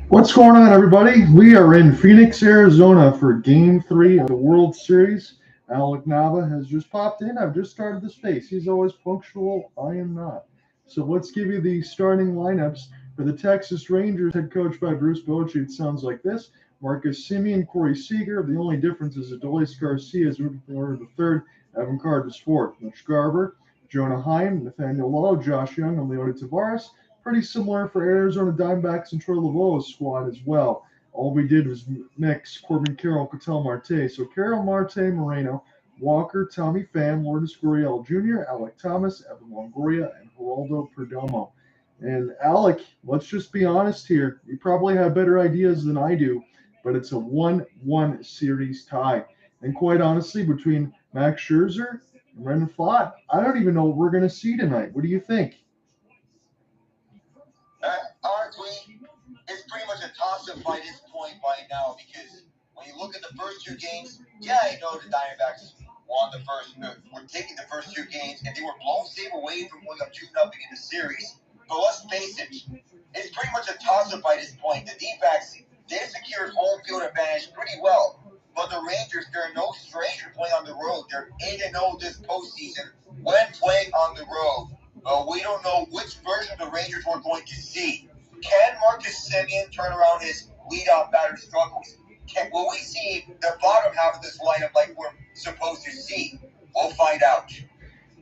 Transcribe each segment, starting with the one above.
What's going on, everybody? We are in Phoenix, Arizona for Game 3 of the World Series. Alec Nava has just popped in. I've just started the space. He's always punctual. I am not. So let's give you the starting lineups for the Texas Rangers, head coach by Bruce Bochy. It sounds like this. Marcus Semien, Corey Seager. The only difference is Adolis Garcia is moving from order to third. Evan Carter's fourth. Mitch Garver, Jonah Heim, Nathaniel Lowe, Josh Jung, and Leody Tavares. Pretty similar for Arizona Diamondbacks and Troy Laveau's squad as well. All we did was mix Corbin Carroll, Ketel Marte. So Carroll, Marte, Moreno, Walker, Tommy Pham, Lourdes Gurriel Jr., Alec Thomas, Evan Longoria, and Geraldo Perdomo. And Alec, let's just be honest here. You probably have better ideas than I do, but it's a 1-1 series tie. And quite honestly, between Max Scherzer and Brendan Pfaadt, I don't even know what we're going to see tonight. What do you think? Arguably, it's pretty much a toss-up by this point by now because when you look at the first two games, yeah, I know the Diamondbacks were taking the first two games and they were blown save away from going up 2-0 in the series. But let's face it, it's pretty much a toss-up by this point. The D-backs, they secured home field advantage pretty well. But the Rangers, they're no stranger playing on the road. They're 8-0 this postseason when playing on the road. We don't know which version of the Rangers we're going to see. Can Marcus Semien turn around his leadoff batter struggles? Will we see the bottom half of this lineup like we're supposed to see? We'll find out.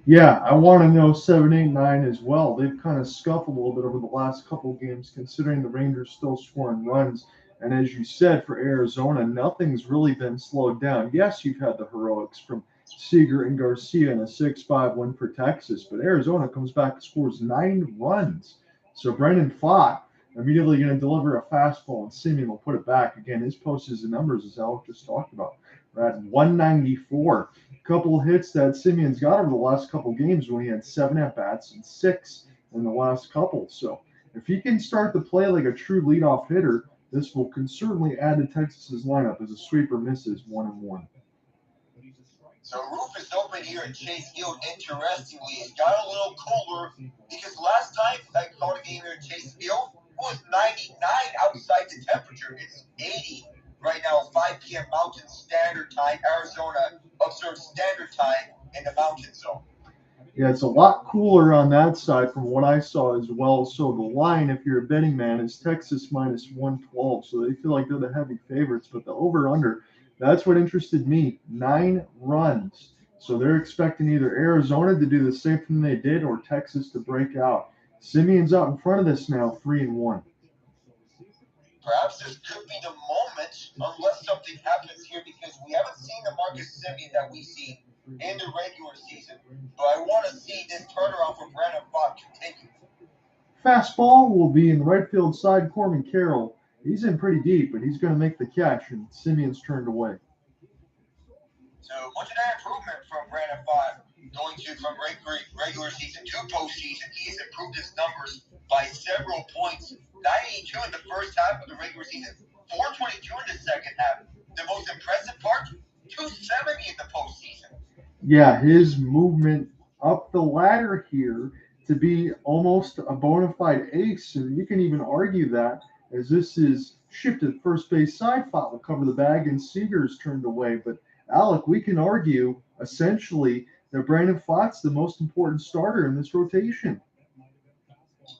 Yeah, I want to know 7, 8, 9 as well. They've kind of scuffled a little bit over the last couple of games, considering the Rangers still scoring runs. And as you said, for Arizona, nothing's really been slowed down. Yes, you've had the heroics from Seager and Garcia in a 6-5 win for Texas, but Arizona comes back and scores 9 runs. So Brendan Pfaadt immediately going to deliver a fastball, and Semien will put it back. Again, his postseason numbers, as Alec just talked about, are at 194. A couple of hits that Semien's got over the last couple of games when he had 7 at-bats and 6 in the last couple. So if he can start to play like a true leadoff hitter, this will certainly add to Texas's lineup as a sweeper misses 1-1. So roof is open here at Chase Field. Interestingly, it got a little cooler because last time I called a game here at Chase Field, it was 99 outside the temperature. It's 80 right now, 5 p.m. Mountain Standard Time. Arizona observes Standard Time in the Mountain Zone. Yeah, it's a lot cooler on that side from what I saw as well. So the line, if you're a betting man, is Texas minus 112. So they feel like they're the heavy favorites, but the over-under, that's what interested me. 9 runs. So they're expecting either Arizona to do the same thing they did or Texas to break out. Semien's out in front of this now, 3-1. Perhaps this could be the moment, unless something happens here, because we haven't seen the Marcus Semien that we see in the regular season. But I want to see this turnaround for Brendan Pfaadt continue. Fastball will be in the right field side. Corbin Carroll, he's in pretty deep, but he's going to make the catch, and Semien's turned away. So much of that improvement from Brendan Pfaadt, going from regular season to postseason. He's improved his numbers by several points. 92 in the first half of the regular season, 422 in the second half. The most impressive part, 270 in the postseason. Yeah, his movement up the ladder here to be almost a bona fide ace, and you can even argue that as this is shifted first base side. Pfaadt will cover the bag, and Seager's turned away. But Alec, we can argue essentially that Brendan Pfaadt's the most important starter in this rotation.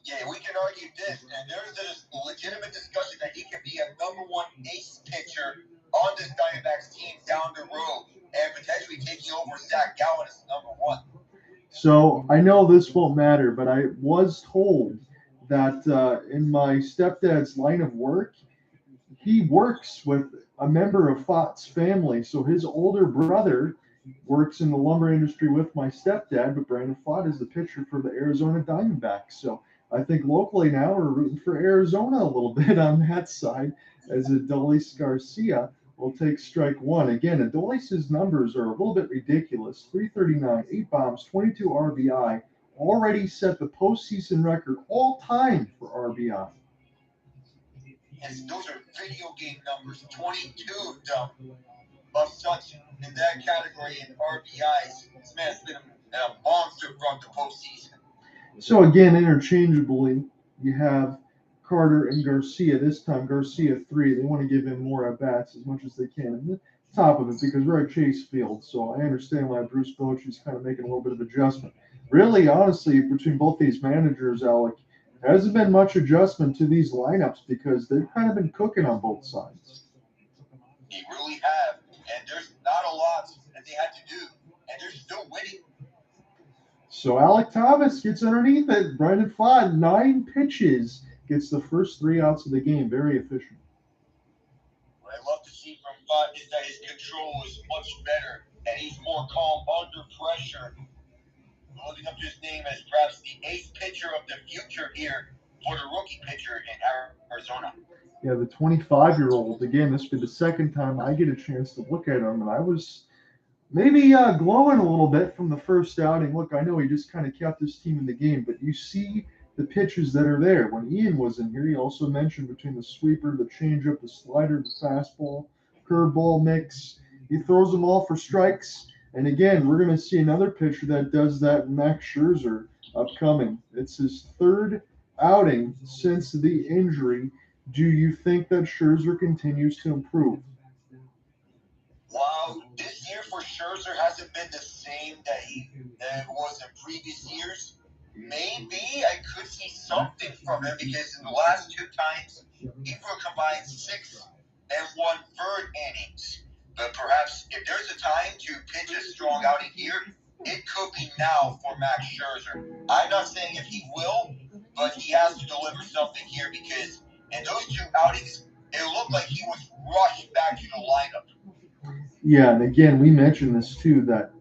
Yeah, we can argue this, and there's this legitimate discussion that he can be a #1 ace pitcher on this Diamondbacks team down the road, and potentially taking over Zach Gallen as #1. So I know this won't matter, but I was told that in my stepdad's line of work, he works with a member of Pfaadt's family. So his older brother works in the lumber industry with my stepdad, but Brendan Pfaadt is the pitcher for the Arizona Diamondbacks. So I think locally now we're rooting for Arizona a little bit on that side, as Adolis Garcia will take strike one. Again, Adolis' numbers are a little bit ridiculous. 339, 8 bombs, 22 RBI, already set the postseason record all time for RBI. Yes, those are video game numbers. 22 of them. of such in that category in RBIs. This man's been a monster from the postseason. So again, interchangeably, you have Carter and Garcia. This time, Garcia 3. They want to give him more at bats as much as they can. And the top of it, because we're at Chase Field, so I understand why Bruce Bochy's kind of making a little bit of adjustment. Really, honestly, between both these managers, Alec, there hasn't been much adjustment to these lineups because they've kind of been cooking on both sides. They really have, and there's not a lot that they had to do, and they're still winning. So Alec Thomas gets underneath it. Brendan Pfaadt, 9 pitches, gets the first 3 outs of the game. Very efficient. What I love to see from Pfaadt is that his control is much better, and he's more calm under pressure, living up to his name as perhaps the ace pitcher of the future here for the rookie pitcher in Arizona. Yeah, the 25-year-old. Again, this will be the second time I get a chance to look at him, and I was maybe glowing a little bit from the first outing. Look, I know he just kind of kept his team in the game, but you see the pitches that are there. When Ian was in here, he also mentioned between the sweeper, the changeup, the slider, the fastball, curveball mix. He throws them all for strikes. And again, we're going to see another pitcher that does that, Max Scherzer, upcoming. It's his 3rd outing since the injury. Do you think that Scherzer continues to improve? Wow, this year for Scherzer hasn't been the same that it was in previous years. Maybe I could see something from him because in the last 2 times he threw a combined 6 and 1/3 innings. But perhaps if there's a time to pitch a strong outing here, it could be now for Max Scherzer. I'm not saying if he will, but he has to deliver something here because in those 2 outings, it looked like he was rushed back to the lineup. Yeah, and again, we mentioned this too, that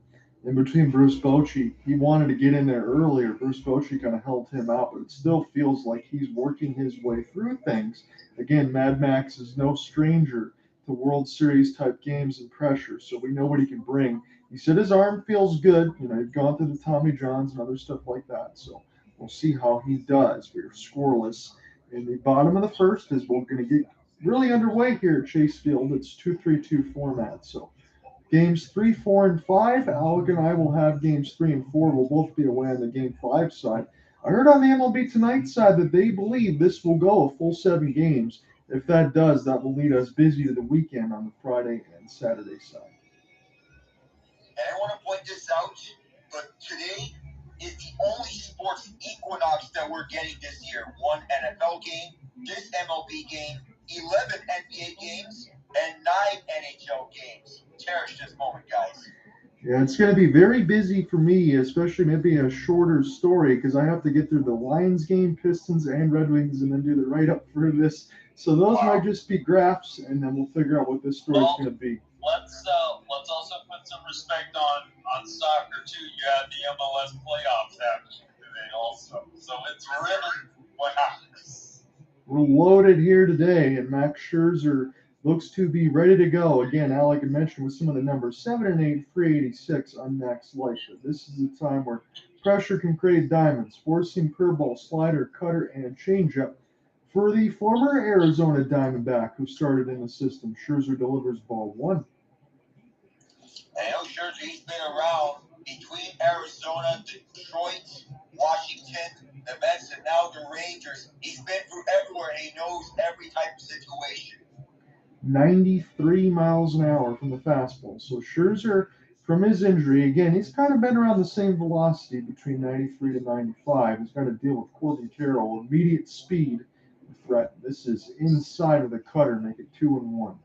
in between Bruce Bochy, he wanted to get in there earlier. Bruce Bochy kind of held him out, but it still feels like he's working his way through things. Again, Mad Max is no stranger to World Series type games and pressure, so we know what he can bring. He said his arm feels good. You know, he's gone through the Tommy Johns and other stuff like that, so we'll see how he does. We're scoreless in the bottom of the first as we're going to get really underway here at Chase Field. It's 2-3-2 format, so games 3, 4, and 5. Alec and I will have games 3 and 4. We'll both be away on the game 5 side. I heard on the MLB Tonight side that they believe this will go a full 7 games. If that does, that will lead us busy to the weekend on the Friday and Saturday side. And I want to point this out, but today is the only sports equinox that we're getting this year. 1 NFL game, this MLB game, 11 NBA games, and 9 NHL games. Cherish this moment, guys. Yeah, it's going to be very busy for me, especially maybe a shorter story because I have to get through the Lions game, Pistons, and Red Wings, and then do the write-up for this. So those might just be graphs, and then we'll figure out what this story is going to be. Let's also put some respect on soccer too. You had the MLS playoffs happening today also, so it's really what happens. We're loaded here today, and Max Scherzer looks to be ready to go. Again, Alec had mentioned with some of the numbers, 7 and 8, 386 on Max Life. This is the time where pressure can create diamonds. 4-seam curveball, slider, cutter, and changeup. For the former Arizona Diamondback who started in the system, Scherzer delivers ball 1. I know Scherzer, he's been around between Arizona, Detroit, Washington, the Mets, and now the Rangers. He's been through everywhere, and he knows every type of situation. 93 miles an hour from the fastball. So Scherzer, from his injury, again, he's kind of been around the same velocity between 93 to 95. He's got to deal with Corbin Carroll, immediate speed threat. This is inside of the cutter, make it 2-1.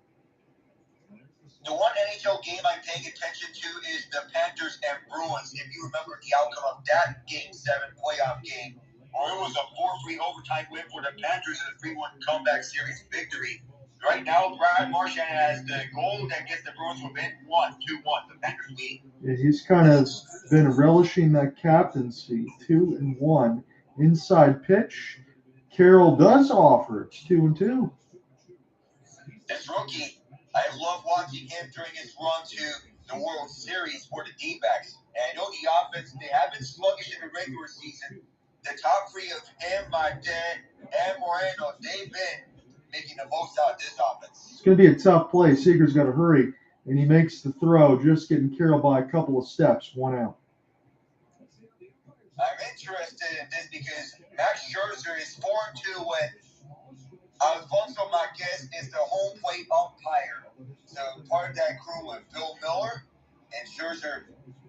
The one NHL game I'm paying attention to is the Panthers and Bruins. If you remember the outcome of that Game 7 playoff game, where it was a 4-3 overtime win for the Panthers and a 3-1 comeback series victory. Right now, Brad Marchand has the goal that gets the Bruins within 1-2-1. The Panthers lead. Yeah, he's kind of been relishing that captaincy. 2-1. Inside pitch. Carroll does offer. It's 2-2. This rookie, I love watching him during his run to the World Series for the D-backs. And I know the offense, they have been sluggish in the regular season. The top 3 of him, Martin, and Moreno, they've been making the most out of this offense. It's going to be a tough play. Seager's got to hurry and he makes the throw, just getting carried by a couple of steps, 1 out. I'm interested in this because Max Scherzer is 4-2 when Alfonso Marquez is the home plate umpire. So part of that crew with Bill Miller and Scherzer.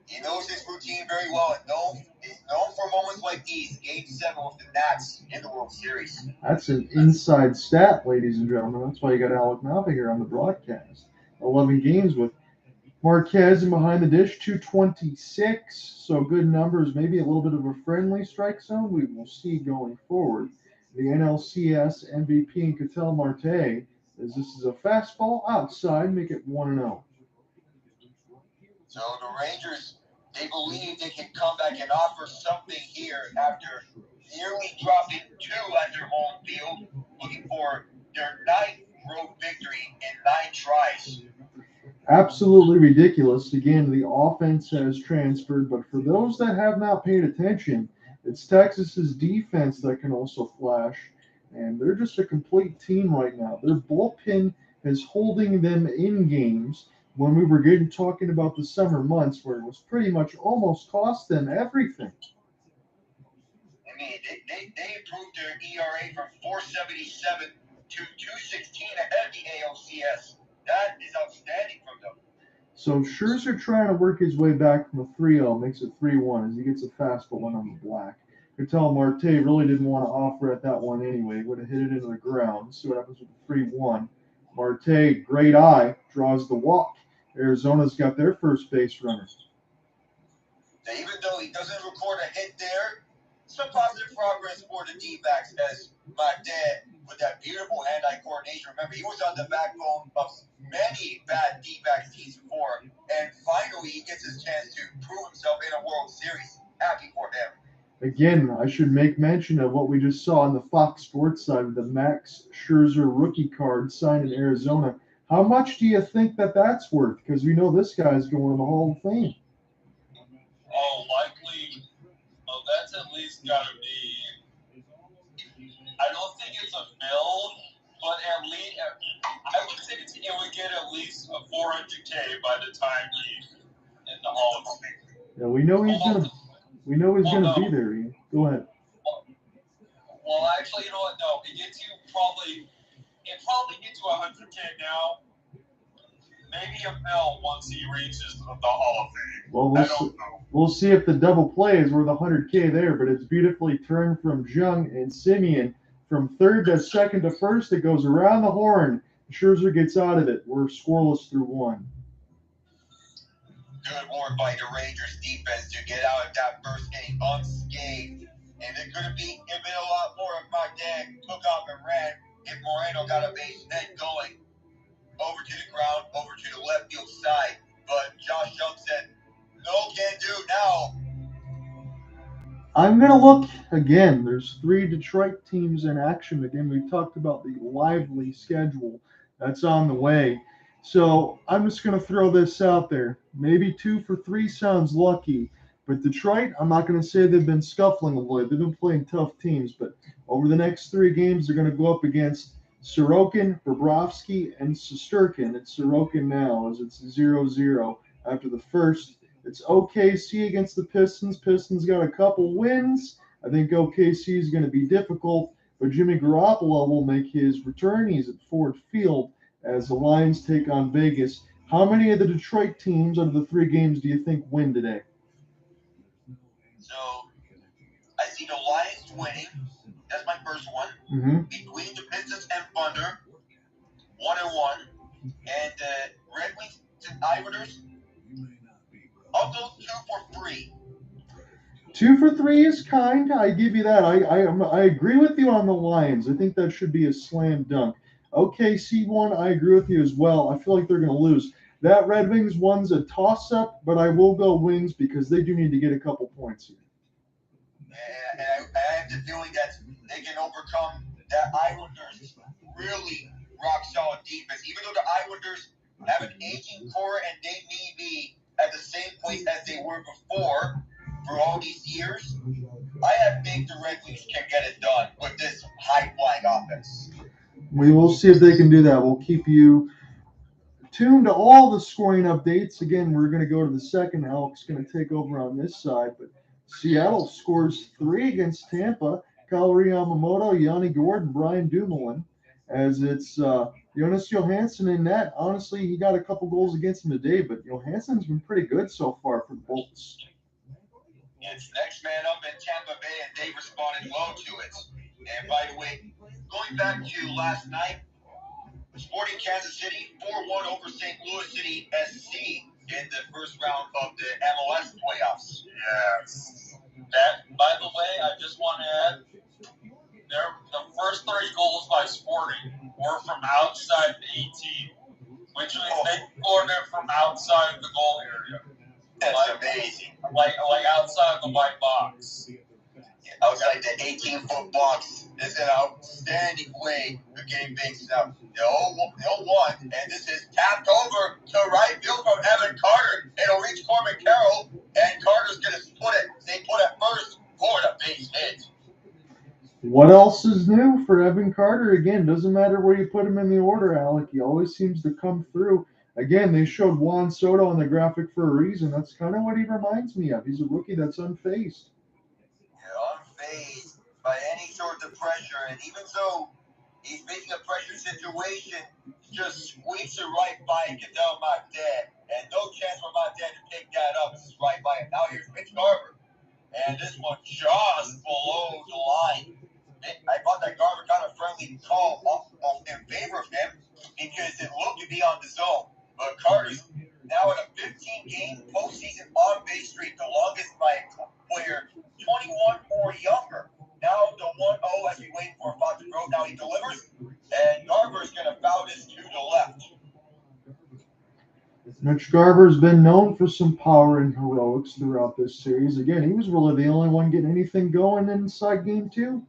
He knows his routine very well and is known for moments like these. Game 7 with the Nats in the World Series. That's an inside stat, ladies and gentlemen. That's why you got Alec Nava here on the broadcast. 11 games with Marquez and behind the dish, 226. So good numbers, maybe a little bit of a friendly strike zone. We will see going forward. The NLCS MVP in Ketel Marte, as this is a fastball outside, make it 1-0. So the Rangers, they believe they can come back and offer something here after nearly dropping 2 at their home field, looking for their 9th road victory in 9 tries. Absolutely ridiculous. Again, the offense has transferred, but for those that have not paid attention, it's Texas's defense that can also flash, and they're just a complete team right now. Their bullpen is holding them in games when we were talking about the summer months where it was pretty much almost cost them everything. I mean, they improved their ERA from 4.77 to 2.16 ahead of the ALCS. That is outstanding from them. So Scherzer trying to work his way back from a 3-0, makes it 3-1 as he gets a fastball in on the black. You can tell Marte really didn't want to offer at that one anyway. Would have hit it into the ground. Let's see what happens with the 3-1. Marte, great eye, draws the walk. Arizona's got their first base runner. Now, even though he doesn't record a hit there, some positive progress for the D-backs as Marte, with that beautiful hand-eye coordination. Remember, he was on the backbone of many bad D-backs teams before, and finally he gets his chance to prove himself in a World Series. Happy for him. Again, I should make mention of what we just saw on the Fox Sports side of the Max Scherzer rookie card signed in Arizona. How much do you think that's worth? Because we know this guy's going to the Hall of Fame. Oh, likely. Oh, that's at least got to be. I don't think it's a mill, but at least I would say it would get at least a $400K by the time he's in the Hall of Fame. Yeah, we know he's gonna. We know he's gonna be there. Ian. Go ahead. Well, actually, you know what? No, it probably gets you 100K now. Maybe a mill once he reaches the Hall of Fame. Well, we'll see if the double play is worth 100K there, but it's beautifully turned from Jung and Semien from third to second to first. It goes around the horn. Scherzer gets out of it. We're scoreless through 1. Good work by the Rangers defense to get out of that first inning unscathed. And it could have been a lot more if Marte took off and ran if Moreno got a base hit going over to the ground, over to the left field side. But Josh Jung said, no can do now. I'm going to look again. There's 3 Detroit teams in action. Again, we talked about the lively schedule that's on the way. So I'm just going to throw this out there. Maybe 2 for 3 sounds lucky. But Detroit, I'm not going to say they've been scuffling a little. They've been playing tough teams. But over the next 3 games, they're going to go up against Sorokin, Bobrovsky, and Shesterkin. It's Sorokin now as it's 0-0 after the first. It's OKC against the Pistons. Pistons got a couple wins. I think OKC is going to be difficult. But Jimmy Garoppolo will make his return. He's at Ford Field as the Lions take on Vegas. How many of the Detroit teams out of the 3 games do you think win today? So I see the Lions winning. That's my first one. Mm-hmm. Between the Pistons and Thunder, 1-1. And the Red Wings and Islanders, I'll go 2 for 3. 2 for 3 is kind. I give you that. I agree with you on the Lions. I think that should be a slam dunk. OKC one, I agree with you as well. I feel like they're going to lose. That Red Wings one's a toss-up, but I will go Wings because they do need to get a couple points here. And I have the feeling that they can overcome that Islanders really rock-solid defense. Even though the Islanders have an aging core and they may be at the same place as they were before for all these years, I think the Red Wings can get it done with this high-flying offense. We will see if they can do that. We'll keep you tuned to all the scoring updates. Again, we're going to go to the second. Alex is going to take over on this side. But Seattle scores 3 against Tampa. Kyle Yamamoto, Yanni Gordon, Brian Dumoulin. As it's Jonas Johansson in net. Honestly, he got a couple goals against him today, but Johansson's been pretty good so far for the Bolts. It's next man up in Tampa Bay, and they responded well to it. And by the way, going back to last night, Sporting Kansas City 4-1 over St. Louis City SC in the first round of the MLS playoffs. Yes. That, by the way, I just want to add, the first 3 goals by Sporting were from outside the 18, which means they scored it from outside the goal area. That's amazing. Like outside the white box. Outside the 18-foot box. This is an outstanding way of getting things up. They'll one, and this is tapped over to right field from Evan Carter. It'll reach Corbin Carroll, and Carter's going to put it. They put it first for the base hit. What else is new for Evan Carter? Again, doesn't matter where you put him in the order, Alec. He always seems to come through. Again, they showed Juan Soto on the graphic for a reason. That's kind of what he reminds me of. He's a rookie that's unfazed. Unfazed by any sort of pressure, and even though he's facing a pressure situation, just sweeps it right by Cadell Magdad, and no chance for Magdad to pick that up. This is right by him. Now here's Mitch Garver, and this one just below the line. I thought that Garver got a friendly call in favor of him because it looked to be on the zone, but Carter's now in a 15-game postseason on-base streak, the longest by a player 21 or younger. Now the 1-0 as we wait for Fox to grow. Now he delivers, and Garver's going to foul this to the left. Mitch Garver's been known for some power and heroics throughout this series. Again, he was really the only one getting anything going inside Game 2.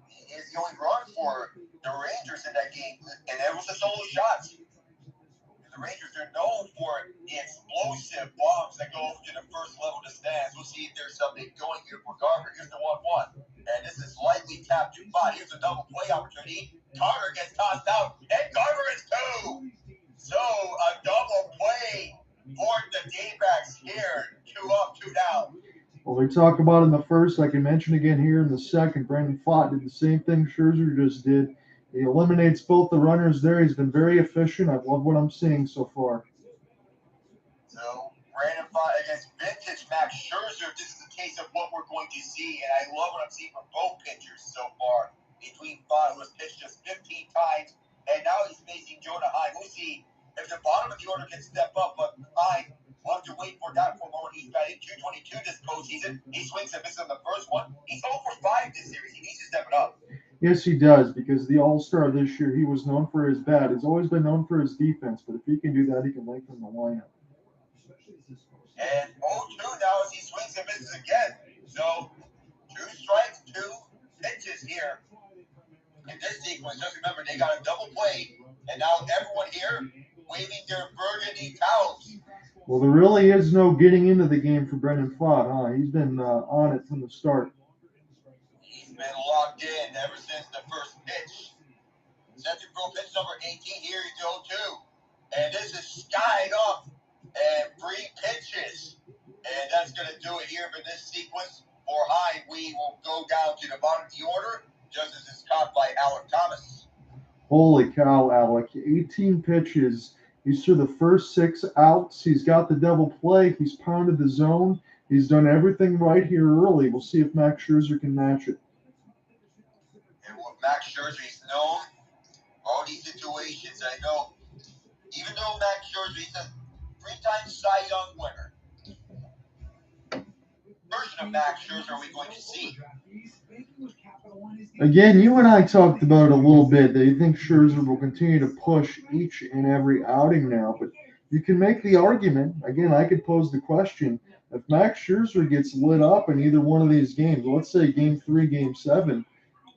He is the only run for the Rangers in that game, and there was a solo shot. The Rangers are known for the explosive bombs that go over to the first level of the stands. We'll see if there's something going here for Garver. Here's the 1-1. And this is likely tapped to spot. Here's a double play opportunity. Carter gets tossed out, and Garver is 2. So a double play for the Diamondbacks here. 2 up, 2 down. Well, we talk about in the first. I can mention again here in the second. Brandon Pfaadt did the same thing Scherzer just did. He eliminates both the runners there. He's been very efficient. I love what I'm seeing so far. So, Brandon Pfaadt against vintage Max Scherzer. This is a case of what we're going to see, and I love what I'm seeing from both pitchers so far. Between Pfaadt, who has pitched just 15 times, and now he's facing Jonah Heim. We'll see if the bottom of the order can step up, but Heim, we'll have to wait for that for a moment. He's got 222 this postseason. He swings and misses on the first one. He's 0 for 5 this series. He needs to step it up. Yes, he does, because the All-Star this year, he was known for his bat. He's always been known for his defense, but if he can do that, he can lengthen the lineup. And 0-2 now as he swings and misses again. So, 2 strikes, 2 pitches here in this sequence. Just remember, they got a double play, and now everyone here waving their burgundy towels. Well, there really is no getting into the game for Brandon Pfaadt, huh? He's been on it from the start. He's been locked in ever since the first pitch. Second throw pitch number 18 here is 0-2. And this is skied up and 3 pitches. And that's going to do it here for this sequence. For Heim, we will go down to the bottom of the order, just as it's caught by Alec Thomas. Holy cow, Alec. 18 pitches. He's through the first 6 outs. He's got the double play. He's pounded the zone. He's done everything right here early. We'll see if Max Scherzer can match it. And what Max Scherzer is known, all these situations, I know, even though Max Scherzer is a 3-time Cy Young winner, version of Max Scherzer are we going to see? Again, you and I talked about it a little bit that you think Scherzer will continue to push each and every outing now, but you can make the argument, again, I could pose the question, if Max Scherzer gets lit up in either one of these games, let's say Game 3, Game 7,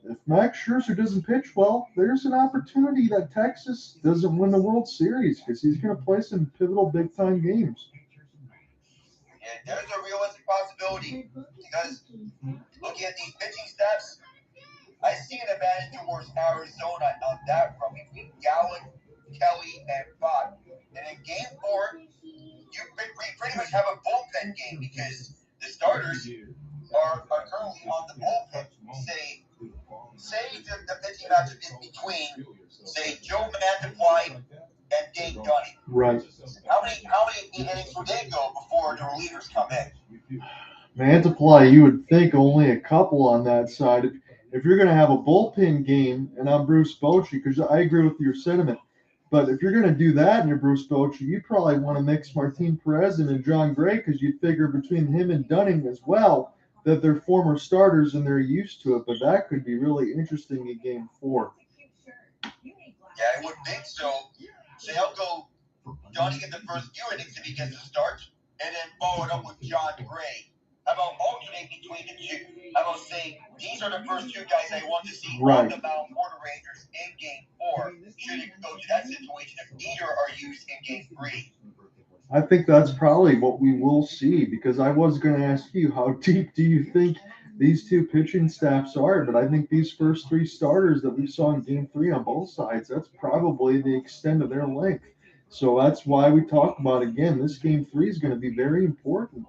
if Max Scherzer doesn't pitch well, there's an opportunity that Texas doesn't win the World Series because he's going to play some pivotal big-time games. And there's a realistic possibility because looking at these pitching stats, I see an advantage towards Arizona on that front between Gallen, Kelly, and Pfaadt. And in game 4, you pretty much have a bullpen game because the starters are currently on the bullpen. Say the pitching matchup is between, say, Joe Mantiply and Dave Dunning. Right. How many innings would they go before the relievers come in? Mantiply, you would think only a couple on that side. If you're going to have a bullpen game, and I'm Bruce Bochy, because I agree with your sentiment, but if you're going to do that and you're Bruce Bochy, you probably want to mix Martin Perez and John Gray, because you figure between him and Dunning as well that they're former starters and they're used to it. But that could be really interesting in game 4. Yeah, I would think so. Say I'll go Dunning in the first few innings if he gets a start, and then follow it up with John Gray. How about alternate between the two? How about saying these are the first two guys I want to see on the mound for the Rangers in game 4? Should it go to that situation if neither are used in game 3? I think that's probably what we will see, because I was going to ask you, how deep do you think these two pitching staffs are? But I think these first 3 starters that we saw in game 3 on both sides, that's probably the extent of their length. So that's why we talk about, again, this game 3 is going to be very important.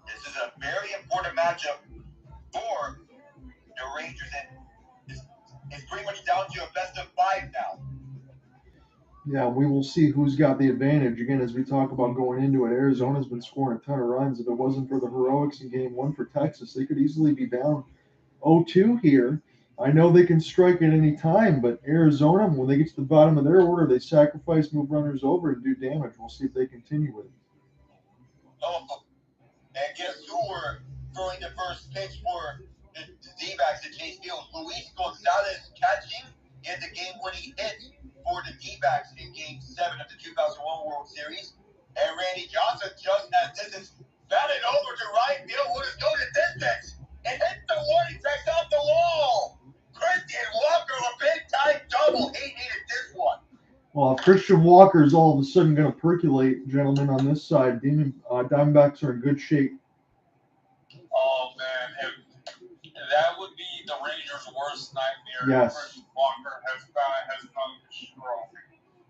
This is a very important matchup for the Rangers, and it's pretty much down to a best of 5 now. Yeah, we will see who's got the advantage. Again, as we talk about going into it, Arizona's been scoring a ton of runs. If it wasn't for the heroics in game 1 for Texas, they could easily be down 0-2 here. I know they can strike at any time, but Arizona, when they get to the bottom of their order, they sacrifice, move runners over, and do damage. We'll see if they continue with it. Oh, and guess who we're throwing the first pitch for the D-backs at Chase Field? Luis Gonzalez catching in the game-winning hit for the D-backs in Game 7 of the 2001 World Series. And Randy Johnson, just as this is batted over to right field, would have gone the distance and hit the warning track off the wall. Christian Walker, a big-time double. He needed this one. Well, if Christian Walker is all of a sudden going to percolate, gentlemen, on this side, Diamondbacks are in good shape. Oh, man. That would be the Rangers' worst nightmare. Yes. Christian Walker has come strong.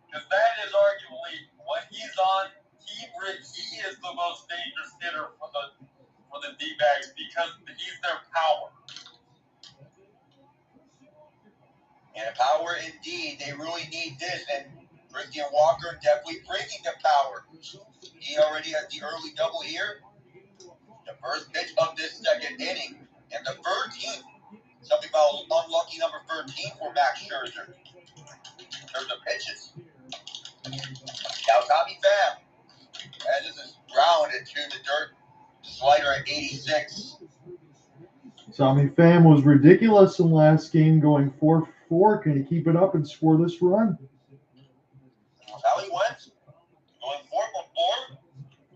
Because that is arguably, when he's on, he is the most dangerous hitter for the D-backs because he's their power. And power indeed. They really need this. And Christian Walker definitely bringing the power. He already has the early double here. The first pitch of this second inning. And the 13th. Something about unlucky number 13 for Max Scherzer. There's the pitches. Now Tommy Pham. And this is grounded to the dirt. Slider at 86. Tommy Pham was ridiculous in last game, going 4-4. Can he keep it up and score this run? That's how he went. Going 4 for 4.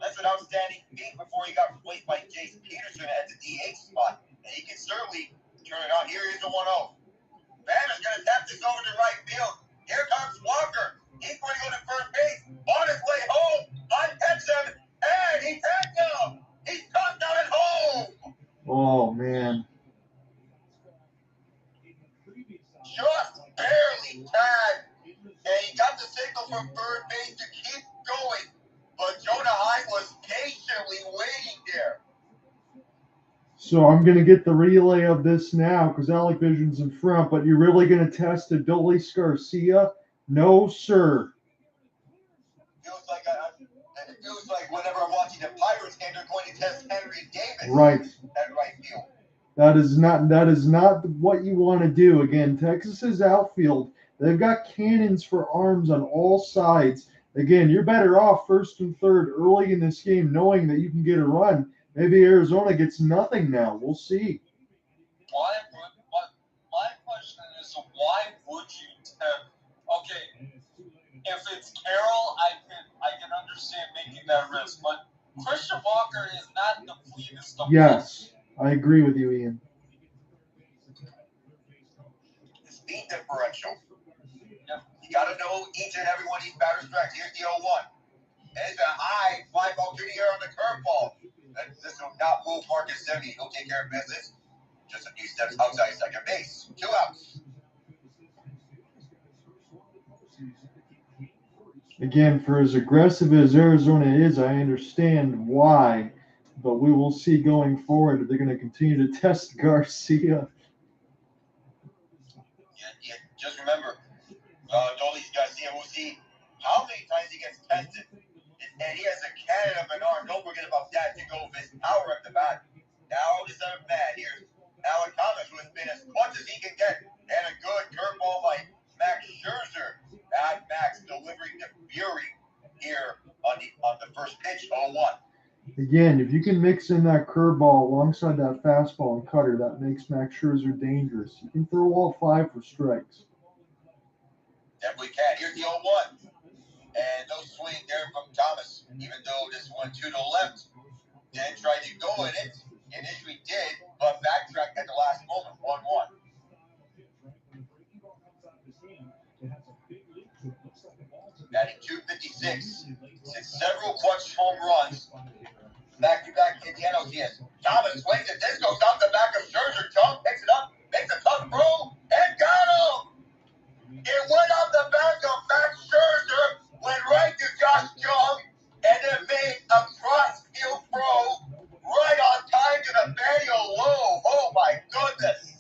That's an outstanding feat before he got replaced by Jason Peterson at the DH spot. And he can certainly turn it on. Here is the 1-0. Pham is going to tap this over to right field. Here comes Walker. He's going to go to first base. On his way home. I catch him. And he tagged him. He's touchdown at home. Oh, man. Just barely tagged. And he got the signal from third base to keep going. But Jonah Heim was patiently waiting there. So I'm going to get the relay of this now because Alec Vision's in front, but you're really going to test Adolis Garcia? No, sir. It feels like whenever I'm watching the Pirates game, they're going to test Henry Davis Right. at right field. That is not what you want to do. Again, Texas's outfield, they've got cannons for arms on all sides. Again, you're better off first and third early in this game knowing that you can get a run. Maybe Arizona gets nothing now. We'll see. My question is, why would you test? Okay, if it's Carroll, I can understand making that risk, but Christian Walker is not the fleetest of Yes, I agree with you, Ian. The speed differential. You got to know each and every one of these batter strikes. Here's the 0-1. And it's a high fly ball through the air on the curveball. This will not move Marcus Semien. He'll take care of business. Just a few steps outside second base. 2 outs. Again, for as aggressive as Arizona is, I understand why, but we will see going forward if they're going to continue to test Garcia. Yeah, just remember, Adolis Garcia, we'll see how many times he gets tested. And he has a cannon of an arm. Don't forget about that to go with his power at the bat. Now this other man here, Alan Thomas, who has been as clutch as he can get, and a good curveball by Max Scherzer. That Max delivering the fury here on the first pitch, 0-1. Again, if you can mix in that curveball alongside that fastball and cutter, that makes Max Scherzer dangerous. You can throw all 5 for strikes. Definitely can. Here's the 0-1. And no swing there from Thomas, even though this one 2 to the left. Then tried to go in it. Initially did, but backtracked at the last moment. 1-1. Batting 256. Since several clutch home runs. Back-to-back Indianos, yes. Thomas swings it. This goes off the back of Scherzer. Jung picks it up, makes a tough throw, and got him! It went off the back of Max Scherzer, went right to Josh Jung, and then made a cross-field throw right on time to Nathaniel Lowe. Oh, my goodness.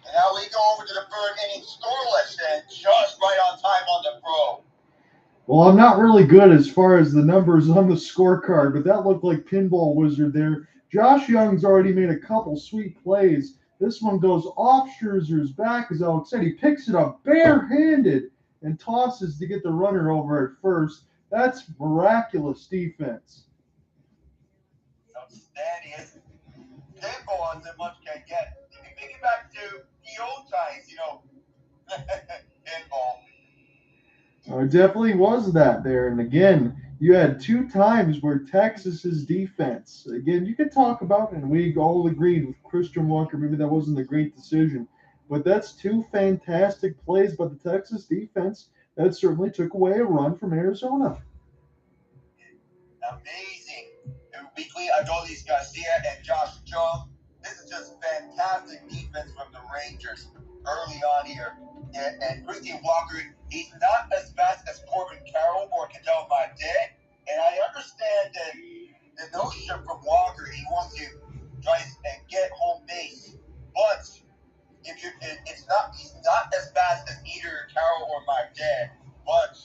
And now we go over to the third inning scoreless and just right on time on the throw. Well, I'm not really good as far as the numbers on the scorecard, but that looked like Pinball Wizard there. Josh Jung's already made a couple sweet plays. This one goes off Scherzer's back, as Alex said. He picks it up barehanded and tosses to get the runner over at first. That's miraculous defense. Outstanding. Pinball as much can get. You can take it back to the old times, pinball. It definitely was that there. And again, you had 2 times where Texas's defense, again, you could talk about, and we all agreed with Christian Walker, maybe that wasn't a great decision, but that's 2 fantastic plays by the Texas defense that certainly took away a run from Arizona. Amazing. Between Adolis Garcia and Josh Jung, this is just fantastic defense from the Rangers early on here. And Christian Walker, he's not as fast as Corbin Carroll or Cadell Marte. And I understand that the notion from Walker, he wants to try and get home base. But he's not as fast as either Carroll or Marte. But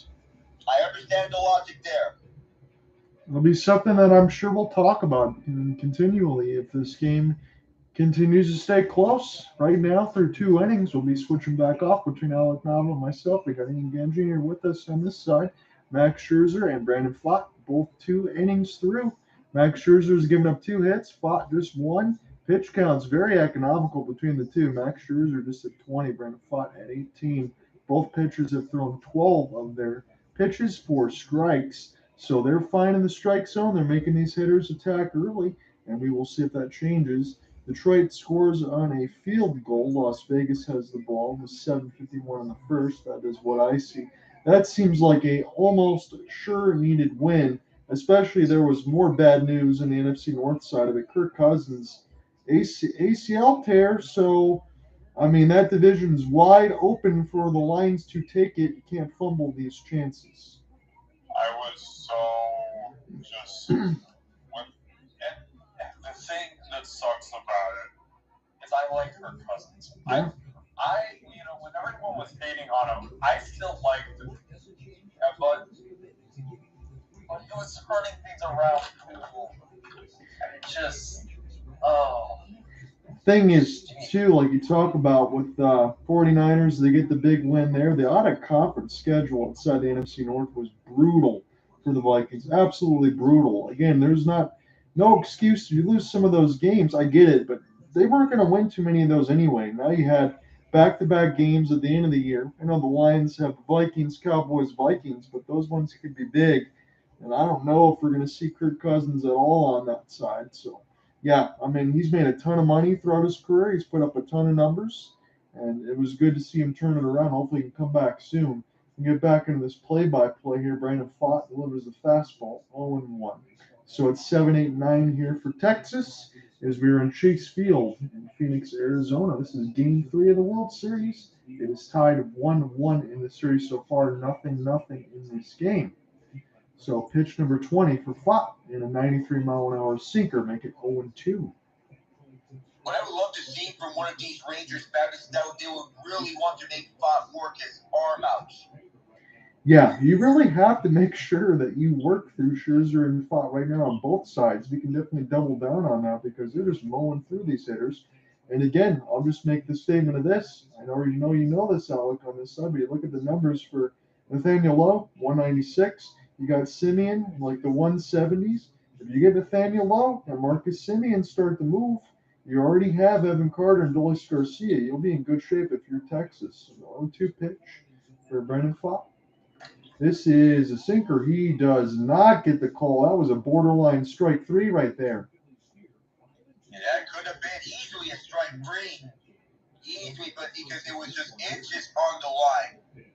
I understand the logic there. It'll be something that I'm sure we'll talk about continually if this game continues to stay close. Right now, through 2 innings, we'll be switching back off between Alec Nava and myself. We got Ian Genji here with us on this side. Max Scherzer and Brandon Pfaadt, both 2 innings through. Max Scherzer's given up 2 hits, Pfaadt just 1. Pitch counts very economical between the 2. Max Scherzer just at 20, Brandon Pfaadt at 18. Both pitchers have thrown 12 of their pitches for strikes. So they're fine in the strike zone. They're making these hitters attack early, and we will see if that changes. Detroit scores on a field goal. Las Vegas has the ball with 7:51 in the first. That is what I see. That seems like a almost sure needed win, especially there was more bad news in the NFC North side of it. Kirk Cousins, ACL tear. So, I mean, that division's wide open for the Lions to take it. You can't fumble these chances. I was so just the thing that sucks about it is I like Kirk Cousins. Yeah. I when everyone was hating on him, I still liked him. Yeah, but he was turning things around too, and it just Thing is, too, like you talk about with 49ers, they get the big win there. The out-of-conference schedule inside the NFC North was brutal for the Vikings. Absolutely brutal. Again, there's no excuse. You lose some of those games, I get it, but they weren't going to win too many of those anyway. Now you had back-to-back games at the end of the year. I know the Lions have Vikings, Cowboys, Vikings, but those ones could be big. And I don't know if we're going to see Kirk Cousins at all on that side. So, yeah, I mean, he's made a ton of money throughout his career. He's put up a ton of numbers, and it was good to see him turn it around. Hopefully he can come back soon and get back into this play-by-play here. Brandon Pfaadt delivers the fastball, 0-1. So it's 7-8-9 here for Texas. As we are in Chase Field in Phoenix, Arizona. This is Game 3 of the World Series. It is tied 1-1 in the series so far, 0-0 in this game. So pitch number 20 for Fott in a 93-mile-an-hour sinker, make it 0-2. What I would love to see from one of these Rangers batters is that they would really want to make Fott work his arm out. Yeah, you really have to make sure that you work through Scherzer and Fott right now on both sides. We can definitely double down on that because they're just mowing through these hitters. And again, I'll just make the statement of this. I already know you know this, Alec, on this side, but you look at the numbers for Nathaniel Lowe, 196. You got Semien, like the 170s. If you get Nathaniel Lowe and Marcus Semien start to move, you already have Evan Carter and Adolis Garcia. You'll be in good shape if you're Texas. 0-2 pitch for Brendan Fott. This is a sinker. He does not get the call. That was a borderline strike 3 right there. Yeah, that could have been easily a strike 3. Easily, but because it was just inches on the line.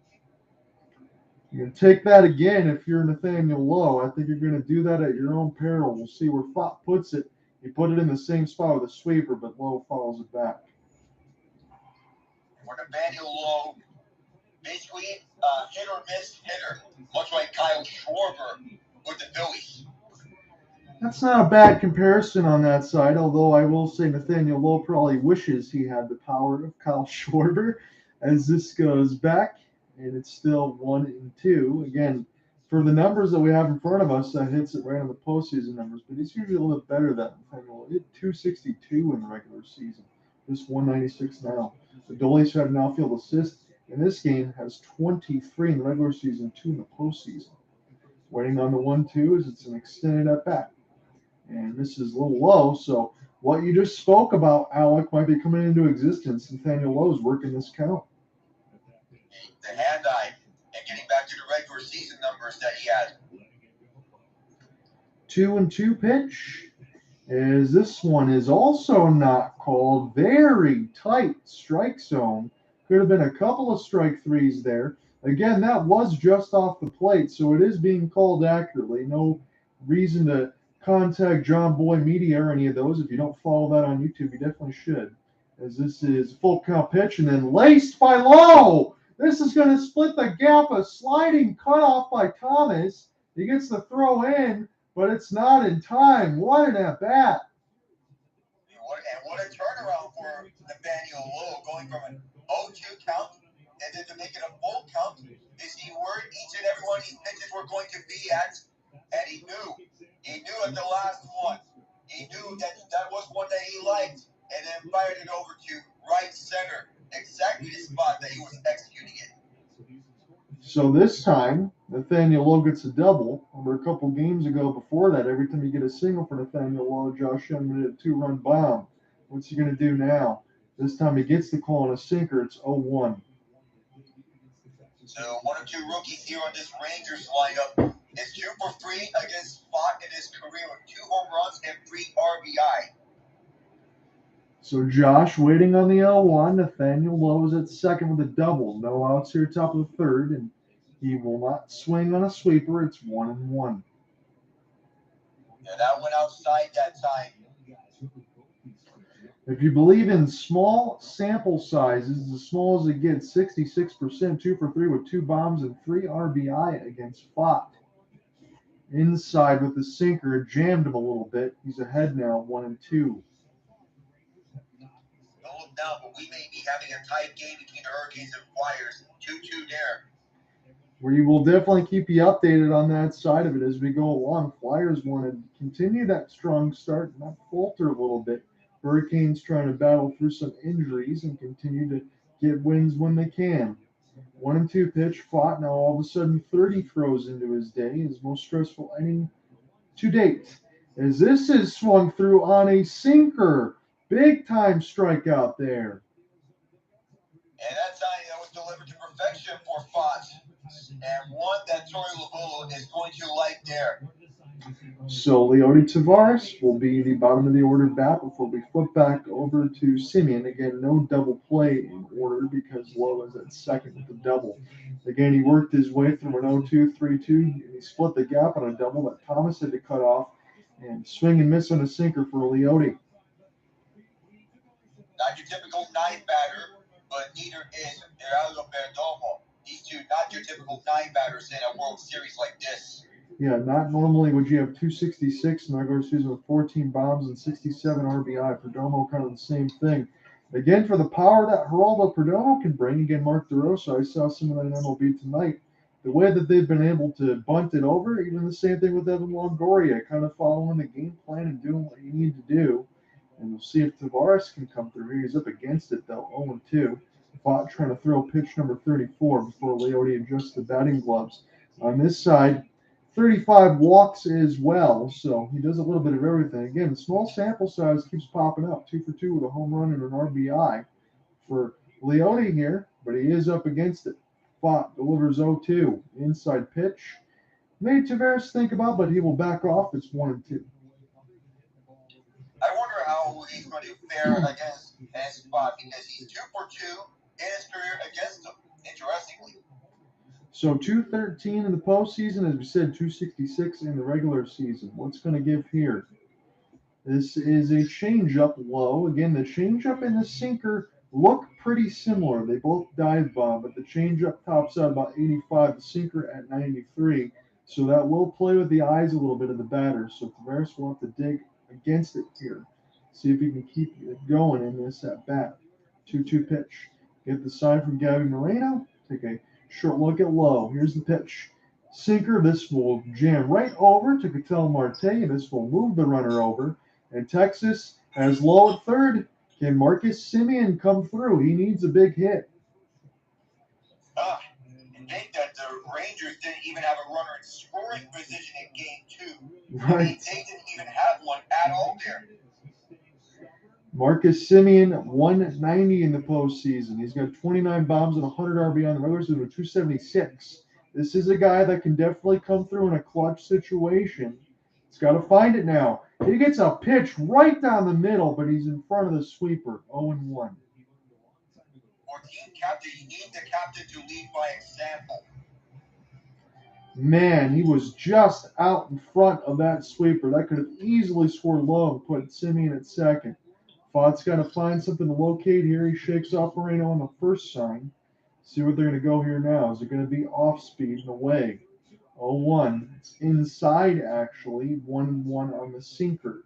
You can take that again if you're Nathaniel Lowe. I think you're going to do that at your own peril. We'll see where Fott puts it. He put it in the same spot with a sweeper, but Lowe follows it back. For Nathaniel Lowe, basically hit or miss hitter, much like Kyle Schwarber with the Phillies. That's not a bad comparison on that side, although I will say Nathaniel Lowe probably wishes he had the power of Kyle Schwarber as this goes back, and it's still 1-2. Again, for the numbers that we have in front of us, that hits it right on the postseason numbers, but he's usually a little bit better than Nathaniel Lowe. He hit 262 in the regular season, just 196 now. Adolis had an outfield assist in this game, has 23 in the regular season, 2 in the postseason. Waiting on the 1-2 as it's an extended at bat. And this is a little low, so what you just spoke about, Alec, might be coming into existence. Nathaniel Lowe's working this count. The hand-eye, and getting back to the regular season numbers that he had. 2-2 pitch, as this one is also not called. Very tight strike zone. Could have been a couple of strike 3s there. Again, that was just off the plate, so it is being called accurately. No reason to contact John Boy Media or any of those. If you don't follow that on YouTube, you definitely should. As this is full count pitch and then laced by Lowe. This is going to split the gap. A sliding cutoff by Thomas. He gets the throw in, but it's not in time. What an at bat. And what a turnaround for Nathaniel Lowe, going from an 0-2 count and then to make it a full count. Is he where each and every one of these pitches were going to be at? And he knew at the last one. He knew that was one that he liked, and then fired it over to right center, exactly the spot that he was executing it. So this time, Nathaniel Lowe gets a double. Over a couple games ago before that, every time you get a single for Nathaniel Lowe, Josh Young did a 2-run bomb. What's he going to do now? This time he gets the call on a sinker. It's 0-1. So one of 2 rookies here on this Rangers lineup is 2 for 3 against Fott in his career with 2 home runs and 3 RBI. So Josh waiting on the L1. Nathaniel Lowe is at second with a double. No outs here, top of the third, and he will not swing on a sweeper. It's 1-1. Yeah, that went outside that time. If you believe in small sample sizes, as small as it gets, 66%, 2 for 3 with 2 bombs and 3 RBI against Fott. Inside with the sinker, it jammed him a little bit. He's ahead now, 1-2. Don't look now, but we may be having a tight game between the Hurricanes and Flyers. 2-2 there. We will definitely keep you updated on that side of it as we go along. Flyers want to continue that strong start, not falter a little bit. Hurricanes trying to battle through some injuries and continue to get wins when they can. 1-2 pitch. Fought now all of a sudden 30 throws into his day, his most stressful inning to date. As this is swung through on a sinker. Big time strikeout there. And that time that was delivered to perfection for Fott. And one that Torey Lovullo is going to like there. So Leody Tavares will be the bottom of the order bat before we flip back over to Semien. Again, no double play in order because Lowe is at second with the double. Again, he worked his way through an 0-2, 3-2, and he split the gap on a double that Thomas had to cut off and swing and miss on a sinker for Leody. Not your typical ninth batter, but neither is Geraldo Perdomo. These two, not your typical nine batters in a World Series like this. Yeah, not normally would you have 266 in the regular season with 14 bombs and 67 RBI. Perdomo kind of the same thing. Again, for the power that Geraldo Perdomo can bring, again, Mark DeRosa, I saw some of that in MLB tonight. The way that they've been able to bunt it over, even the same thing with Evan Longoria, kind of following the game plan and doing what you need to do. And we'll see if Tavares can come through here. He's up against it, though, 0-2. Fought trying to throw pitch number 34 before Leote adjusts the batting gloves. On this side, 35 walks as well, so he does a little bit of everything. Again, the small sample size keeps popping up, 2 for 2 with a home run and an RBI for Leote here, but he is up against it. Fought delivers 0-2, inside pitch. Made Tavares think about, but he will back off. It's 1-2. I wonder how he's going to fare against Spot because he's 2 for 2 in his career against him, interestingly. So 213 in the postseason, as we said, 266 in the regular season. What's going to give here? This is a changeup low. Again, the changeup and the sinker look pretty similar. They both dive bomb, but the changeup tops out about 85, the sinker at 93. So that will play with the eyes a little bit of the batter. So Tavares will have to dig against it here. See if he can keep it going in this at bat. 2-2 pitch. Get the sign from Gabby Moreno. Take a short look at Lowe. Here's the pitch. Sinker. This will jam right over to Ketel Marte. This will move the runner over. And Texas has Lowe at third. Can Marcus Semien come through? He needs a big hit. I think that the Rangers didn't even have a runner in scoring position in Game 2. Right. They didn't even have one at all there. Marcus Semien, 190 in the postseason. He's got 29 bombs and 100 RBI on the regular season with 276. This is a guy that can definitely come through in a clutch situation. He's got to find it now. He gets a pitch right down the middle, but he's in front of the sweeper, 0-1. For team captain, you need the captain to lead by example. Man, he was just out in front of that sweeper. That could have easily scored low and put Semien at second. Fogg's got to find something to locate here. He shakes off Moreno on the first sign. See what they're going to go here now. Is it going to be off speed and away? 0-1. It's inside, actually. 1-1 on the sinker.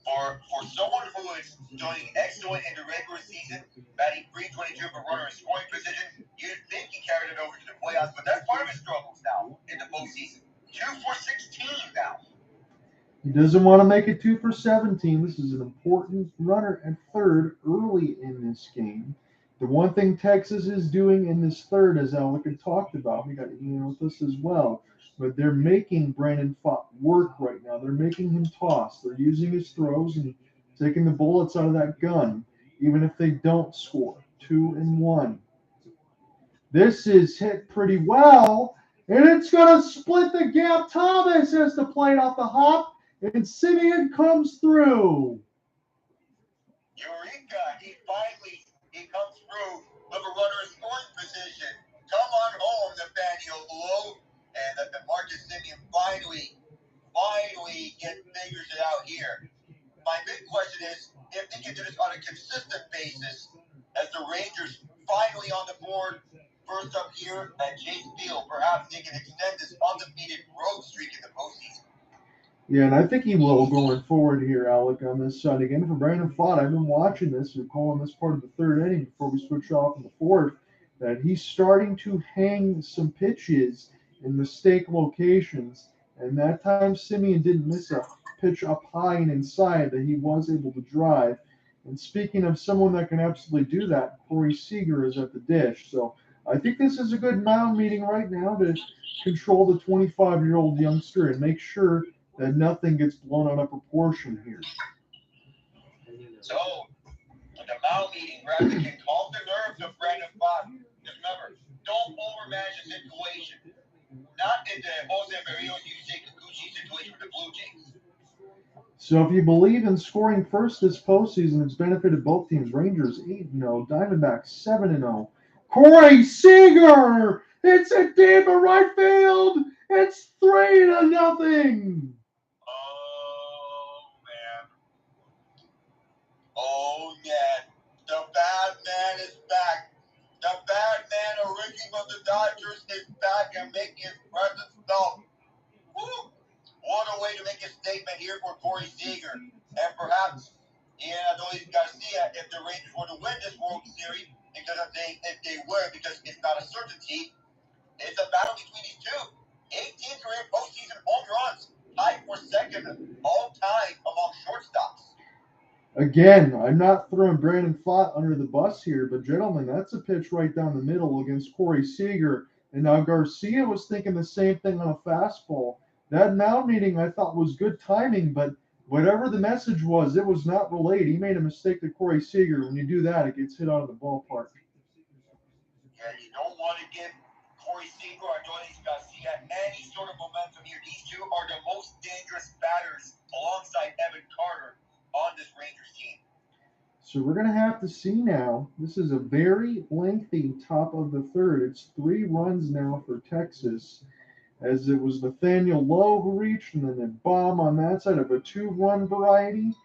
For someone who is doing excellent in the regular season, batting .322 per runner in scoring position, you'd think he carried it over to the playoffs, but that's part of his struggles now in the postseason. 2 for 16 now. He doesn't want to make it 2 for 17. This is an important runner at third early in this game. The one thing Texas is doing in this third, as Alec had talked about, we got Ian with us as well, but they're making Brandon Pfaadt work right now. They're making him toss. They're using his throws and taking the bullets out of that gun, even if they don't score. 2-1. This is hit pretty well, and it's going to split the gap. Thomas has to play it off the hop, and Semien comes through. Eureka! He comes through with a runner in scoring position. Come on home, Nathaniel Lowe. And the Marcus Semien finally figures it out here. My big question is if they can do this on a consistent basis as the Rangers finally on the board, first up here at Chase Field, perhaps they can extend this undefeated road streak in the postseason. Yeah, and I think he will going forward here, Alec, on this side. Again, for Brandon Pfaadt, I've been watching this. We're calling this part of the third inning before we switch off in the fourth, that he's starting to hang some pitches in mistake locations. And that time, Semien didn't miss a pitch up high and inside that he was able to drive. And speaking of someone that can absolutely do that, Corey Seager is at the dish. So I think this is a good mound meeting right now to control the 25-year-old youngster and make sure that nothing gets blown out of proportion here. So, the mound meeting, rather can calm the nerves of Brandon Pfaadt. Just remember, don't overmanage the situation. Not in the Jose Berrios, Yusei Kikuchi situation with the Blue Jays. So if you believe in scoring first this postseason, it's benefited both teams. Rangers 8-0, Diamondbacks 7-0. Corey Seager! It's a deep in right field! It's 3-0! Oh, man. Oh, man. The bad man is back. The bad man originally of the Dodgers is back and making his presence felt. Woo! What a way to make a statement here for Corey Seager. And perhaps Adolis Garcia, if the Rangers were to win this World Series, because if they were, because it's not a certainty, it's a battle between these two. 18 career postseason home runs, tied for second all time among shortstops. Again, I'm not throwing Brandon Pfaadt under the bus here, but gentlemen, that's a pitch right down the middle against Corey Seager. And now Garcia was thinking the same thing on a fastball. That mound meeting I thought was good timing, but whatever the message was, it was not relayed. He made a mistake to Corey Seager. When you do that, it gets hit out of the ballpark. Yeah, you don't want to give Corey Seager or Adolis Garcia any sort of momentum here. These two are the most dangerous batters alongside Evan Carter on this Rangers team. So we're going to have to see now. This is a very lengthy top of the third. It's 3 runs now for Texas, as it was Nathaniel Lowe who reached, and then a bomb on that side of a 2-run variety.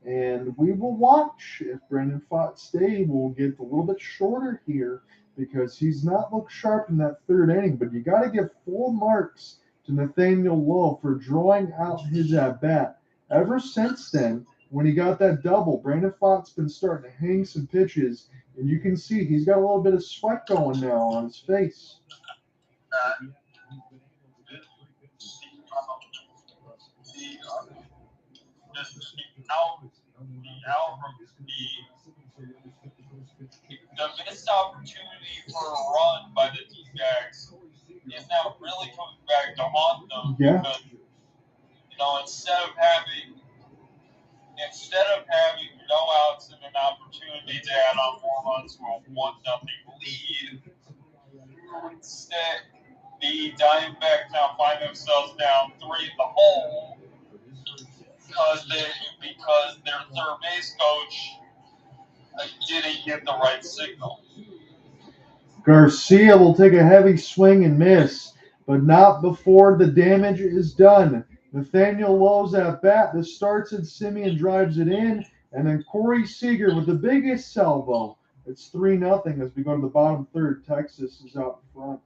And we will watch if Brandon Pfaadt stays. We'll get a little bit shorter here because he's not looked sharp in that third inning. But you got to give full marks to Nathaniel Lowe for drawing out his at-bat. Ever since then, when he got that double, Brandon Pfaadt's been starting to hang some pitches, and you can see he's got a little bit of sweat going now on his face. The missed opportunity for a run by the D-backs is now really coming back to haunt them. Yeah. Because, instead of having no outs and an opportunity to add on 4 runs to a 1-0 lead, instead the Diamondbacks now find themselves down 3 in the hole because their third base coach didn't get the right signal. Garcia will take a heavy swing and miss, but not before the damage is done. Nathaniel Lowe's at bat. This starts at Semien, drives it in, and then Corey Seager with the biggest salvo. It's 3-0 as we go to the bottom third. Texas is out in front.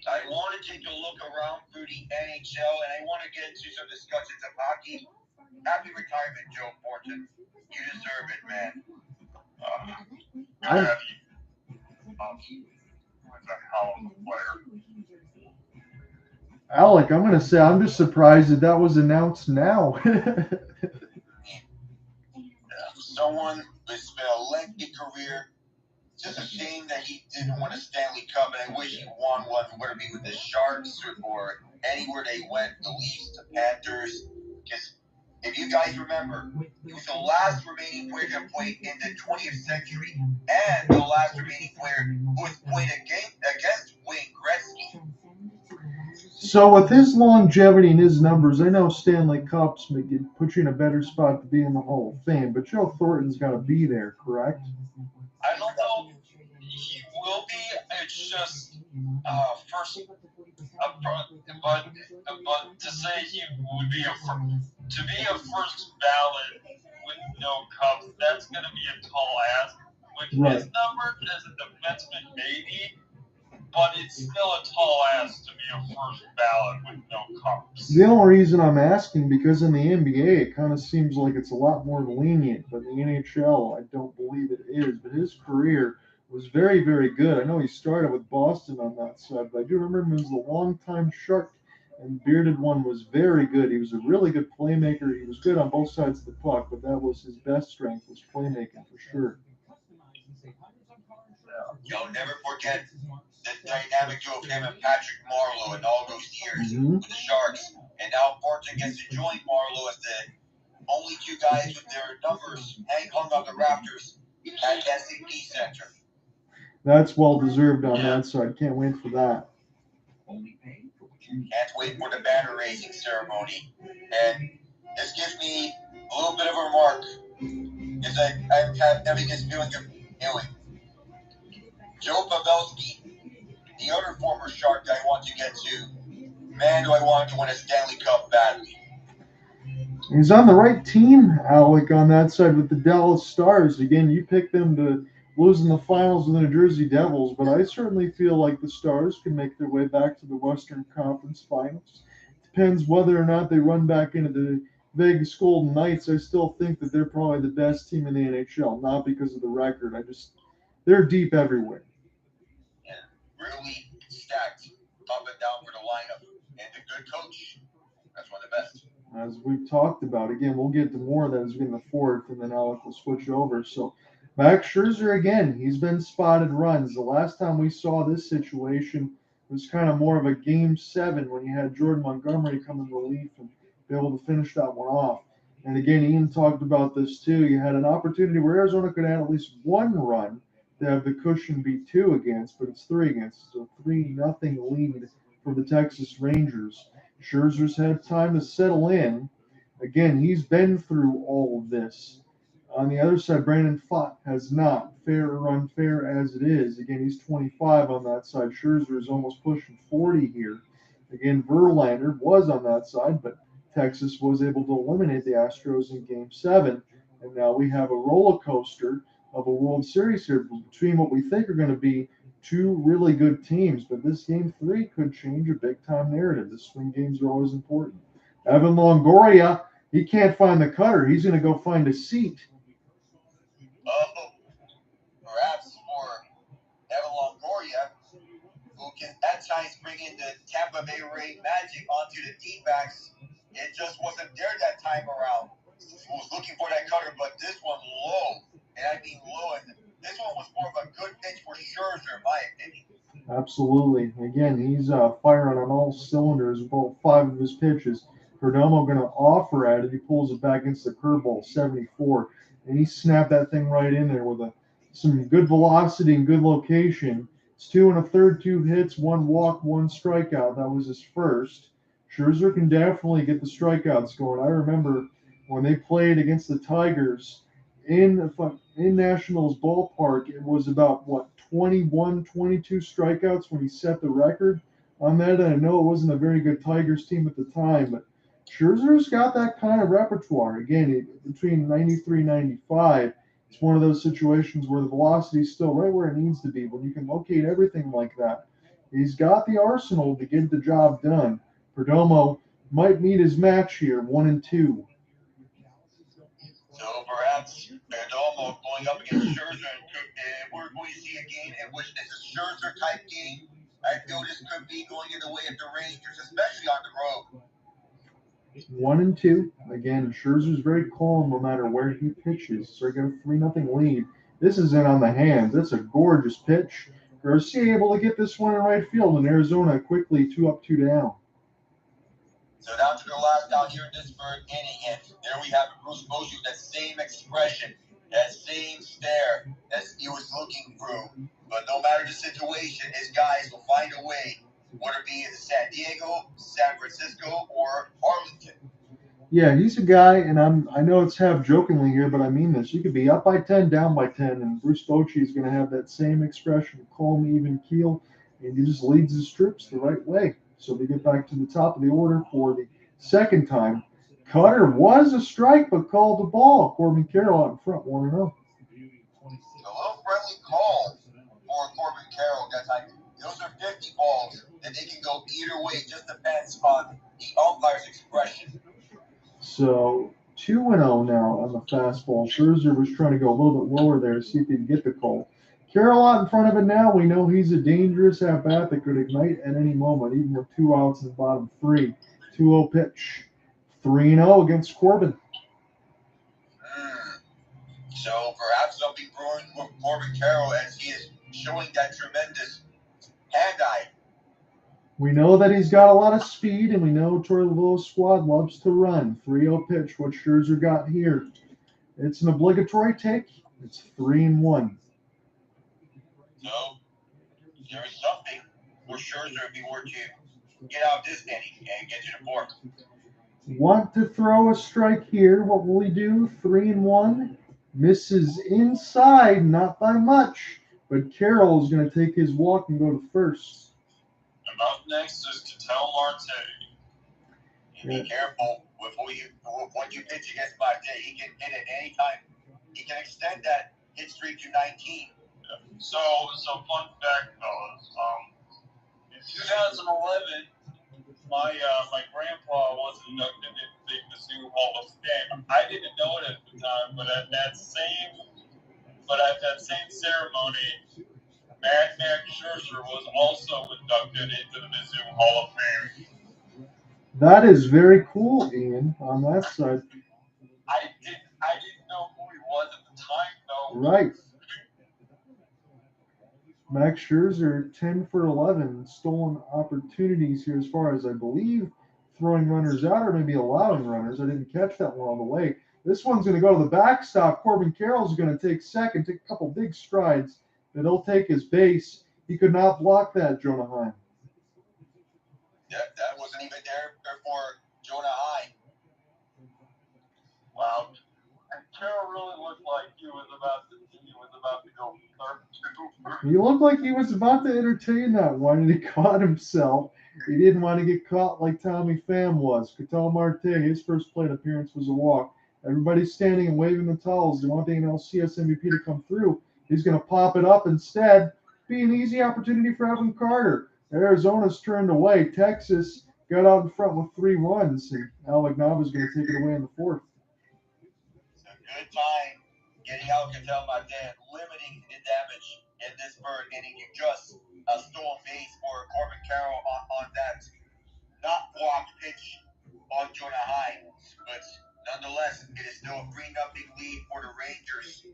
I want to take a look around through the NHL, and I want to get into some discussions of hockey. Happy retirement, Joe Fortune. You deserve it, man. Good to have you. He's a hell of a player. Alec, I'm going to say I'm just surprised that was announced now. Someone who's been a lengthy career. It's just a shame that he didn't win a Stanley Cup, and I wish he won one, whether it be with the Sharks or anywhere they went, the Leafs, the Panthers. Because if you guys remember, he was the last remaining player to play in the 20th century and the last remaining player who was played against Wayne Gretzky. So with his longevity and his numbers, I know Stanley Cups put you in a better spot to be in the Hall of Fame, but Joe Thornton's got to be there, correct? I don't know if he will be. It's just first up front, but to say he would be a first ballot with no cups, that's going to be a tall ask. With his number as a defenseman, maybe. But it's still a tall ask to be a first ballot with no cups. The only reason I'm asking, because in the NBA, it kind of seems like it's a lot more lenient, but in the NHL, I don't believe it is. But his career was very, very good. I know he started with Boston on that side, but I do remember him as the longtime Shark, and bearded one was very good. He was a really good playmaker. He was good on both sides of the puck, but that was his best strength, was playmaking for sure. You'll never forget the dynamic duo of him and Patrick Marleau in all those years with the Sharks. And now Fortune gets to join Marleau as the only 2 guys with their numbers hung on the rafters at SAP Center. That's well deserved on that side. Can't wait for that. Can't wait for the banner raising ceremony. And this gives me a little bit of a remark, because I've had having this feeling of anyway. Joe Pavelski, the other former Shark I want to get to, man, do I want to win a Stanley Cup badly. He's on the right team, Alec, on that side with the Dallas Stars. Again, you picked them to lose in the finals with the New Jersey Devils, but I certainly feel like the Stars can make their way back to the Western Conference Finals. Depends whether or not they run back into the Vegas Golden Knights. I still think that they're probably the best team in the NHL, not because of the record. They're deep everywhere. Yeah, really stacked up and down for the lineup. And a good coach. That's one of the best. As we've talked about, again, we'll get to more of that as we get in the fourth, and then Alec will switch over. So, Max Scherzer, again, he's been spotted runs. The last time we saw this situation was kind of more of a game 7 when you had Jordan Montgomery come in relief and be able to finish that one off. And again, Ian talked about this too. You had an opportunity where Arizona could add at least one run to have the cushion be 2 against, but it's 3 against. So 3-0 lead for the Texas Rangers. Scherzer's had time to settle in. Again, he's been through all of this. On the other side, Brandon Pfaadt has not. Fair or unfair as it is. Again, he's 25 on that side. Scherzer is almost pushing 40 here. Again, Verlander was on that side, but Texas was able to eliminate the Astros in Game 7. And now we have a roller coaster of a World Series here between what we think are going to be 2 really good teams, but this Game 3 could change a big-time narrative. The swing games are always important. Evan Longoria, he can't find the cutter. He's going to go find a seat. Oh, perhaps for Evan Longoria, who can at times bring in the Tampa Bay Ray magic onto the D-backs. It just wasn't there that time around. He was looking for that cutter, but this one low, and I mean low, and this one was more of a good pitch for Scherzer, in my opinion. Absolutely. Again, he's firing on all cylinders with all 5 of his pitches. Perdomo going to offer at it. He pulls it back against the curveball, 74, and he snapped that thing right in there with some good velocity and good location. It's 2 1/3, 2 hits, 1 walk, 1 strikeout. That was his first. Scherzer can definitely get the strikeouts going. I remember when they played against the Tigers in Nationals ballpark, it was about 21, 22 strikeouts when he set the record on that. And I know it wasn't a very good Tigers team at the time, but Scherzer's got that kind of repertoire. Again, between 93 and 95, it's one of those situations where the velocity is still right where it needs to be. When you can locate everything like that, he's got the arsenal to get the job done. Perdomo might meet his match here, 1-2. So perhaps Perdomo going up against Scherzer, and we're going to see a game in which it's a Scherzer type game. I feel this could be going in the way of the Rangers, especially on the road. 1-2. Again, Scherzer's very calm no matter where he pitches. So they got a 3-0 lead. This is in on the hands. That's a gorgeous pitch. Garcia able to get this one in right field, and Arizona quickly 2 up, 2 down. So down to the last out here in this third inning, and there we have Bruce Bochy with that same expression, that same stare that he was looking through. But no matter the situation, his guys will find a way, whether it be in San Diego, San Francisco, or Arlington. Yeah, he's a guy, and I know it's half jokingly here, but I mean this. You could be up by 10, down by 10, and Bruce Bochy is going to have that same expression, calm, even keel, and he just leads his troops the right way. So we get back to the top of the order for the second time. Cutter was a strike, but called the ball. Corbin Carroll out in front, 1-0. A little friendly call for Corbin Carroll that time. Those are 50 balls, and they can go either way. Just depends on the umpire's expression. So 2-0 now on the fastball. Scherzer was trying to go a little bit lower there to see if he could get the call. Carroll out in front of it now. We know he's a dangerous at-bat that could ignite at any moment, even with 2 outs in the bottom 3. 2-0 pitch. 3-0 against Corbin. So perhaps something brewing with Corbin Carroll as he is showing that tremendous hand-eye. We know that he's got a lot of speed, and we know Torey Lovullo's squad loves to run. 3-0 pitch, what Scherzer got here. It's an obligatory take. It's 3-1. So there is something for Scherzer if he were to get out this inning and get to the fourth. Want to throw a strike here. What will he do? 3-1. Misses inside, not by much. But Carroll is going to take his walk and go to first. And up next is Ketel Marte. And be careful with what you pitch against Marte, he can hit at any time. He can extend that hit streak to 19. So fun fact, fellas. In 2011, my grandpa was inducted into the Mizzou Hall of Fame. I didn't know it at the time, but at that same ceremony, Max Scherzer was also inducted into the Mizzou Hall of Fame. That is very cool, Ian, on that side. I didn't know who he was at the time, though. Right. Max Scherzer, 10 for 11, stolen opportunities here as far as I believe throwing runners out or maybe allowing runners. I didn't catch that one all the way. This one's going to go to the backstop. Corbin Carroll's going to take second, take a couple big strides, but he'll take his base. He could not block that, Jonah Heim. That wasn't even there for Jonah Heim. Wow. And Carroll really looked like he was about to go third. He looked like he was about to entertain that one, and he caught himself. He didn't want to get caught like Tommy Pham was. Ketel Marte, his first plate appearance was a walk. Everybody's standing and waving the towels. They want the LCS MVP to come through. He's going to pop it up instead. Be an easy opportunity for Evan Carter. Arizona's turned away. Texas got out in front with 3 runs, and Alec Nava's going to take it away in the 4th. It's a good time getting out Ketel Marte and limiting the damage in this third inning. You just stole base for Corbin Carroll on that not blocked pitch on Jonah Heim. But nonetheless, it is still a 3-0 lead for the Rangers.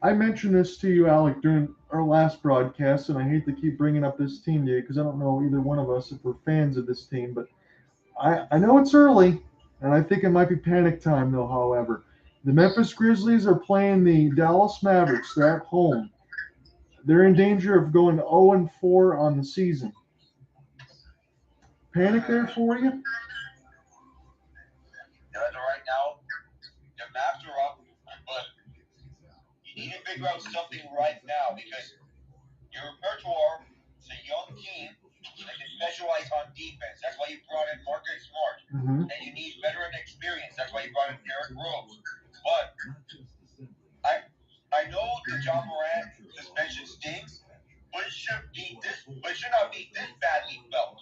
I mentioned this to you, Alec, during our last broadcast, and I hate to keep bringing up this team to you because I don't know either one of us if we're fans of this team, but I know it's early, and I think it might be panic time, though, however. The Memphis Grizzlies are playing the Dallas Mavericks. They're at home. They're in danger of going 0-4 on the season. Panic there for you? Right now, the Mavs are up, but you need to figure out something right now because your repertoire is a young team that can specialize on defense. That's why you brought in Marcus Smart. Mm-hmm. And you need veteran experience. That's why you brought in Derrick Rose. But I know the John Morant suspension stings, but it should not be this badly felt.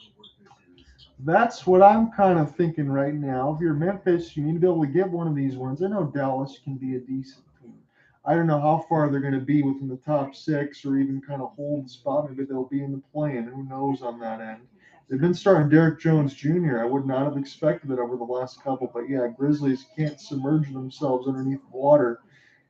That's what I'm kind of thinking right now. If you're Memphis, you need to be able to get one of these ones. I know Dallas can be a decent team. I don't know how far they're going to be within the top 6 or even kind of hold the spot. Maybe they'll be in the play-in. Who knows on that end? They've been starting Derek Jones Jr. I would not have expected it over the last couple. But, yeah, Grizzlies can't submerge themselves underneath water.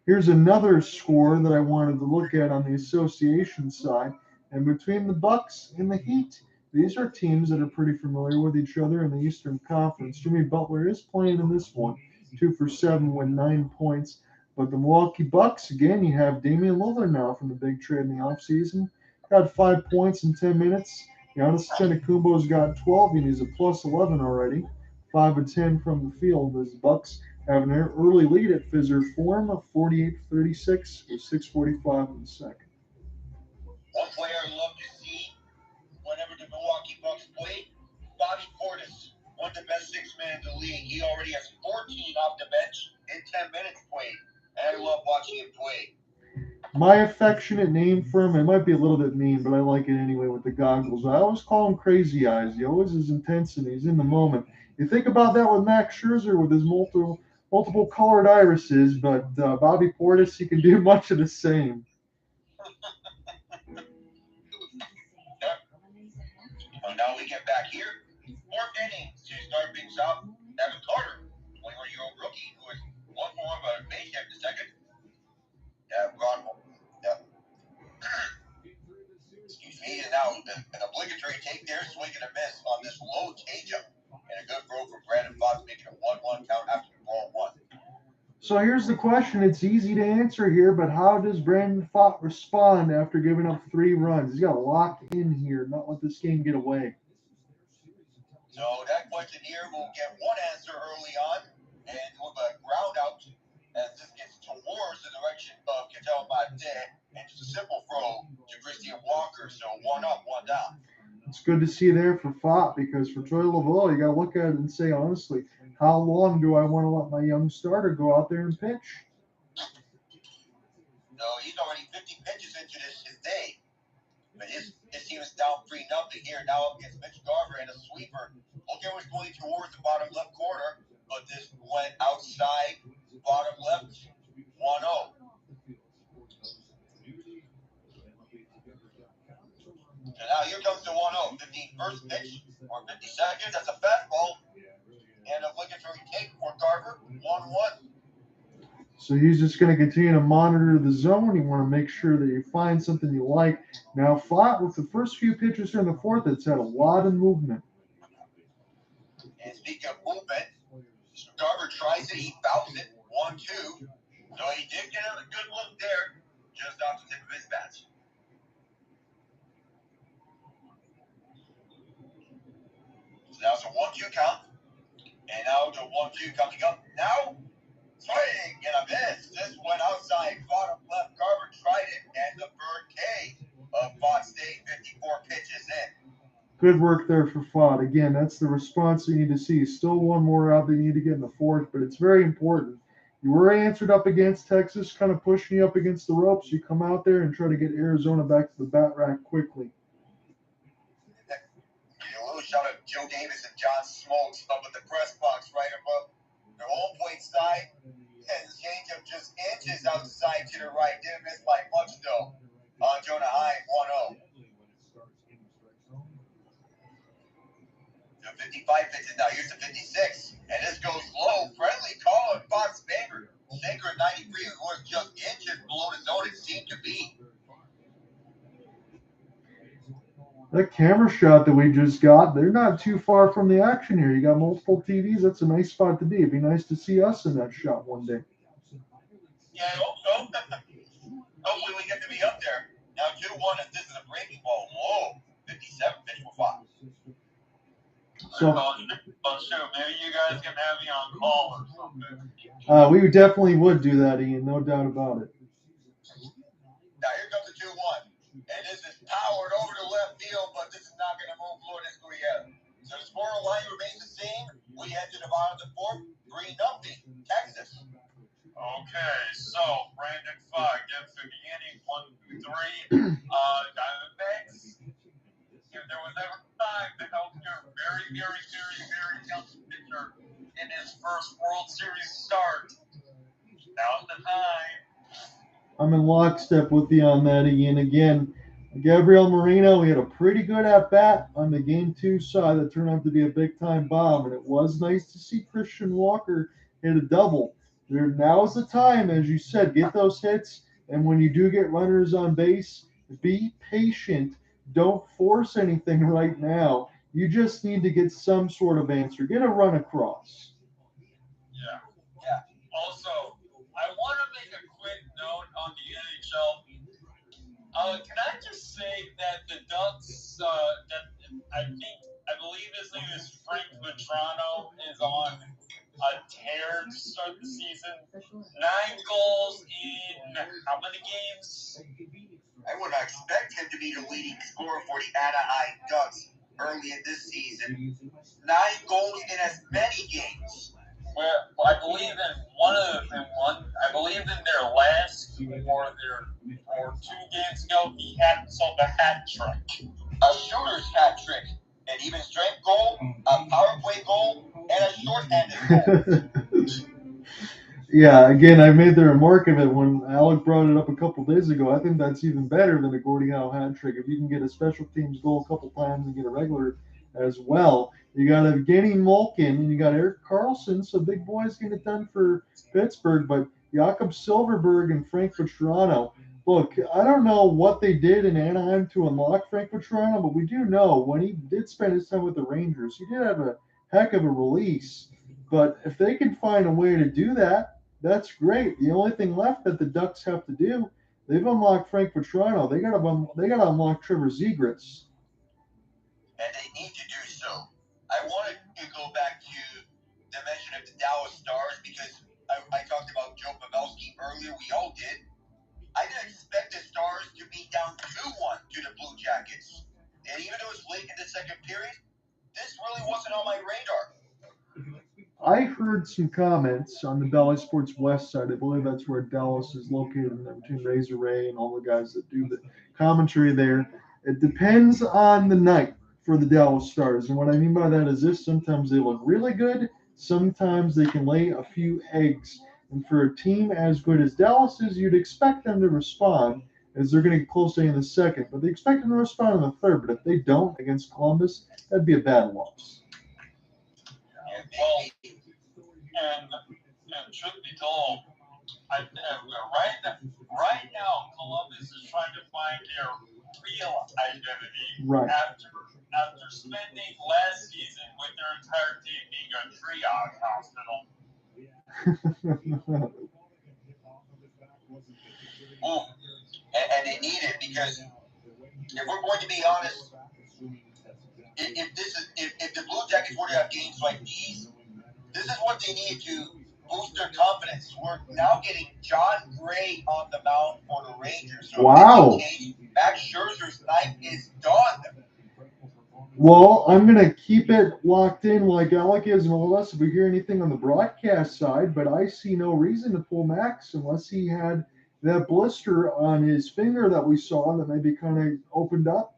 Here's another score that I wanted to look at on the association side. And between the Bucks and the Heat, these are teams that are pretty familiar with each other in the Eastern Conference. Jimmy Butler is playing in this one, 2 for 7 with 9 points. But the Milwaukee Bucks, again, you have Damian Lillard now from the big trade in the offseason. Got 5 points in 10 minutes. Giannis Antetokounmpo's got 12, and he's a plus 11 already. 5 of 10 from the field. As the Bucks have an early lead at Fizzer Forum of 48-36 with 6:45 in the second. One player I love to see whenever the Milwaukee Bucks play, Bobby Portis, one of the best 6-men in the league. He already has 14 off the bench in 10 minutes played, and I love watching him play. My affectionate name for him, it might be a little bit mean, but I like it anyway with the goggles. I always call him Crazy Eyes. He always is intense and he's in the moment. You think about that with Max Scherzer with his multiple colored irises, but Bobby Portis, he can do much of the same. Well, now we get back here. 4th inning to start things out. Evan Carter, 21-year-old rookie who is 1 for 1 by a base hit the second. Excuse me, and now an obligatory take there, swing and a miss on this low changeup. And a good throw from Brandon Fox, making a 1-1 count after the ball 1. So here's the question. It's easy to answer here, but how does Brandon Fox respond after giving up 3 runs? He's got to lock in here, not let this game get away. So that question here will get one answer early on, and with a ground out, as this gets towards the direction of Ketel Marte, and just a simple throw to Christian Walker. So 1 up, 1 down. It's good to see there for Fott, because for Troy Laval, you got to look at it and say, honestly, how long do I want to let my young starter go out there and pitch? No, he's already 50 pitches into his day. But his team is down 3-0 here now up against Mitch Garver and a sweeper. Okay, was going towards the bottom left corner, but this went outside bottom left 1-0. And now here comes the 1-0. 51st pitch or 50 seconds. That's a fastball. And a obligatory take for Garver. 1-1. So he's just going to continue to monitor the zone. You want to make sure that you find something you like. Now, Fott, with the first few pitches here in the fourth, it's had a lot of movement. And speaking of movement, Garver tries it. He fouls it. 1-2. So he did get a good look there, just off the tip of his bat. So now it's a 1-2 count. And now the 1-2 coming up. Now, swing and a miss. This went outside bottom left. Garver tried it, and the bird K of Fott State, 54 pitches in. Good work there for Fott. Again, that's the response you need to see. Still one more out that you need to get in the fourth, but it's very important. You were answered up against Texas, kind of pushing you up against the ropes. You come out there and try to get Arizona back to the bat rack quickly. A little shout out to Joe Davis and John Smokes up at the press box right above their home plate side. And the changeup just inches outside to the right. Didn't miss by much though. On Jonah Heim, 1-0. The 55 pitches now. Here's the 56. And this goes low. Friendly call on Fox Banger. Shaker at 93 was just inches below the zone it seemed to be. That camera shot that we just got, they're not too far from the action here. You got multiple TVs. That's a nice spot to be. It'd be nice to see us in that shot one day. Yeah, I hope so. Hopefully we get to be up there. Now 2-1, and this is a breaking ball. Whoa, 57 pitch for Fox. So, maybe you guys can have me on call or something. we definitely would do that, Ian. No doubt about it. Now here comes the 2-1. And this is powered over to left field, but this is not going to move Florida Garcia. So the score line remains the same. We head to the bottom of the fourth. 3-0, Texas. Okay, so Brandon Fogg gets the beginning 1, 2, 3. Diamondbacks. If there was ever time to help your very, very, very, very young pitcher in his first World Series start, now's the time. I'm in lockstep with you on that, Ian. Again, Gabriel Moreno, he had a pretty good at-bat on the Game 2 side that turned out to be a big-time bomb, and it was nice to see Christian Walker hit a double. Now's the time, as you said, get those hits, and when you do get runners on base, be patient. Don't force anything right now. You just need to get some sort of answer. Get a run across. Yeah. Also, I want to make a quick note on the NHL. Can I just say that the Ducks, I believe his name is Frank Vetrano, is on a tear to start the season. 9 goals in how many games? I would expect him to be the leading scorer for the Anaheim Ducks early in this season. 9 goals in as many games. Well, I believe in their last or 2 games ago, he had himself a hat trick. A shooter's hat trick, an even strength goal, a power play goal, and a shorthanded goal. Yeah, again, I made the remark of it when Alec brought it up a couple days ago. I think that's even better than a Gordie Howe hat trick. If you can get a special teams goal a couple times and get a regular as well. You got Evgeny Malkin and you got Eric Carlson, so big boys get it done for Pittsburgh. But Jakob Silverberg and Frank Vetrano. Look, I don't know what they did in Anaheim to unlock Frank Vetrano, but we do know when he did spend his time with the Rangers, he did have a heck of a release. But if they can find a way to do that, that's great. The only thing left that the Ducks have to do, they've unlocked Frank Vetrano. They got to unlock Trevor Zegras. And they need to do so. I wanted to go back to the mention of the Dallas Stars because I talked about Joe Pavelski earlier. We all did. I didn't expect the Stars to be down 2-1 to the Blue Jackets. And even though it's late in the second period, this really wasn't on my radar. I heard some comments on the Bally Sports West side. I believe that's where Dallas is located, in there between Razor Ray and all the guys that do the commentary there. It depends on the night for the Dallas Stars. And what I mean by that is this: sometimes they look really good, sometimes they can lay a few eggs. And for a team as good as Dallas is, you'd expect them to respond, as they're going to get close to in the second. But they expect them to respond in the third. But if they don't against Columbus, that'd be a bad loss. Well, and truth be told, right now, Columbus is trying to find their real identity after spending last season with their entire team being a triage hospital. And they need it, because if we're going to be honest, if the Blue Jackets were to have games like these, this is what they need to boost their confidence. We're now getting John Gray on the mound for the Rangers. So wow. Max Scherzer's night is done. Well, I'm going to keep it locked in like Alec is, and all of us if we hear anything on the broadcast side, but I see no reason to pull Max unless he had that blister on his finger that we saw that maybe kind of opened up.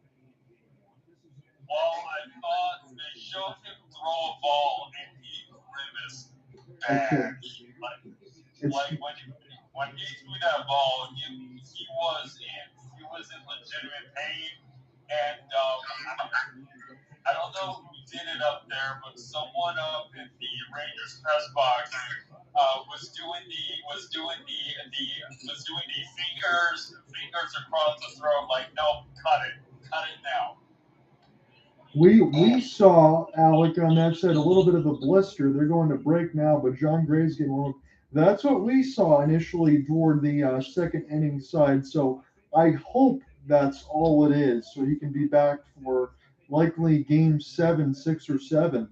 Well, I thought they showed him throw a ball and he grimaced bad. Okay. Like when he threw that ball, he was in legitimate pain, and I don't know who did it up there, but someone up in the Rangers press box was doing the fingers across the throat, like, no, cut it now. We saw, Alec, on that side, a little bit of a blister. They're going to break now, but John Gray's getting one. That's what we saw initially toward the second inning side. So I hope that's all it is, so he can be back for likely game 7, 6, or 7.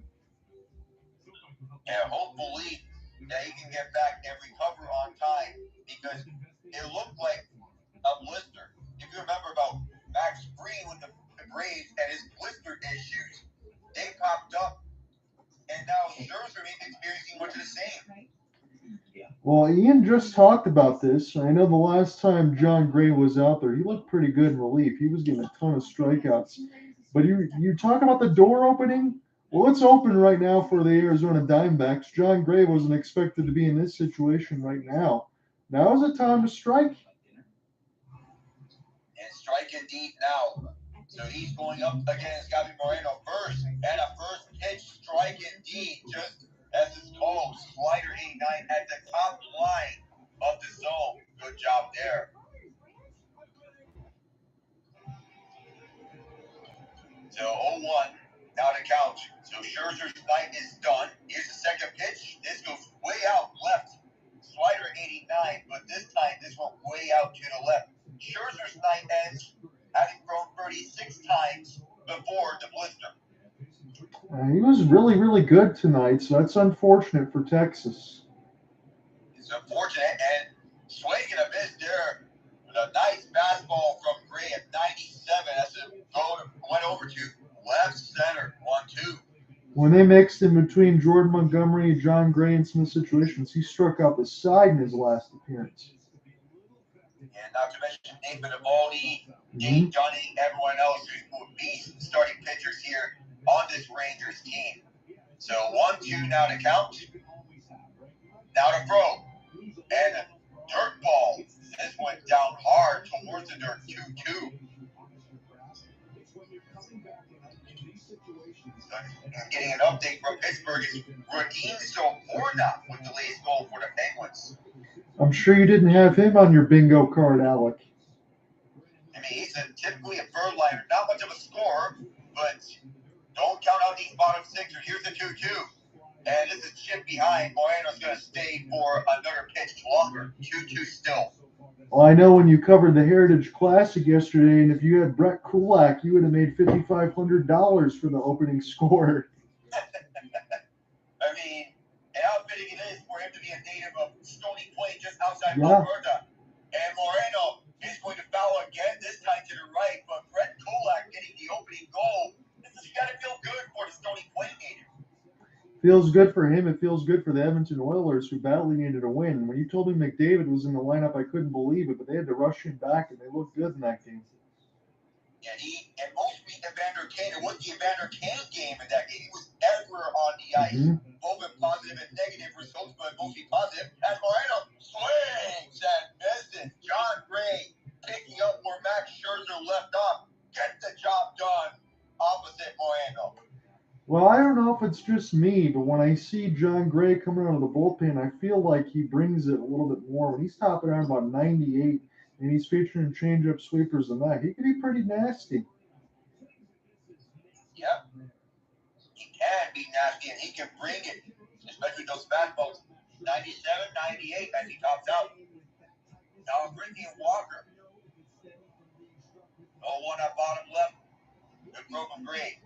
Yeah, hopefully that he can get back and recover on time, because it looked like a blister. If you remember about Max Green with the Braves and his blister issues, they popped up, and now Scherzer may be experiencing much of the same. Well, Ian just talked about this. I know the last time John Gray was out there, he looked pretty good in relief. He was getting a ton of strikeouts. But you talk about the door opening? Well, it's open right now for the Arizona Diamondbacks. John Gray wasn't expected to be in this situation right now. Now is the time to strike. And strike indeed now. So he's going up against Gabi Moreno first. And a first pitch strike indeed, just as it's called. Slider 89 at the top line of the zone. Good job there. So 0-1, now to count. So Scherzer's night is done. Here's the second pitch. This goes way out left. Slider 89, but this time this went way out to the left. Scherzer's night ends having thrown 36 times before the blister. He was really, really good tonight, so that's unfortunate for Texas. It's unfortunate, and swinging a miss there with a nice fastball from Gray at 97 as it went over to left center, 1-2. When they mixed in between Jordan Montgomery, John Gray, and some situations, he struck out the side in his last appearance. And not to mention Nathan Eovaldi, Dave Dunning, everyone else who's beast starting pitchers here on this Rangers team. So 1-2 now to count. Now to throw. And a dirt ball. This went down hard towards the dirt. 2-2. Getting an update from Pittsburgh is Radim Soporna with the latest goal for the Penguins. I'm sure you didn't have him on your bingo card, Alec. I mean, he's typically a third liner. Not much of a scorer, but don't count out these bottom sixers. Here's the 2-2. And this is chip behind. Moreno's going to stay for another pitch longer. 2-2 still. Well, I know when you covered the Heritage Classic yesterday, and if you had Brett Kulak, you would have made $5,500 for the opening score. I mean, and how fitting it is for him to be a native of Stony Point just outside Alberta. And Moreno is going to foul again, this time to the right, but Brett Kulak getting the opening goal. Feels good for him. It feels good for the Edmonton Oilers, who badly needed a win. When you told me McDavid was in the lineup, I couldn't believe it, but they had to rush him back, and they looked good in that game. Yeah, and most beat Evander Kane. It was the Evander Kane game in that game. He was everywhere on the ice. Both in positive and negative results, but mostly positive. And Moreno swings and misses. John Gray picking up where Max Scherzer left off. Get the job done opposite Moreno. Well, I don't know if it's just me, but when I see John Gray coming out of the bullpen, I feel like he brings it a little bit more. When he's topping out about 98 and he's featuring change-up sweepers and that, he can be pretty nasty. Yep. He can be nasty, and he can bring it, especially those fastballs. 97, 98 as he tops out. Now, Ricky Walker. 0-1 at bottom left. Good throw from Gray.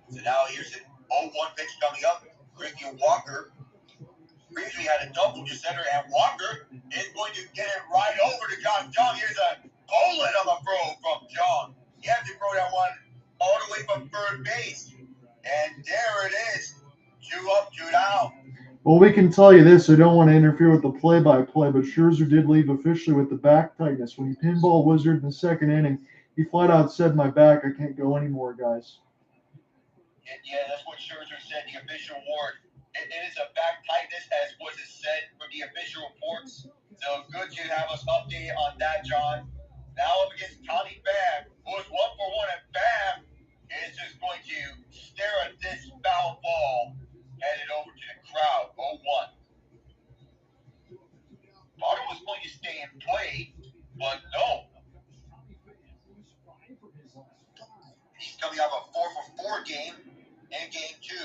So now here's an 0-1 pitch coming up. Ricky Walker previously had a double to center, and Walker is going to get it right over to Jung. Here's a bullet of a throw from Jung. He had to throw that one all the way from third base. And there it is. 2 up, 2 down. Well, we can tell you this. I don't want to interfere with the play-by-play, but Scherzer did leave officially with the back tightness. When he pinball Wizard in the second inning, he flat out said, "My back, I can't go anymore, guys." Yeah, that's what Scherzer said, the official word. It is a back tightness, as was said from the official reports. So good to have us updated on that, John. Now up against Tommy Pham, who was 1-for-1, and Pham is just going to stare at this foul ball headed over to the crowd. 0-1. Thought it was going to stay in play, but no. He's coming off a 4-for-4 game in game 2.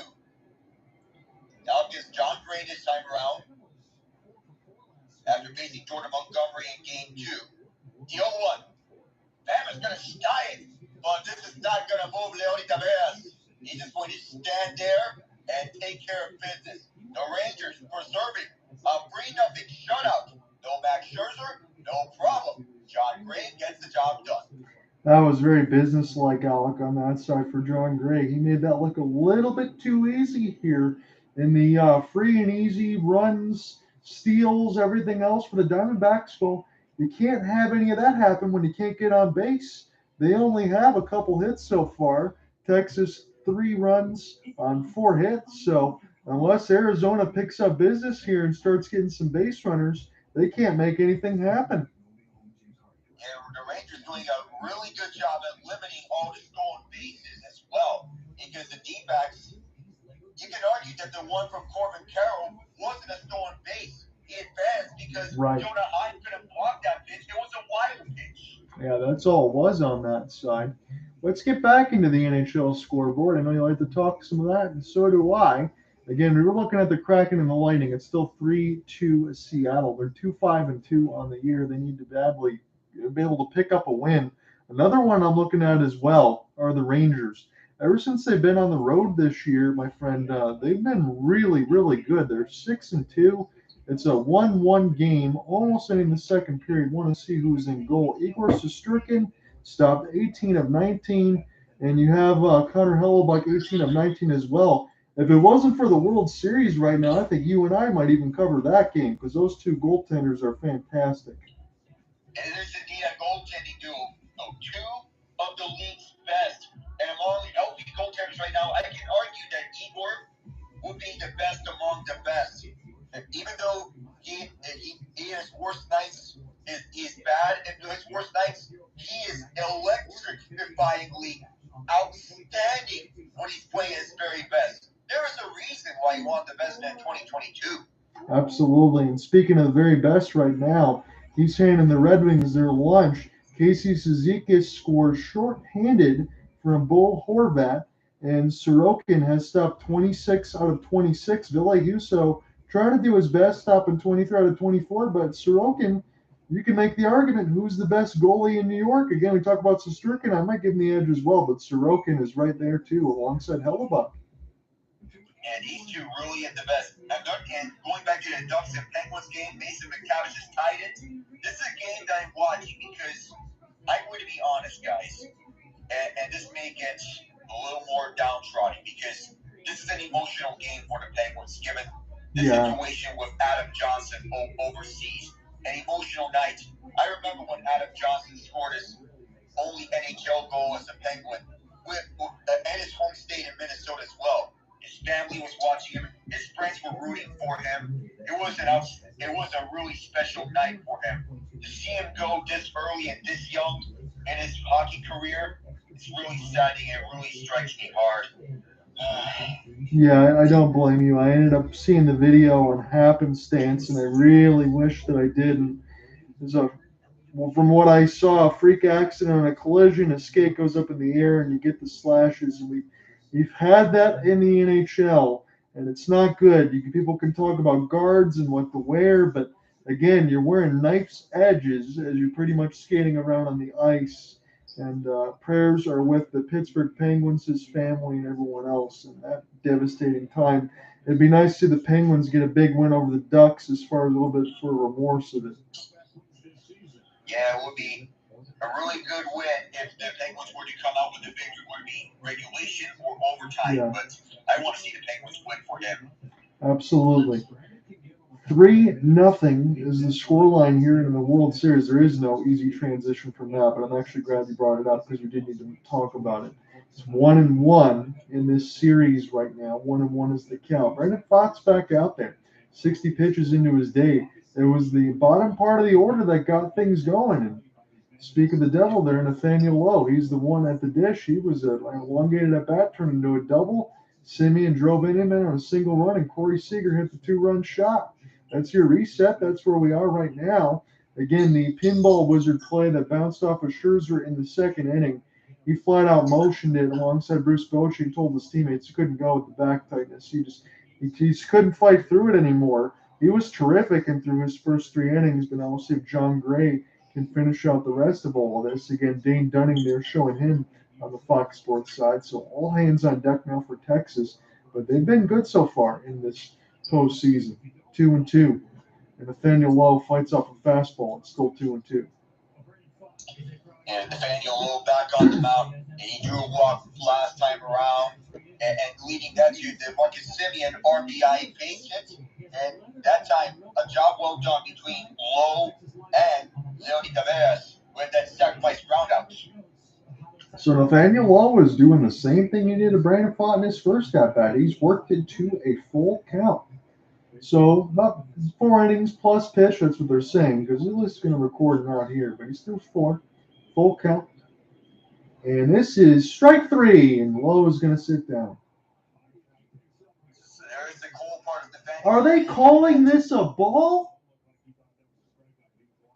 Now against John Gray this time around, after facing Jordan Montgomery in game 2. The 0-1. Pham is going to sky it, but this is not going to move Leody Taveras. He's just going to stand there and take care of business. The Rangers preserving a 3-0 shutout. No Max Scherzer, no problem. John Gray gets the job done. That was very business-like, Alec, on that side for John Gray. He made that look a little bit too easy here in the free and easy runs, steals, everything else for the Diamondbacks. So you can't have any of that happen when you can't get on base. They only have a couple hits so far. Texas 3 runs on 4 hits. So unless Arizona picks up business here and starts getting some base runners, they can't make anything happen. Yeah, the Rangers doing a really good job at limiting all the stolen bases as well. Because the D-backs, you can argue that the one from Corbin Carroll wasn't a stolen base. He advanced because Jonah Heim couldn't block that pitch. It was a wild pitch. Yeah, that's all it was on that side. Let's get back into the NHL scoreboard. I know you like to talk some of that, and so do I. Again, we were looking at the Kraken and the Lightning. It's still 3-2 Seattle. They're 2-5-2 on the year. They need to badly be able to pick up a win. Another one I'm looking at as well are the Rangers. Ever since they've been on the road this year, my friend, they've been really, really good. They're 6-2. It's a 1-1 game, almost ending the second period. Want to see who's in goal. Igor Shesterkin stopped 18 of 19, and you have Connor Hellebuck 18 of 19 as well. If it wasn't for the World Series right now, I think you and I might even cover that game because those two goaltenders are fantastic. And it is indeed a goaltending duo. So 2 of the league's best. And among healthy goaltenders right now, I can argue that Igor would be the best among the best. And even though he his worst nights is bad, and his worst nights, he is electrifyingly outstanding when he's playing his very best. There is a reason why he won the best in 2022. Absolutely. And speaking of the very best right now, he's handing the Red Wings their lunch. Casey Cizikas scores shorthanded from Bo Horvat, and Sorokin has stopped 26 out of 26. Ville Husso trying to do his best, stopping 23 out of 24, but Sorokin, you can make the argument who's the best goalie in New York. Again, we talk about Shesterkin. I might give him the edge as well, but Sorokin is right there too, alongside Hellebuck. And these two really at the best. And going back to the Ducks and Penguins game, Mason McTavish has tied it. This is a game that I'm watching because I'm going to be honest, guys. and this may get a little more downtrodden because this is an emotional game for the Penguins, given the situation with Adam Johnson overseas. An emotional night. I remember when Adam Johnson scored his only NHL goal as a Penguin and his home state in Minnesota as well. His family was watching him. His friends were rooting for him. It was a really special night for him. To see him go this early and this young in his hockey career, it's really saddening. It really strikes me hard. Yeah, I don't blame you. I ended up seeing the video on happenstance, and I really wish that I didn't. From what I saw, a freak accident and a collision, a skate goes up in the air, and you get the slashes. And we've had that in the NHL, and it's not good. People can talk about guards and what to wear, but again, you're wearing knife's edges as you're pretty much skating around on the ice. And prayers are with the Pittsburgh Penguins, his family, and everyone else in that devastating time. It'd be nice to see the Penguins get a big win over the Ducks as far as a little bit for remorse of it. Yeah, it would be a really good win if the Penguins were to come out with a victory. Would it be regulation or overtime? Yeah. But I want to see the Penguins win for him. Absolutely. 3-0 is the scoreline here in the World Series. There is no easy transition from that, but I'm actually glad you brought it up because we did need to talk about it. It's 1-1 in this series right now. 1-1 is the count. Brandon Pfaadt's back out there. 60 pitches into his day. It was the bottom part of the order that got things going. And speak of the devil there, Nathaniel Lowe. He's the one at the dish. He was elongated at bat, turned into a double. Semien drove in him on a single run, and Corey Seager hit the 2-run shot. That's your reset. That's where we are right now. Again, the pinball wizard play that bounced off of Scherzer in the second inning. He flat out motioned it alongside Bruce Bochy and told his teammates he couldn't go with the back tightness. He couldn't fight through it anymore. He was terrific and through his first 3 innings, but now we'll see if John Gray can finish out the rest of all of this. Again, Dane Dunning there showing him on the Fox Sports side. So all hands on deck now for Texas. But they've been good so far in this postseason. 2-2. And Nathaniel Lowe fights off a fastball. It's still 2-2. And Nathaniel Lowe back on the mound. And he drew a walk last time around. And leading that to the Marcus Semien RBI base hit. And that time, a job well done between Lowe and Leody Taveras with that sacrifice roundout. So Nathaniel Lowe is doing the same thing he did to Brandon Pfaadt in his first at-bat. He's worked it to a full count. So about 4 innings plus pitch, that's what they're saying, because at least going to record not here, but he's still 4, full count. And this is strike 3, and Lowe is going to sit down. So there's the cool part of the bench. Are they calling this a ball?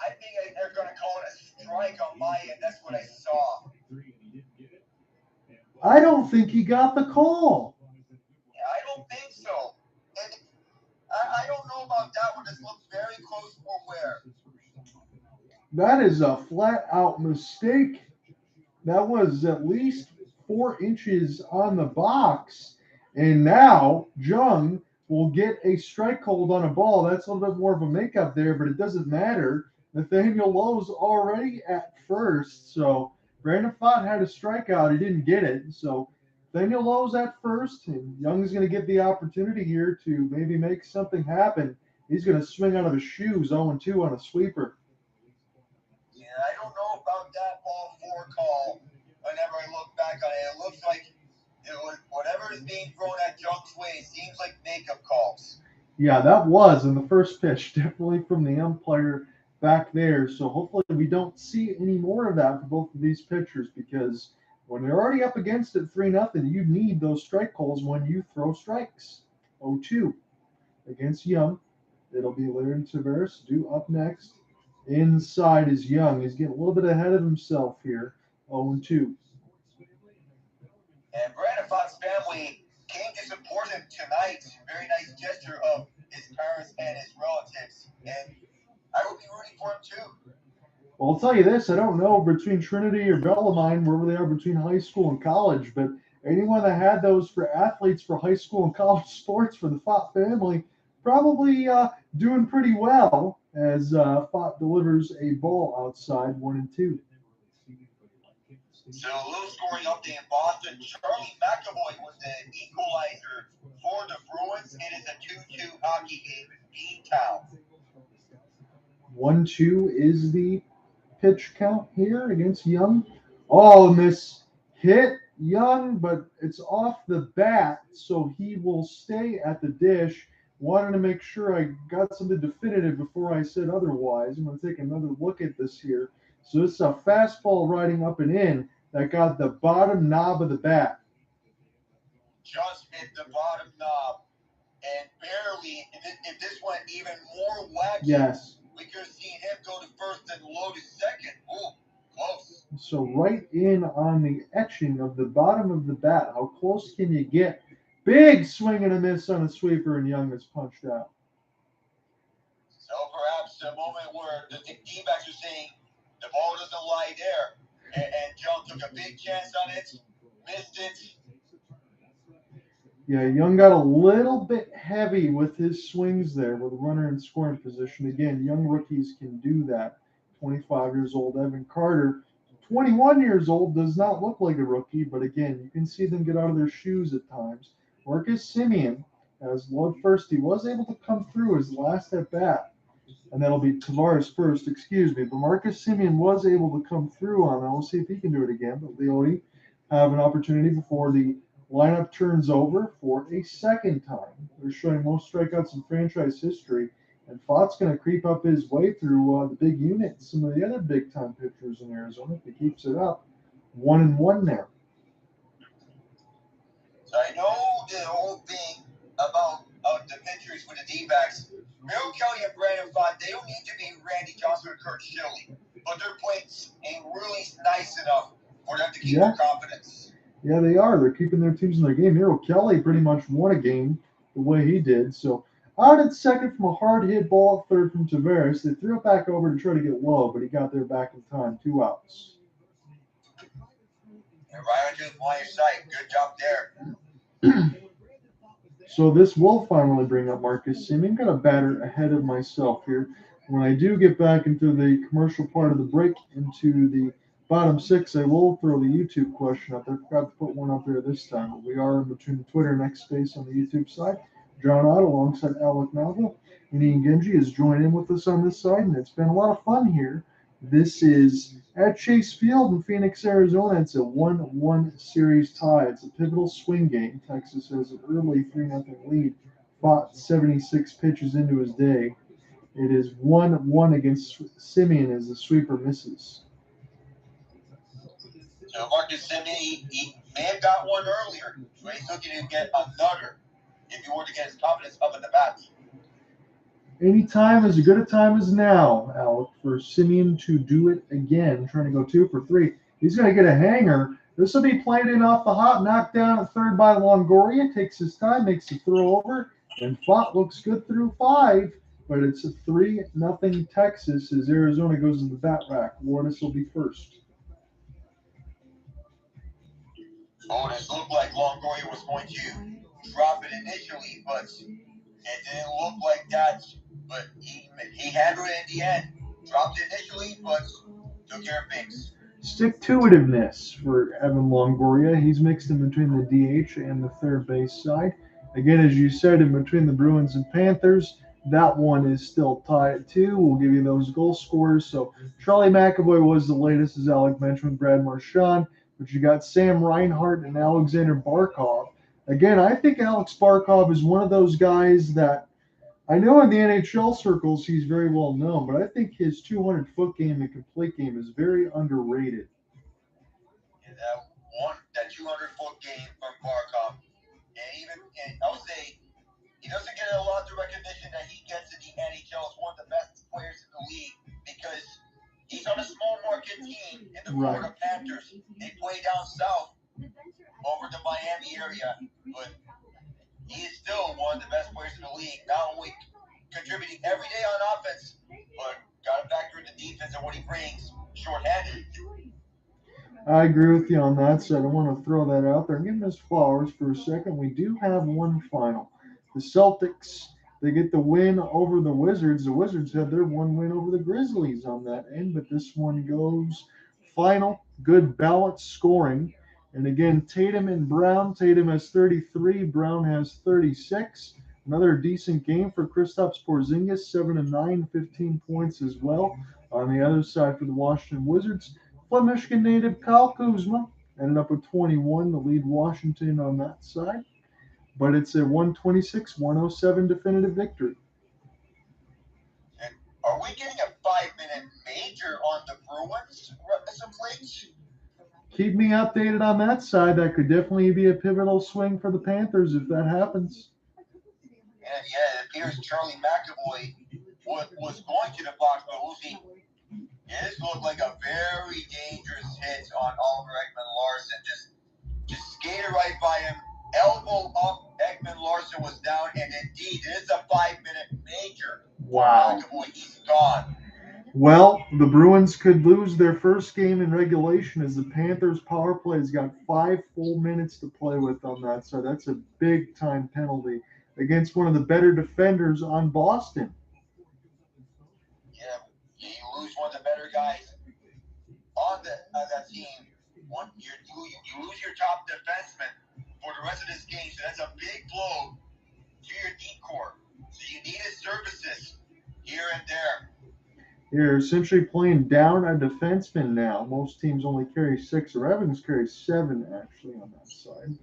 I think they're going to call it a strike on my end. That's what I saw. I don't think he got the call. Yeah, I don't think so. And I don't know about that one. This looks very close for where. That is a flat-out mistake. That was at least 4 inches on the box. And now Jung will get a strike hold on a ball. That's a little bit more of a makeup there, but it doesn't matter. Nathaniel Lowe's already at first. So Brandon Pfaadt had a strikeout. He didn't get it. So Nathaniel Lowe's at first, and Jung's going to get the opportunity here to maybe make something happen. He's going to swing out of his shoes 0-2 on a sweeper. Yeah, I don't know about that ball 4 call. Whenever I look back on it, it looks like whatever is being thrown at Jung's way seems like makeup calls. Yeah, that was in the first pitch, definitely from the umpire back there. So hopefully we don't see any more of that for both of these pitchers, because when they're already up against it 3-0, you need those strike calls when you throw strikes. 0-2 against Jung. It'll be Leody Taveras due up next. Inside is Jung. He's getting a little bit ahead of himself here. 0-2. And Brandon Pfaadt's family came to support him tonight. Very nice gesture of his parents and his relatives. And I will be rooting for him too. Well, I'll tell you this. I don't know between Trinity or Bellarmine, wherever they are between high school and college, but anyone that had those for athletes for high school and college sports for the Pfaadt family probably doing pretty well as Pfaadt delivers a ball outside 1-2. So a little scoring update in Boston. Charlie McAvoy was the equalizer for the Bruins. It is a 2-2 hockey game in Beantown. 1-2 is the pitch count here against Jung. Oh, and this hit Jung, but it's off the bat, so he will stay at the dish. Wanted to make sure I got something definitive before I said otherwise. I'm going to take another look at this here. So this is a fastball riding up and in that got the bottom knob of the bat. Just hit the bottom knob and barely. If this went even more wacky, Yes. we could have seen him go to first and Lowe to second. Ooh, close. So right in on the etching of the bottom of the bat. How close can you get? Big swing and a miss on a sweeper, and Jung is punched out. So perhaps a moment where the D-backs are saying the ball doesn't lie there, and Jung took a big chance on it, missed it. Yeah, Jung got a little bit heavy with his swings there with a runner in scoring position. Again, young rookies can do that. 25 years old, Evan Carter, 21 years old, does not look like a rookie, but again, you can see them get out of their shoes at times. Marcus Semien, as load first, he was able to come through his last at bat, and that'll be Tavares first, excuse me. But Marcus Semien was able to come through on that. We'll see if he can do it again. But Leone have an opportunity before the lineup turns over for a second time. They're showing most strikeouts in franchise history, and Fott's going to creep up his way through the big unit. Some of the other big-time pitchers in Arizona, if he keeps it up, 1-1 there. So I know the whole thing about the pitchers for the D-backs. Merrill Kelly and Brandon Fott, they don't need to be Randy Johnson or Kurt Schilling, but their plates ain't really nice enough for them to keep their confidence. Yeah, they are. They're keeping their teams in their game. Merrill Kelly pretty much won a game the way he did. So out at second from a hard hit ball at third from Tavares. They threw it back over to try to get Lowe, but he got there back in time. 2 outs. And right onto the line of sight. Good job there. So this will finally bring up Marcus Semien. Got a batter ahead of myself here. When I do get back into the commercial part of the break, into the bottom 6, I will throw the YouTube question up there. Forgot to put one up there this time, but we are in between the Twitter and X space on the YouTube side. John Ott alongside Alec Novel. And Ian Genji has joined in with us on this side, and it's been a lot of fun here. This is at Chase Field in Phoenix, Arizona. It's a 1-1 series tie. It's a pivotal swing game. Texas has an early 3-0 lead. Fought 76 pitches into his day. It is 1-1 against Semien as the sweeper misses. So Marcus Semien, he may have got one earlier, but he's looking to get another if he were to get his confidence up in the bat. Any time is as good a time as now, Alec, for Semien to do it again, trying to go 2 for 3. He's going to get a hanger. This will be played in off the hop, knocked down at third by Longoria. Takes his time, makes the throw over, and Fott looks good through 5, but it's a 3-0 Texas as Arizona goes to the bat rack. Lourdes will be first. Oh, it looked like Longoria was going to drop it initially, but it didn't look like that. But he handled it in the end. Dropped it initially, but took care of things. Stick-to-itiveness for Evan Longoria. He's mixed in between the DH and the third base side. Again, as you said, in between the Bruins and Panthers, that one is still tied at 2. We'll give you those goal scorers. So Charlie McAvoy was the latest, as Alec mentioned, with Brad Marchand. But you got Sam Reinhart and Alexander Barkov. Again, I think Alex Barkov is one of those guys that I know in the NHL circles he's very well known, but I think his 200-foot game and complete game is very underrated. And that 200-foot game from Barkov, and I would say he doesn't get a lot of recognition that he gets in the NHL as one of the best players in the league because he's on a small market team in the Florida Panthers. They play down south over the Miami area, but he is still one of the best players in the league, not only contributing every day on offense, but got to factor in the defense and what he brings shorthanded. I agree with you on that, so I don't want to throw that out there. I'm giving his flowers for a second. We do have one final. The Celtics, they get the win over the Wizards. The Wizards had their one win over the Grizzlies on that end, but this one goes final. good balanced scoring. And again, Tatum and Brown. Tatum has 33. Brown has 36. Another decent game for Kristaps Porzingis, 7 and 9, 15 points as well. On the other side for the Washington Wizards, Flint, Michigan native Kyle Kuzma ended up with 21 to lead Washington on that side. But it's a 126-107 definitive victory. And are we getting a 5-minute major on the Bruins as of late? Keep me updated on that side. That could definitely be a pivotal swing for the Panthers if that happens. And yeah, it appears Charlie McAvoy was going to the box, but Uzi, this looked like a very dangerous hit on Oliver Ekman-Larsson. Just skated right by him, elbow up. Ekman-Larsson was down, and indeed, it is a 5-minute major. Wow. McAvoy, he's gone. Well, the Bruins could lose their first game in regulation as the Panthers' power play has got 5 full minutes to play with on that side. That's a big-time penalty against one of the better defenders on Boston. Yeah, you lose one of the better guys on that team. You lose your top defenseman for the rest of this game, so that's a big blow to your decor. So you need his services here and there. You're essentially playing down a defenseman now. Most teams only carry 6, or Evans carries 7 actually on that side.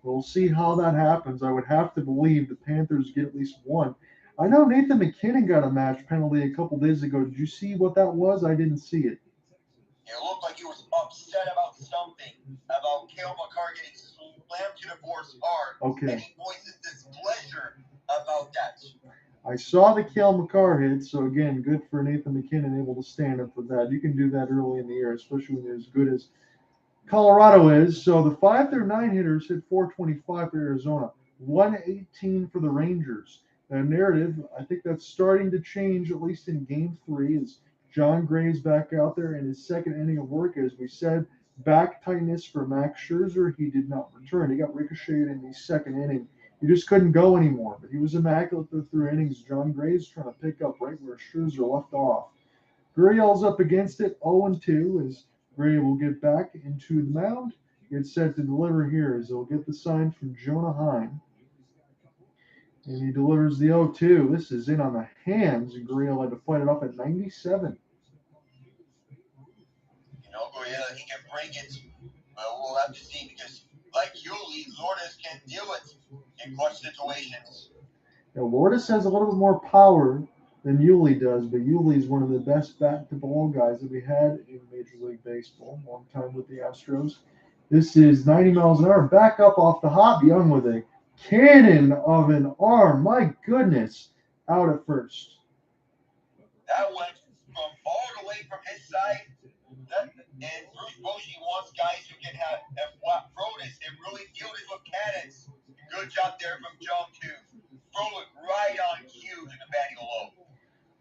We'll see how that happens. I would have to believe the Panthers get at least one. I know Nathan McKinnon got a match penalty a couple days ago. Did you see what that was? I didn't see it. It looked like he was upset about something, about Cale Makar getting slammed to the boards hard. Okay. And he voices displeasure about that. I saw the Cale Makar hit, so again, good for Nathan McKinnon able to stand up for that. You can do that early in the year, especially when you're as good as Colorado is. So the 5 through 9 hitters hit 425 for Arizona, 118 for the Rangers. The narrative, I think that's starting to change, at least in Game 3, as John Gray's back out there in his second inning of work. As we said, back tightness for Max Scherzer. He did not return. He got ricocheted in the second inning. He just couldn't go anymore, but he was immaculate through innings. John Gray's trying to pick up right where Scherzer left off. Gurriel's up against it, 0-2, as Gray will get back into the mound. Gets set to deliver here as he'll get the sign from Jonah Heim. And he delivers the 0-2. This is in on the hands, and Gurriel had to fight it up at 97. Gurriel, he can bring it, but we'll have to see because, like Yuli, Lourdes can do it in clutch situations. Now, Lourdes has a little bit more power than Yuli does, but Yuli is one of the best bat-to-ball guys that we had in Major League Baseball. Long time with the Astros. This is 90 miles an hour. Back up off the hop. Jung with a cannon of an arm. My goodness. Out at first. That went from all the way from his side. And Bruce Bochy wants guys who can have flat throw-this and really field it with cannons. Good job there from Jung to throw it right on cue to Nathaniel Lowe.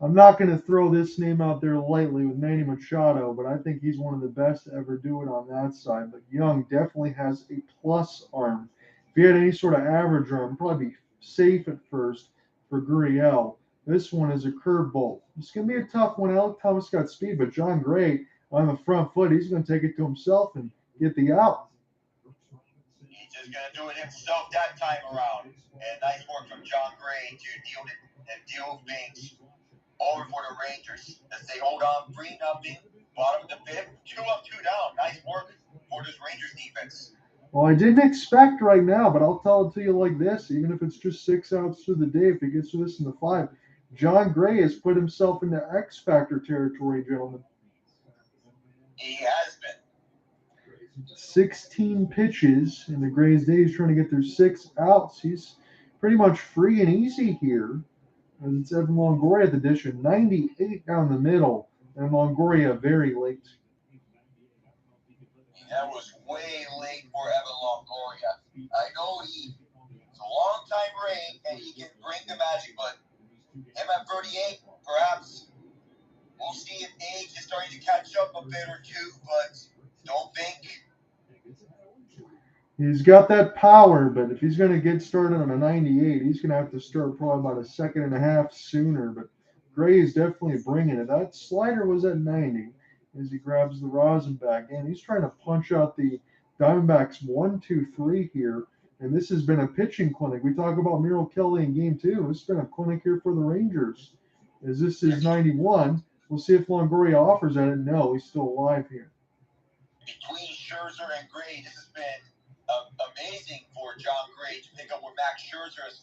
I'm not going to throw this name out there lightly with Manny Machado, but I think he's one of the best to ever do it on that side. But Jung definitely has a plus arm. If he had any sort of average arm, probably be safe at first for Gurriel. This one is a curveball. It's going to be a tough one. Alec Thomas got speed, but John Gray on the front foot, he's going to take it to himself and get the out. He's just going to do it himself that time around. And nice work from John Gray to deal things over for the Rangers as they hold on 3-0, bottom of the 5th, 2 up, 2 down. Nice work for this Rangers defense. Well, I didn't expect right now, but I'll tell it to you like this. Even if it's just 6 outs through the day, if he gets to this in the 5, John Gray has put himself into X Factor territory, gentlemen. He has been. 16 pitches in the Grays' days trying to get their 6 outs. He's pretty much free and easy here. As it's Evan Longoria at the dish, 98 down the middle, and Longoria very late. That was way late for Evan Longoria. I know it's a long time reign and he can bring the magic, but him at 38, perhaps we'll see if age is starting to catch up a bit or two, but don't think. He's got that power, but if he's going to get started on a 98, he's going to have to start probably about a second and a half sooner. But Gray is definitely bringing it. That slider was at 90. as he grabs the rosin back in. He's trying to punch out the Diamondbacks 1-2-3 here. And this has been a pitching clinic. We talk about Merrill Kelly in game 2. It's been a clinic here for the Rangers. As this is 91, we'll see if Longoria offers at it. No, he's still alive here. Between Scherzer and Gray, this has been amazing for John Gray to pick up where Max Scherzer has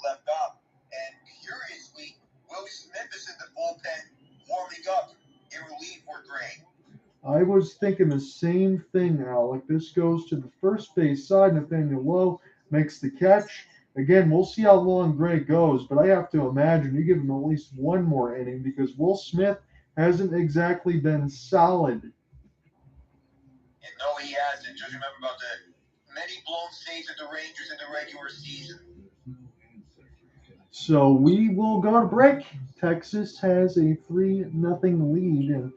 left off. And curiously, Will Smith is in the bullpen warming up in relief for Gray. I was thinking the same thing, Alec. This goes to the first base side. Nathaniel Lowe makes the catch. Again, we'll see how long Gray goes, but I have to imagine you give him at least one more inning because Will Smith hasn't exactly been solid. And no, he hasn't. Just remember about the many blown saves of the Rangers in the regular season. So we will go to break. Texas has a 3-0 lead, and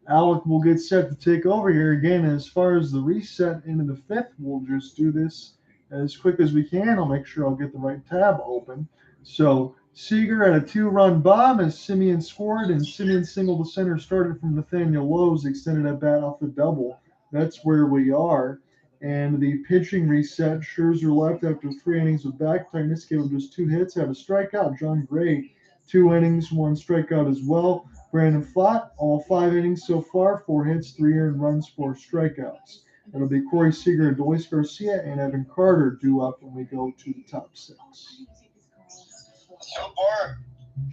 Alec will get set to take over here again. As far as the reset into the 5th, we'll just do this as quick as we can. I'll make sure I'll get the right tab open. So Seager had a 2-run bomb as Semien scored, and Semien single to center started from Nathaniel Lowe's extended at bat off the double. That's where we are. And the pitching reset, Scherzer left after 3 innings with back tightness, gave him just 2 hits, had a strikeout. John Gray, 2 innings, 1 strikeout as well. Brandon Pfaadt, all 5 innings so far, 4 hits, 3 earned runs, 4 strikeouts. It'll be Corey Seager, Adolis Garcia, and Evan Carter due up when we go to the top 6. So far,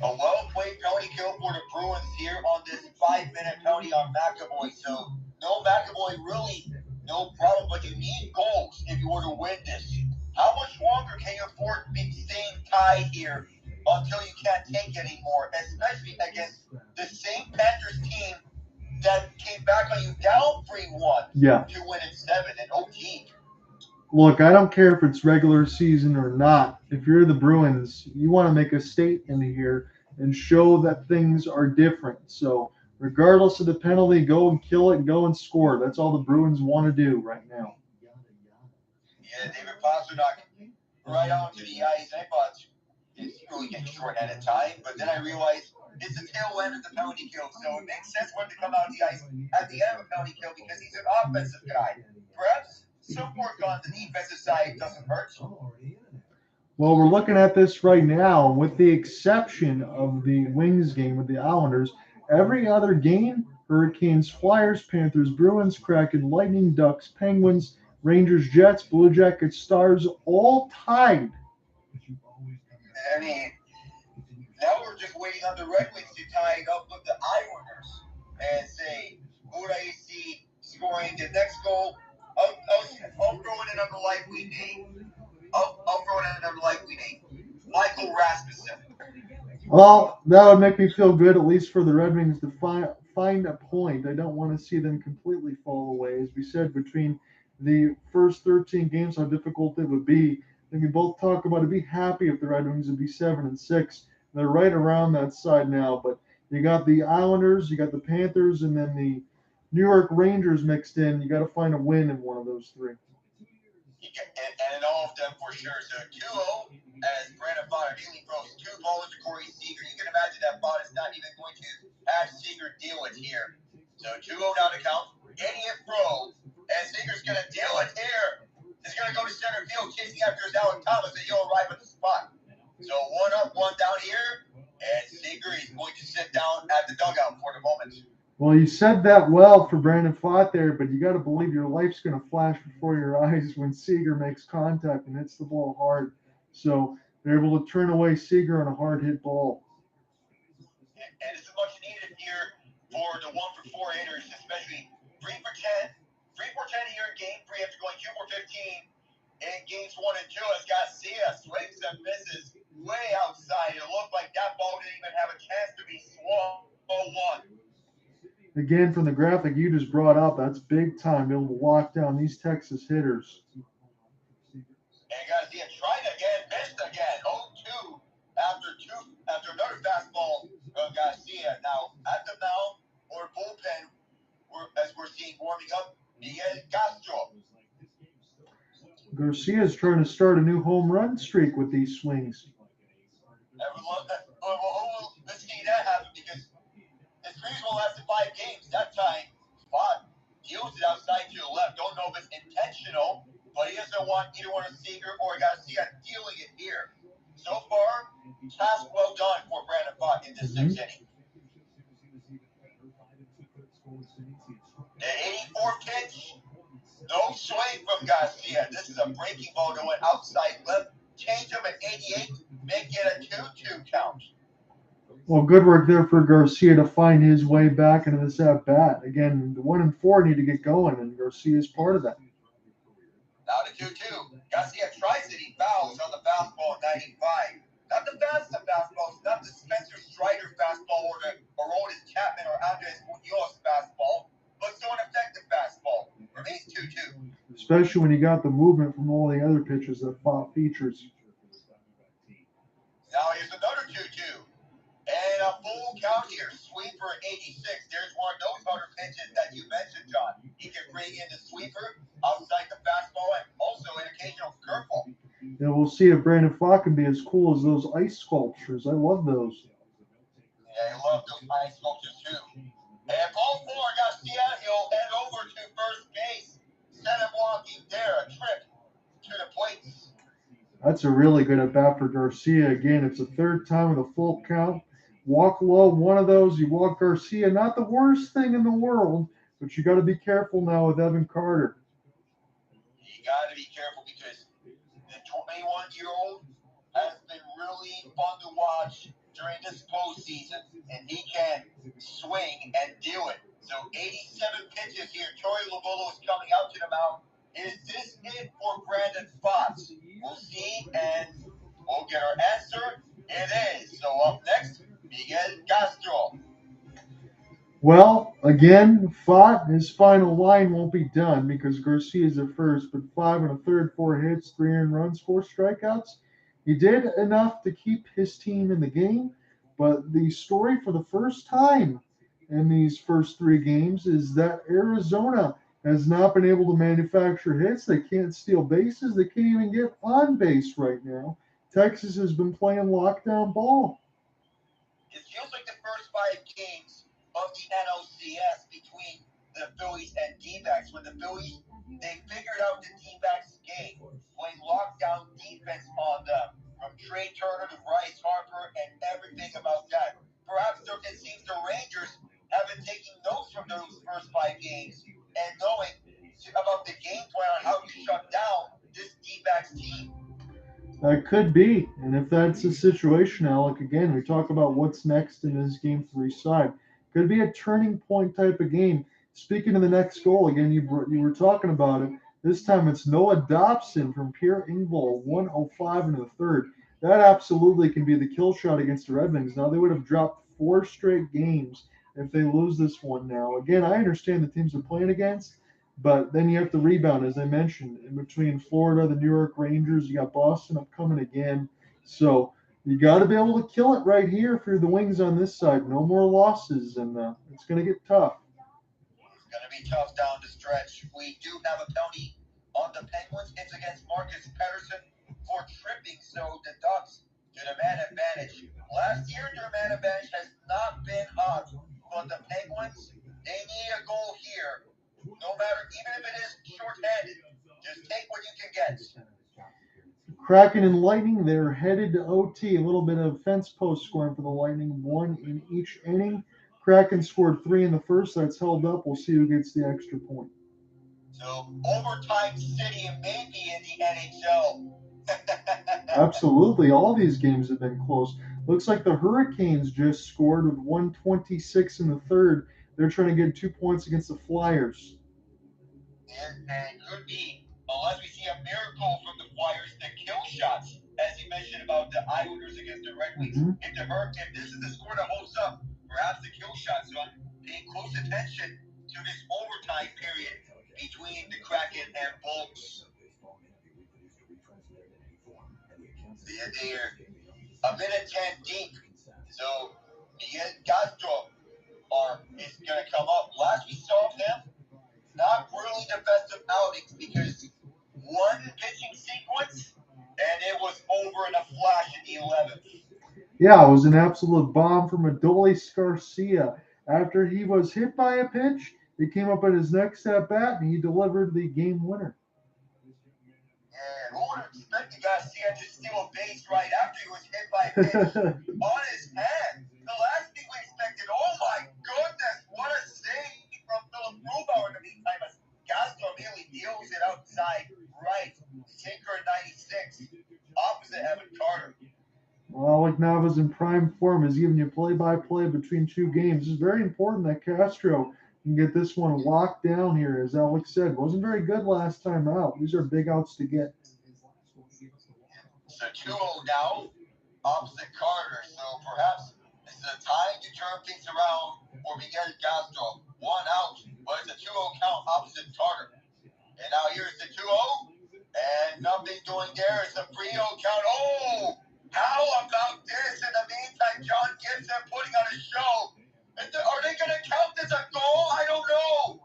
a well-played penalty kill for the Bruins here on this 5-minute penalty on McAvoy. So no McAvoy really, no problem, but you need goals if you were to win this. How much longer can you afford staying tied here until you can't take anymore, especially against the same Panthers team that came back on you down 3-1 to win in 7 and OT? Look, I don't care if it's regular season or not. If you're the Bruins, you want to make a statement here and show that things are different. So regardless of the penalty, go and kill it and go and score. That's all the Bruins want to do right now. Yeah, David Pastrnak right onto the ice. I thought it's really getting short at a time, but then I realized it's the tail end of the penalty kill, so it makes sense for him to come out of the ice at the end of a penalty kill because he's an offensive guy. Perhaps some work on the defensive side doesn't hurt. Well, we're looking at this right now, with the exception of the Wings game with the Islanders. Every other game, Hurricanes, Flyers, Panthers, Bruins, Kraken, Lightning, Ducks, Penguins, Rangers, Jets, Blue Jackets, Stars, all tied. I mean, now we're just waiting on the Red Wings to tie it up with the Islanders and say, who do I see scoring the next goal? I'll throw in another likely name. I'll throw in another likely name. Michael Rasmussen. Well, that would make me feel good, at least for the Red Wings to find a point. I don't want to see them completely fall away. As we said, between the first 13 games, how difficult it would be. And we both talk about it. Be happy if the Red Wings would be 7-6. They're right around that side now. But you got the Islanders, you got the Panthers, and then the New York Rangers mixed in. You got to find a win in one of those 3. And all of them for sure. So 2-0 as Brandon Pfaadt nearly throws 2 balls to Corey Seager. You can imagine that Pfaadt is not even going to have Seager deal it here. So 2-0 now to count. Idiot throw. And Seager's going to deal it here. He's going to go to center field chasing after his Alec Thomas, and he'll arrive at the spot. So 1 up, 1 down here. And Seager is going to sit down at the dugout for the moment. Well, you said that well for Brandon Pfaadt there, but you got to believe your life's going to flash before your eyes when Seager makes contact and hits the ball hard. So they're able to turn away Seager on a hard hit ball. And it's much needed here for the 1-for-4 hitters, especially 3 for 10. 3 for 10 here in game 3 after going 2 for 15 in games 1 and 2 as Garcia swings and misses way outside. It looked like that ball didn't even have a chance to be swung 0-1. Again, from the graphic you just brought up, that's big time, able to lock down these Texas hitters. And Garcia tried again, missed again, 0-2 after another fastball from Garcia. Now, at the mound or bullpen, as we're seeing warming up, Miguel Castro. Garcia is trying to start a new home run streak with these swings. Let's see that happen because his streaks will last 5 games. That time, was intentional, but he doesn't want either one of Seager or Garcia dealing it here. So far, task well done for Brandon Pfaadt in this sixth inning. The 84 pitch, no swing from Garcia. This is a breaking ball that went outside left. Change him at 88, make it a 2-2 count. Well, good work there for Garcia to find his way back into this at bat. Again, the 1 and 4 need to get going, and Garcia is part of that. Now the 2-2. Garcia tries it. He fouls on the fastball 95. Not the fastest fastballs, not the Spencer Strider fastball or the Aroldis Chapman or Andres Munoz fastball, but still an effective fastball. Remains 2-2. Especially when you got the movement from all the other pitches that Pfaadt features. Now here's another 2-2. And a full count here. Sweeper 86. There's one of those other pitches that you mentioned, John. He can bring in the sweeper outside the fastball and also an occasional curveball. And we'll see if Brandon Pfaadt can be as cool as those ice sculptures. I love those. Yeah, I love those ice sculptures too. And ball 4, Garcia, he'll head over to first base. Set him walking there, a trip to the plate. That's a really good at bat for Garcia. Again, it's the third time with a full count. Walk low, one of those, you walk Garcia. Not the worst thing in the world, but you got to be careful now with Evan Carter. You got to be careful because the 21-year-old has been really fun to watch during this postseason, and he can swing and do it. So 87 pitches here. Torey Lovullo is coming out to the mound. Is this it for Brandon Pfaadt? We'll see, and we'll get our answer. It is. So up next, Miguel Castro. Well, again, Pfaadt, his final line won't be done because Garcia's at first, but 5 1/3, 4 hits, 3 earned runs, 4 strikeouts. He did enough to keep his team in the game, but the story for the first time in these first 3 games is that Arizona has not been able to manufacture hits. They can't steal bases. They can't even get on base right now. Texas has been playing lockdown ball. It feels like the first 5 games of the NLCS between the Phillies and D-backs. When the Phillies, they figured out the D-backs game, playing lockdown defense on them, from Trey Turner to Bryce Harper and everything about that. Perhaps it seems the Rangers have been taking notes from those first 5 games and knowing about the game plan on how to shut down this D-backs team. That could be. And if that's the situation, Alec, again, we talk about what's next in this game 3 side. Could be a turning point type of game. Speaking of the next goal, again, you were talking about it. This time it's Noah Dobson from Pierre Engvall, 105 in the third. That absolutely can be the kill shot against the Red Wings. Now they would have dropped 4 straight games if they lose this one now. Again, I understand the teams they're playing against, but then you have to rebound, as I mentioned, in between Florida, the New York Rangers. You got Boston upcoming again. So you got to be able to kill it right here for the Wings on this side. No more losses, and it's going to get tough. It's going to be tough down the stretch. We do have a penalty on the Penguins. It's against Marcus Pettersson for tripping, so the Ducks to the man advantage. Last year, their man advantage has not been hot, but the Penguins, they need a goal here. No matter, even if it is shorthanded, just take what you can get. Kraken and Lightning, they're headed to OT. A little bit of fence post scoring for the Lightning, 1 in each inning. Kraken scored 3 in the first. That's held up. We'll see who gets the extra point. So, overtime city and maybe in the NHL. Absolutely. All these games have been close. Looks like the Hurricanes just scored with 1:26 in the third. They're trying to get 2 points against the Flyers. And could be, unless we see a miracle from the Flyers, the kill shots, as you mentioned about the Islanders against the Red Wings. If this is the score that holds up, perhaps the kill shots. So I'm paying close attention to this overtime period between the Kraken and Bolts. They're a minute 10 deep. So Miguel Castro is going to come up. Last we saw him, not really the best of outings because one pitching sequence and it was over in a flash in the 11th. Yeah, it was an absolute bomb from Adolis Garcia. After he was hit by a pitch, It came up at his next at bat, and he delivered the game winner. And who would have expected Garcia to steal a base right after he was hit by a pitch on his hand? The last thing we expected. Oh my goodness, what a save from Philip Grubauer in the meantime. As Castro immediately deals it outside right. Sinker 96, opposite Evan Carter. Well, Alec Nava's in prime form. He's giving you play-by-play between two games. It's very important that Castro can get this one locked down here, as Alex said. Wasn't very good last time out. These are big outs to get. So 2-0 now, opposite Carter. So perhaps this is a time to turn things around for Miguel Castro. 1 out, but it's a 2-0 count opposite Carter. And now here's the 2-0, and nothing doing there. It's a 3-0 count. Oh! How about this? In the meantime, John Gibson putting on a show. Are they going to count this a goal? I don't know.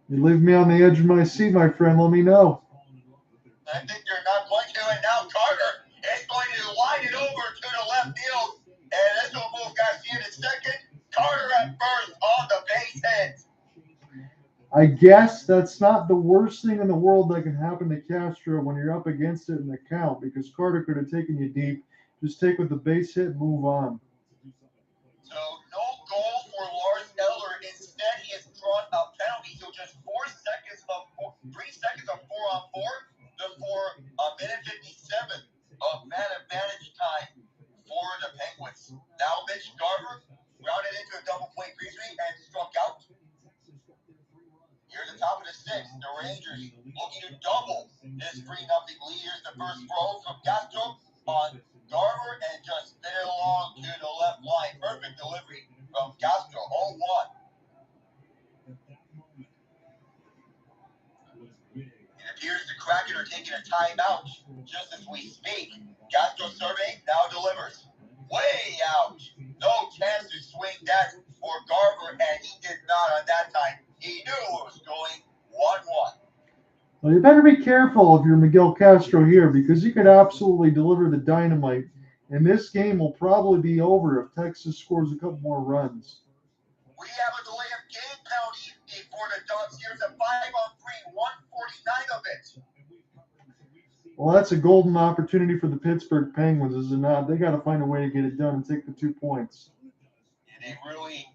You leave me on the edge of my seat, my friend. Let me know. I think they're not going to. And now Carter is going to line it over to the left field. And this will move Garcia to second. Carter at first on the base hit. I guess that's not the worst thing in the world that can happen to Castro when you're up against it in the count, because Carter could have taken you deep. Just take with the base hit and move on. So no goal for Lars Eller. Instead, he has drawn a penalty. So just 3 seconds of 4-on-4 before a minute 57 of man advantage time for the Penguins. Now Mitch Garver rounded into a double play victory and struck out. Here's the top of the 6th. The Rangers looking to double this 3-0 lead. Here's the first throw from Castro on Garver and just spin it along to the left line. Perfect delivery from Castro. 0-1. It appears the Kraken are taking a timeout just as we speak. Castro surveying, now delivers. Way out. No chance to swing that for Garver, and he did not on that time. He knew it was going 1-1. Well, you better be careful if you're Miguel Castro here, because you could absolutely deliver the dynamite. And this game will probably be over if Texas scores a couple more runs. We have a delay of game penalty for the Ducks. Here's a 5-on-3, 149 of it. Well, that's a golden opportunity for the Pittsburgh Penguins, is it not? They got to find a way to get it done and take the 2 points. Yeah, they really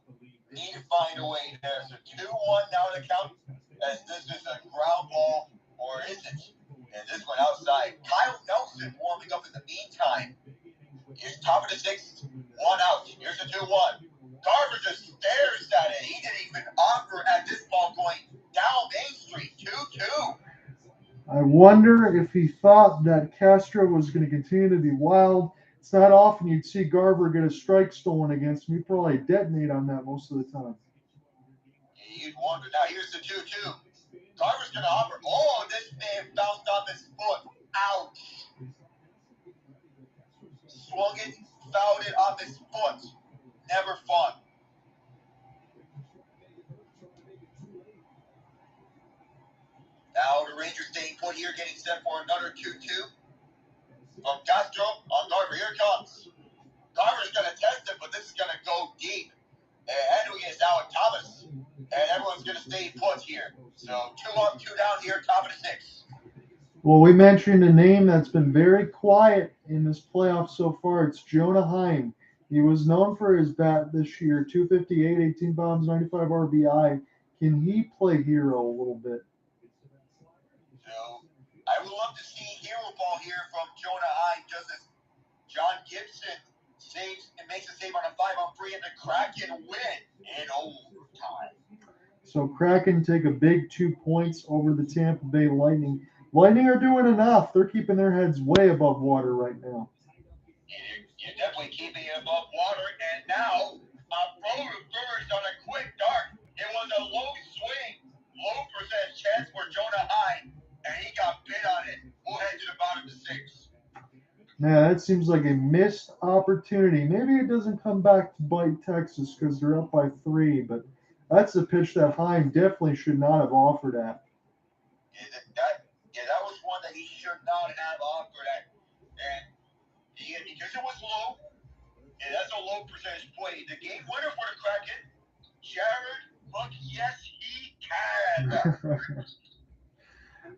need to find a way there. So 2-1 now to count, as this is a ground ball, or is it? And this one outside. Kyle Nelson warming up in the meantime. Here's top of the 6th, 1 out. Here's the 2-1. Garver just stares at it. He didn't even offer at this ball going down Main Street. 2-2. I wonder if he thought that Castro was going to continue to be wild. It's not often you'd see Garver get a strike stolen against him. He'd probably detonate on that most of the time. Yeah, you'd wonder. Now here's the 2-2. Garver's going to offer. Oh, this may have bounced off his foot. Ouch. Swung it, fouled it off his foot. Never fun. Now the Rangers staying put here, getting set for another 2-2. From Castro on Garver. Here it comes. Garver's going to test it, but this is going to go deep. And handling it is Alec Thomas. And everyone's going to stay put here. So 2 up, 2 down here, top of the 6th. Well, we mentioned a name that's been very quiet in this playoff so far. It's Jonah Heim. He was known for his bat this year, 258, 18 bombs, 95 RBI. Can he play hero a little bit? So I would love to see hero ball here from Jonah Heim, just as John Gibson saves and makes a save on a 5-on-3, and the Kraken win in overtime. So Kraken take a big 2 points over the Tampa Bay Lightning. Lightning are doing enough. They're keeping their heads way above water right now. You're definitely keeping it above water, and now a throw reversed on a quick dart. It was a low swing, low percentage chance for Jonah Heim, and he got bit on it. We'll head to the bottom of the 6th. Yeah, that seems like a missed opportunity. Maybe it doesn't come back to bite Texas because they're up by 3, but that's a pitch that Heim definitely should not have offered at. That was one that he should not have offered at. And because it was low, and that's a low percentage play. The game winner for the Kraken Jared, look, yes, he can.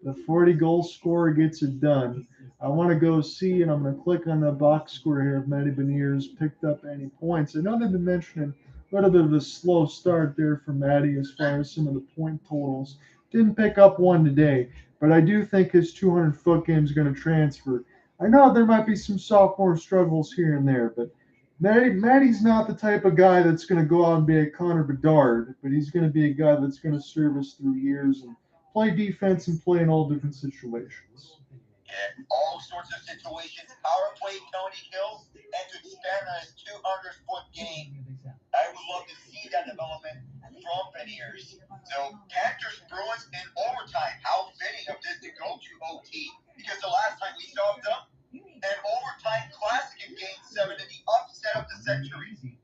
The 40-goal scorer gets it done. I want to go see, and I'm going to click on the box score here if Matty Beniers picked up any points. I know they've been mentioning a little bit of a slow start there for Matty as far as some of the point totals. Didn't pick up one today, but I do think his 200-foot game is going to transfer. I know there might be some sophomore struggles here and there, but Matty's not the type of guy that's going to go out and be a Connor Bedard, but he's going to be a guy that's going to serve us through years and play defense and play in all different situations. In all sorts of situations, power play Tony Hill entered Spanner's 200-foot game. I would love to see that development from Beniers. So, Panthers Bruins in overtime. How fitting of this to go to OT, because the last time we saw them, an overtime classic in Game 7 in the upset of the century.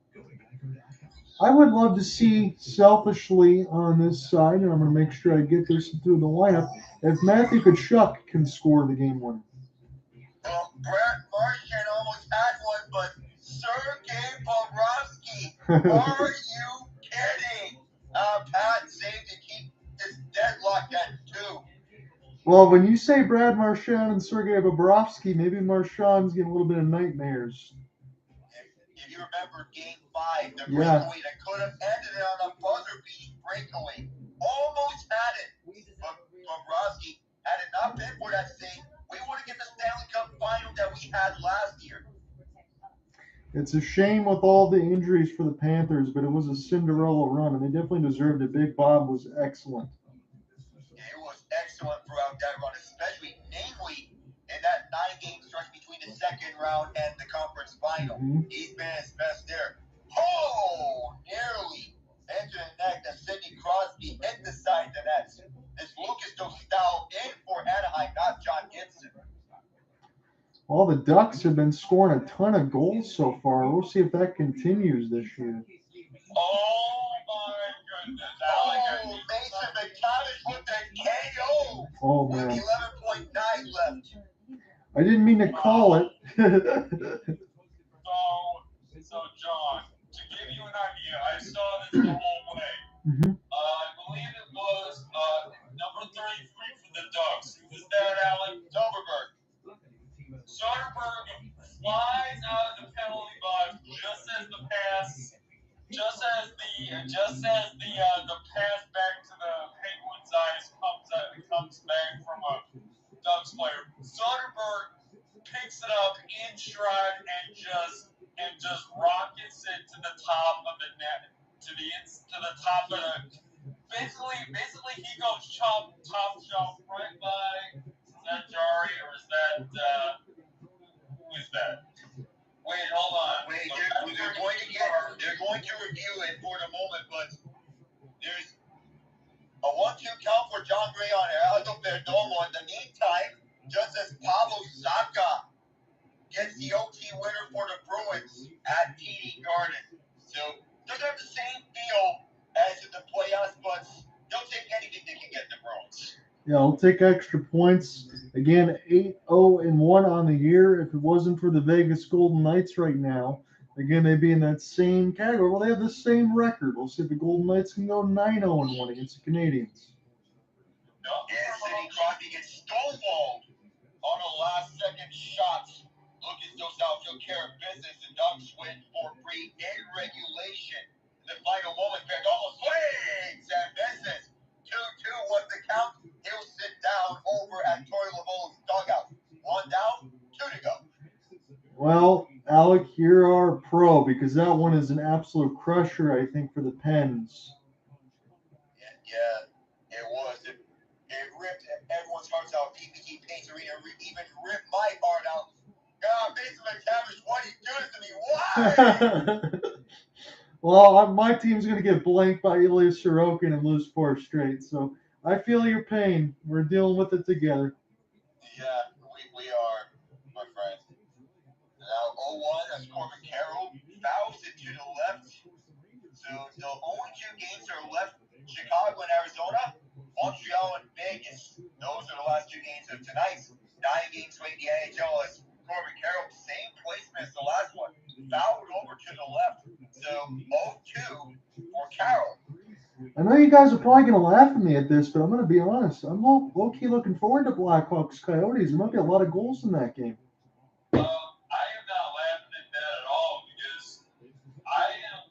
I would love to see, selfishly on this side, and I'm going to make sure I get this through the lineup, if Matthew Tkachuk can score the game winner. Well, Brad Marchand almost had one, but Sergei Bobrovsky, are you kidding? Pat saved to keep this deadlock at 2. Well, when you say Brad Marchand and Sergei Bobrovsky, maybe Marchand's getting a little bit of nightmares. If you remember Game 5, the breakaway that could have ended it on a buzzer-beating breakaway. Almost had it. But Bobrovsky, had it not been for that save, we wouldn't get the Stanley Cup final that we had last year. It's a shame with all the injuries for the Panthers, but it was a Cinderella run, and they definitely deserved it. Big Bob was excellent. It was excellent throughout that run, especially, namely, in that 9-game stretch between the second round and the conference final. He's been his best there. Oh, nearly into the neck that Sidney Crosby hit the side of the net. This Lucas Dostal in for Anaheim, not John Gibson. Well, the Ducks have been scoring a ton of goals so far. We'll see if that continues this year. Oh my goodness. Oh, Mason McTavish with the KO. Oh, man. With 11.9 left. I didn't mean to call it. So, John, to give you an idea, I saw this the whole way. I believe it was number 33 for the Ducks. Who was that, Alec? Soderberg. Soderberg flies out of the penalty box just as the pass back to the Penguins' eyes comes back from a Ducks player. Soderberg picks it up in stride and just rockets it to the top of the net, to the top of the. Basically, he goes top shelf right by. Is that Jari or is that who is that? Wait, hold on. Wait, they're going to review it for the moment, but there's a 1-2 count for John Gray on Aldo Perdomo. In the meantime, just as Pablo Saka gets the OT winner for the Bruins at TD Garden. So they're going to have the same feel as in the playoffs, but they'll take anything they can get the Bruins. Yeah, I'll take extra points. Again, 8-0-1 on the year. If it wasn't for the Vegas Golden Knights right now, again, they'd be in that same category. Well, they have the same record. We'll see if the Golden Knights can go 9-0-1 against the Canadians. And Sidney Crosby gets stonewalled on a last-second shot. Lucas Dostal took care of business. The Ducks win for free in regulation. In the final moment, Perdomo swings and misses. 2-2 was the count. He'll sit down over at Torey Lavol's dugout. 1 down, 2 to go. Well, Alec, you're our pro because that one is an absolute crusher, I think, for the Pens. Yeah, it was. It ripped everyone's hearts out. PPG Paints Arena even ripped my heart out. God, Mason McTavish, what are you doing to me? Why? Well, my team's going to get blanked by Ilya Sorokin and lose 4 straight, so I feel your pain. We're dealing with it together. Yeah, we are, my friend. Now 0-1 as Corbin Carroll fouls it to the left. So the only 2 games are left, Chicago and Arizona, Montreal and Vegas. Those are the last 2 games of tonight's 9-game swing in the NHL as Corbin Carroll, same placement as the last one, fouled over to the left. So 0-2 for Carroll. I know you guys are probably going to laugh at me at this, but I'm going to be honest. I'm low-key looking forward to Blackhawks Coyotes. There might be a lot of goals in that game. I am not laughing at that at all because I am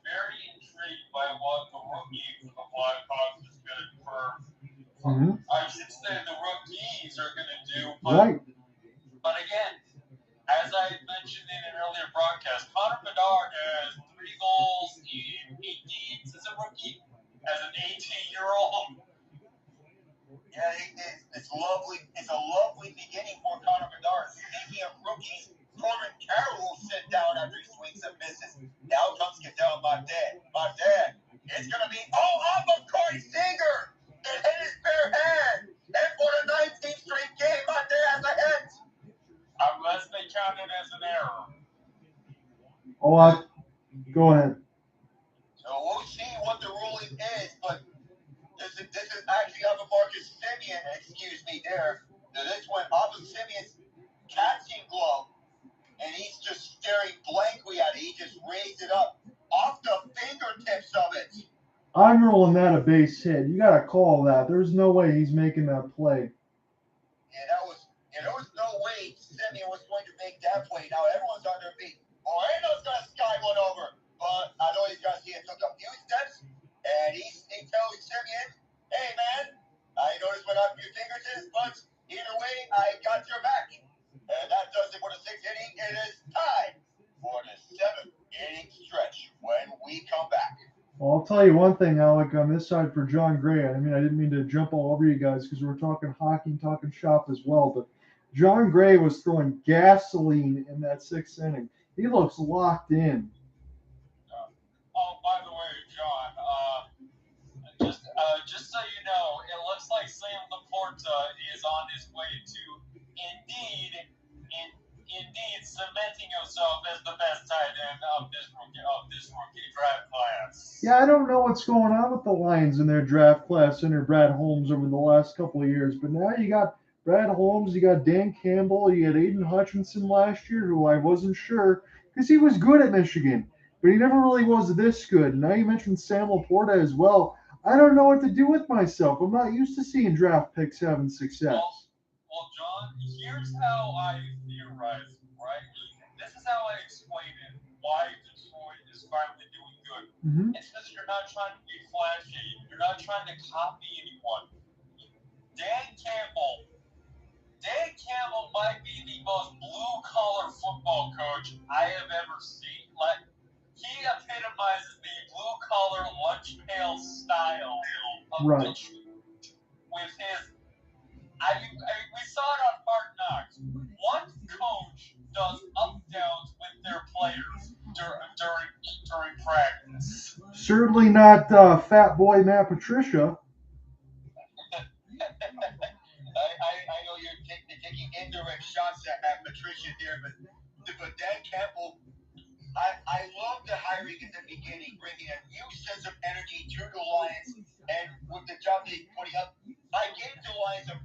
very intrigued by what the rookie for the Blackhawks is going to I should say the rookies are going to do. But again, as I mentioned in an earlier broadcast, Connor Bedard has 3 goals in 8 games as a rookie, as an 18-year-old. Yeah, it's lovely. It's a lovely beginning for Connor Bedard. Speaking of rookies, Corbin Carroll will sit down after he swings and misses. Now comes Cadell Martin. It's going to be off of Corey Seager. It hit his bare hand. And for the 19th straight game, Martin has a hit. Unless they count it as an error. Go ahead. So we'll see what the ruling is, but this is actually off of Marcus Semien, there. So this went off of Semien's catching glove, and he's just staring blankly at it. He just raised it up off the fingertips of it. I'm rolling that a base hit. You got to call that. There's no way he's making that play. There was no way Semien was going to make that play. Now everyone's on their feet. Moreno's going to sky one over. But Adolis Garcia took a few steps, and he tells Semien, hey, man, I noticed what off your fingertips, but either way, I got your back. And that does it for the 6th inning. It is time for the 7th inning stretch when we come back. Well, I'll tell you one thing, Alec, on this side for John Gray. I mean, I didn't mean to jump all over you guys because we're talking hockey and talking shop as well, but John Gray was throwing gasoline in that 6th inning. He looks locked in. Oh, by the way, John, just so you know, it looks like Sam Laporta is on his way to indeed cementing himself as the best tight end of this rookie draft class. Yeah, I don't know what's going on with the Lions in their draft class under Brad Holmes over the last couple of years, but now you got Brad Holmes, you got Dan Campbell, you had Aiden Hutchinson last year, who I wasn't sure because he was good at Michigan, but he never really was this good. Now you mentioned Sam Laporta as well. I don't know what to do with myself. I'm not used to seeing draft picks having success. Well, John, here's how I theorize, right? This is how I explain it, why Detroit is finally doing good. Mm-hmm. It's because you're not trying to be flashy. You're not trying to copy anyone. Dan Campbell might be the most blue-collar football coach I have ever seen. Like, he epitomizes the blue-collar lunch pail style of Detroit with his. We saw it on Hard Knocks. One coach does up-downs with their players during practice. Certainly not Fat Boy Matt Patricia. I know you're taking indirect shots at Patricia there, but Dan Campbell, I love the hiring at the beginning, bringing a new sense of energy to the Lions, and with the job they putting up, I gave the Lions a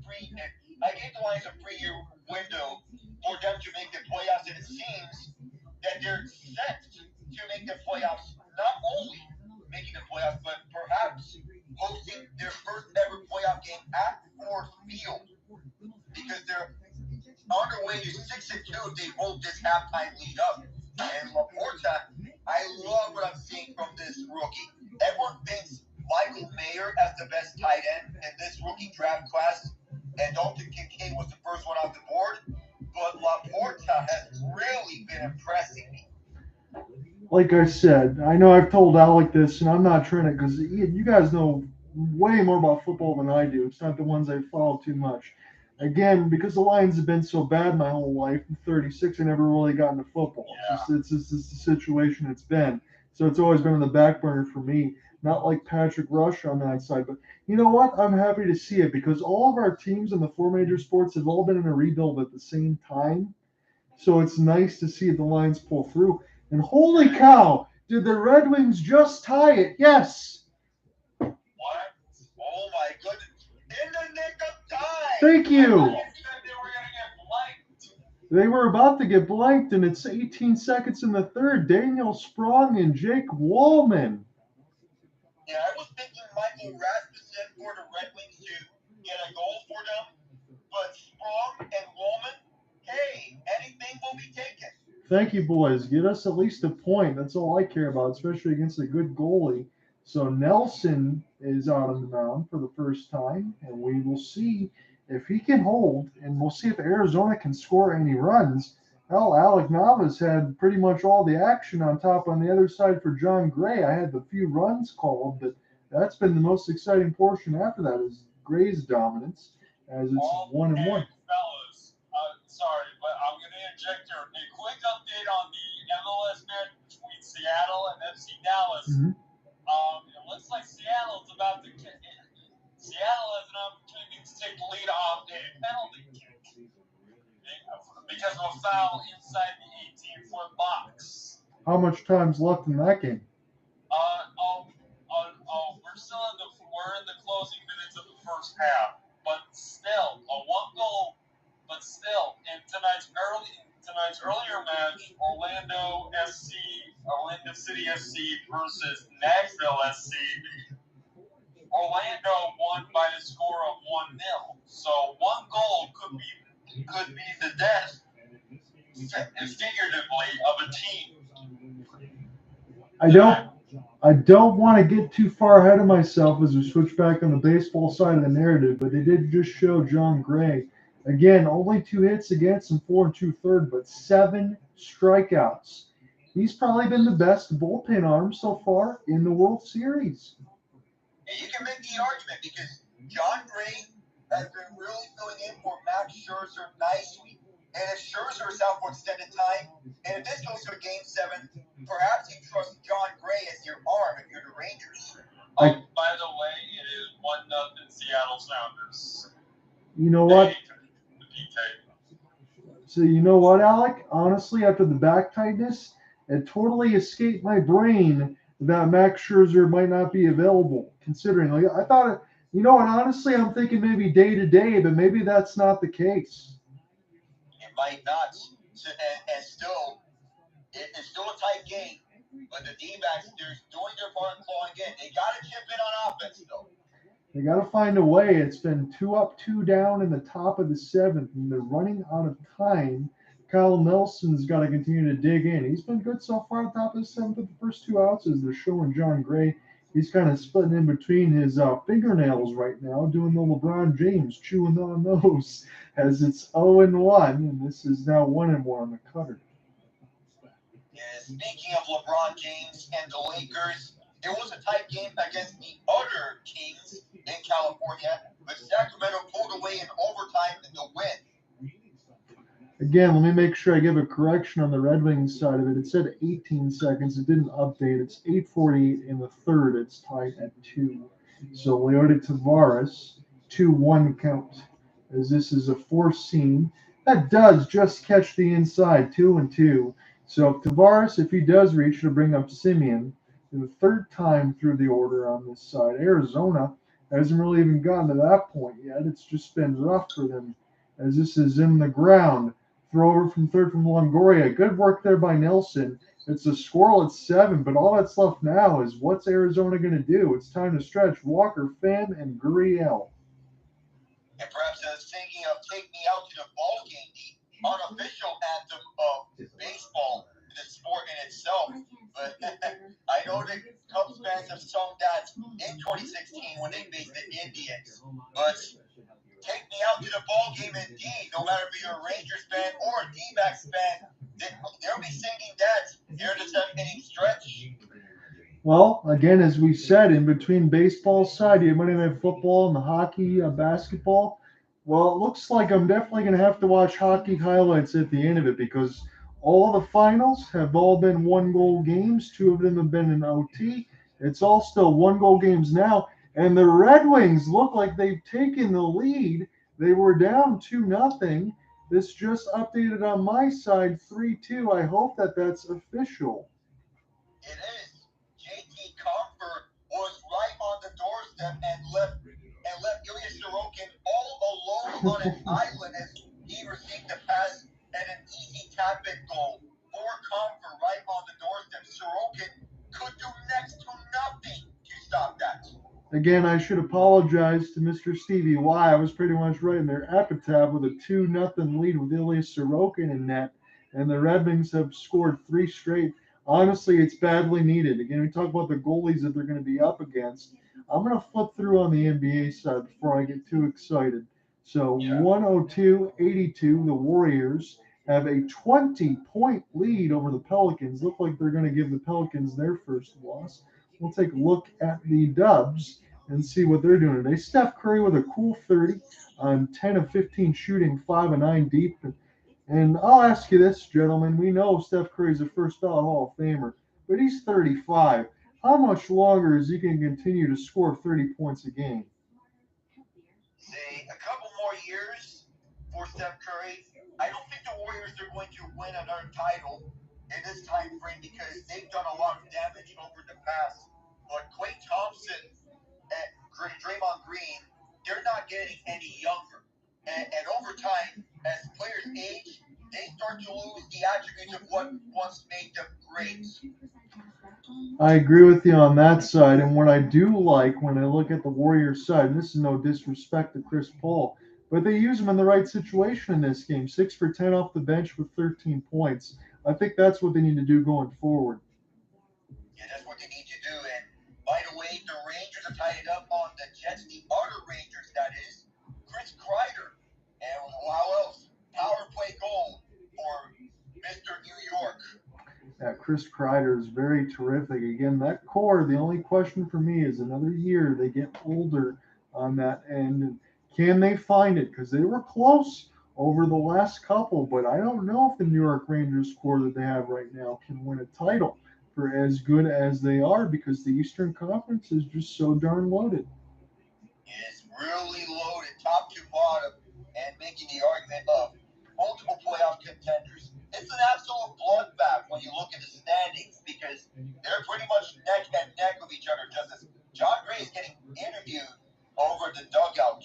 3-year window for them to make the playoffs, and it seems that they're set to make the playoffs. Not only making the playoffs, but perhaps hosting their first ever playoff game at Ford Field, because they're on their way to 6-2 if they hold this halftime lead up. And Laporta, I love what I'm seeing from this rookie. Everyone thinks Michael Mayer as the best tight end in this rookie draft class, and Dalton Kincaid was the first one off the board. But Laporta has really been impressing me. Like I said, I know I've told Alec this, and I'm not trying to, because you guys know way more about football than I do. It's not the ones I follow too much. Again, because the Lions have been so bad my whole life, I'm 36, I never really got into football. Yeah. It's just the situation it's been. So it's always been on the back burner for me. Not like Patrick Rush on that side. But you know what? I'm happy to see it because all of our teams in the 4 major sports have all been in a rebuild at the same time. So it's nice to see the Lions pull through. And holy cow, did the Red Wings just tie it? Yes. What? Oh my goodness. In the nick of time. Thank you. They were going to get blanked. They were about to get blanked, and it's 18 seconds in the third. Daniel Sprong and Jake Wallman. Yeah, I was thinking Michael Rasmussen for the Red Wings to get a goal for them, but Sprong and Woolman, hey, anything will be taken. Thank you, boys. Get us at least a point. That's all I care about, especially against a good goalie. So Nelson is out on the mound for the first time, and we will see if he can hold, and we'll see if Arizona can score any runs. Well, Alec Nava's had pretty much all the action on top on the other side for John Gray. I had the few runs called, but that's been the most exciting portion after that is Gray's dominance, as it's 1-1. Fellas, sorry, but I'm going to interject here. A quick update on the MLS match between Seattle and FC Dallas. Mm-hmm. It looks like Seattle has an opportunity to take the lead off a penalty kick because of a foul inside the 18-foot box. How much time's left in that game? We're in the closing minutes of the first half, but still a one goal. But still, in tonight's earlier match, Orlando City FC versus Nashville SC, Orlando won by the score of 1-0. So one goal could be the death, figuratively, of a team. I don't want to get too far ahead of myself as we switch back on the baseball side of the narrative, but they did just show John Gray. Again, only 2 hits against and 4 2/3, but 7 strikeouts. He's probably been the best bullpen arm so far in the World Series. And you can make the argument because John Gray has been really filling in for Max Scherzer nicely. And if Scherzer is out for extended time, and if this goes to a Game 7, perhaps you trust John Gray as your arm if you're the Rangers. By the way, it is 1-0 Seattle Sounders. You know what? So you know what, Alec? Honestly, after the back tightness, it totally escaped my brain that Max Scherzer might not be available. Considering, I thought, and honestly, I'm thinking maybe day to day, but maybe that's not the case. It might not, and still, it's still a tight game. But the D-backs, they're doing their part and clawing in. They got to chip in on offense, though. They got to find a way. It's been 2 up, 2 down in the top of the 7th, and they're running out of time. Kyle Nelson's got to continue to dig in. He's been good so far at the top of the 7th with the first 2 outs as they're showing John Gray. He's kind of splitting in between his fingernails right now, doing the LeBron James, chewing on those as it's 0-1, and this is now 1-1 on the cutter. Yeah, speaking of LeBron James and the Lakers, it was a tight game against the other Kings in California, but Sacramento pulled away in overtime in the win. Again, let me make sure I give a correction on the Red Wings side of it. It said 18 seconds. It didn't update. It's 8:48 in the third. It's tied at 2. So Leody Tavares, 2-1 count, as this is a forced seam. That does just catch the inside, 2-2. So if Tavares, if he does reach, to bring up Semien, the third time through the order on this side. Arizona hasn't really even gotten to that point yet. It's just been rough for them as this is in the ground. Throw over from third from Longoria. Good work there by Nelson. It's a squirrel at 7, but all that's left now is what's Arizona going to do? It's time to stretch Walker, Pham, and Gurriel. And perhaps I was thinking of Take Me Out to the Ball Game, the unofficial anthem of baseball, the sport in itself. But I know the Cubs fans have sung that in 2016 when they faced the Indians. But Take Me Out to the Ball Game, indeed. No matter if you're a Rangers fan or a D-backs fan, they'll be singing that here in the 7th-inning stretch. Well, again, as we said, in between baseball side, you have Monday Night Football and the hockey, basketball. Well, it looks like I'm definitely going to have to watch hockey highlights at the end of it because all the finals have all been 1-goal games. 2 of them have been in OT. It's all still 1-goal games now. And the Red Wings look like they've taken the lead. They were down 2-0. This just updated on my side 3-2. I hope that that's official. It is. JT Comfort was right on the doorstep and left Ilya Sorokin all alone on an island as he received the pass and an easy tap-in goal for Comfort right on the doorstep. Sorokin could do next to nothing to stop that. Again, I should apologize to Mr. Stevie Y. I was pretty much right in their epitaph with a 2-0 lead with Ilya Sorokin in net, and the Red Wings have scored 3 straight. Honestly, it's badly needed. Again, we talk about the goalies that they're going to be up against. I'm going to flip through on the NBA side before I get too excited. So Yeah. 102-82, the Warriors have a 20-point lead over the Pelicans. Look like they're going to give the Pelicans their first loss. We'll take a look at the Dubs and see what they're doing today. Steph Curry with a cool 30 on 10 of 15 shooting, 5 of 9 deep. And I'll ask you this, gentlemen. We know Steph Curry's a first ballot Hall of Famer, but he's 35. How much longer is he going to continue to score 30 points a game? Say a couple more years for Steph Curry. I don't think the Warriors are going to win another title in this time frame because they've done a lot of damage over the past. But Klay Thompson and Draymond Green, they're not getting any younger. And over time, as players age, they start to lose the attributes of what once made them great. I agree with you on that side. And what I do like when I look at the Warriors side, and this is no disrespect to Chris Paul, but they use him in the right situation in this game. 6 for 10 off the bench with 13 points. I think that's what they need to do going forward. Yeah, that's what they need to do. And by the way, the Rangers are tied up on the Jets. The other Rangers, that is, Chris Kreider. And how else? Power play goal for Mr. New York. Chris Kreider is very terrific. Again, that core, the only question for me is another year they get older on that end. Can they find it? Because they were close over the last couple, but I don't know if the New York Rangers core that they have right now can win a title for as good as they are because the Eastern Conference is just so darn loaded. It's really loaded, top to bottom, and making the argument of multiple playoff contenders. It's an absolute bloodbath when you look at the standings because they're pretty much neck and neck with each other. Just as John Gray is getting interviewed over the dugout.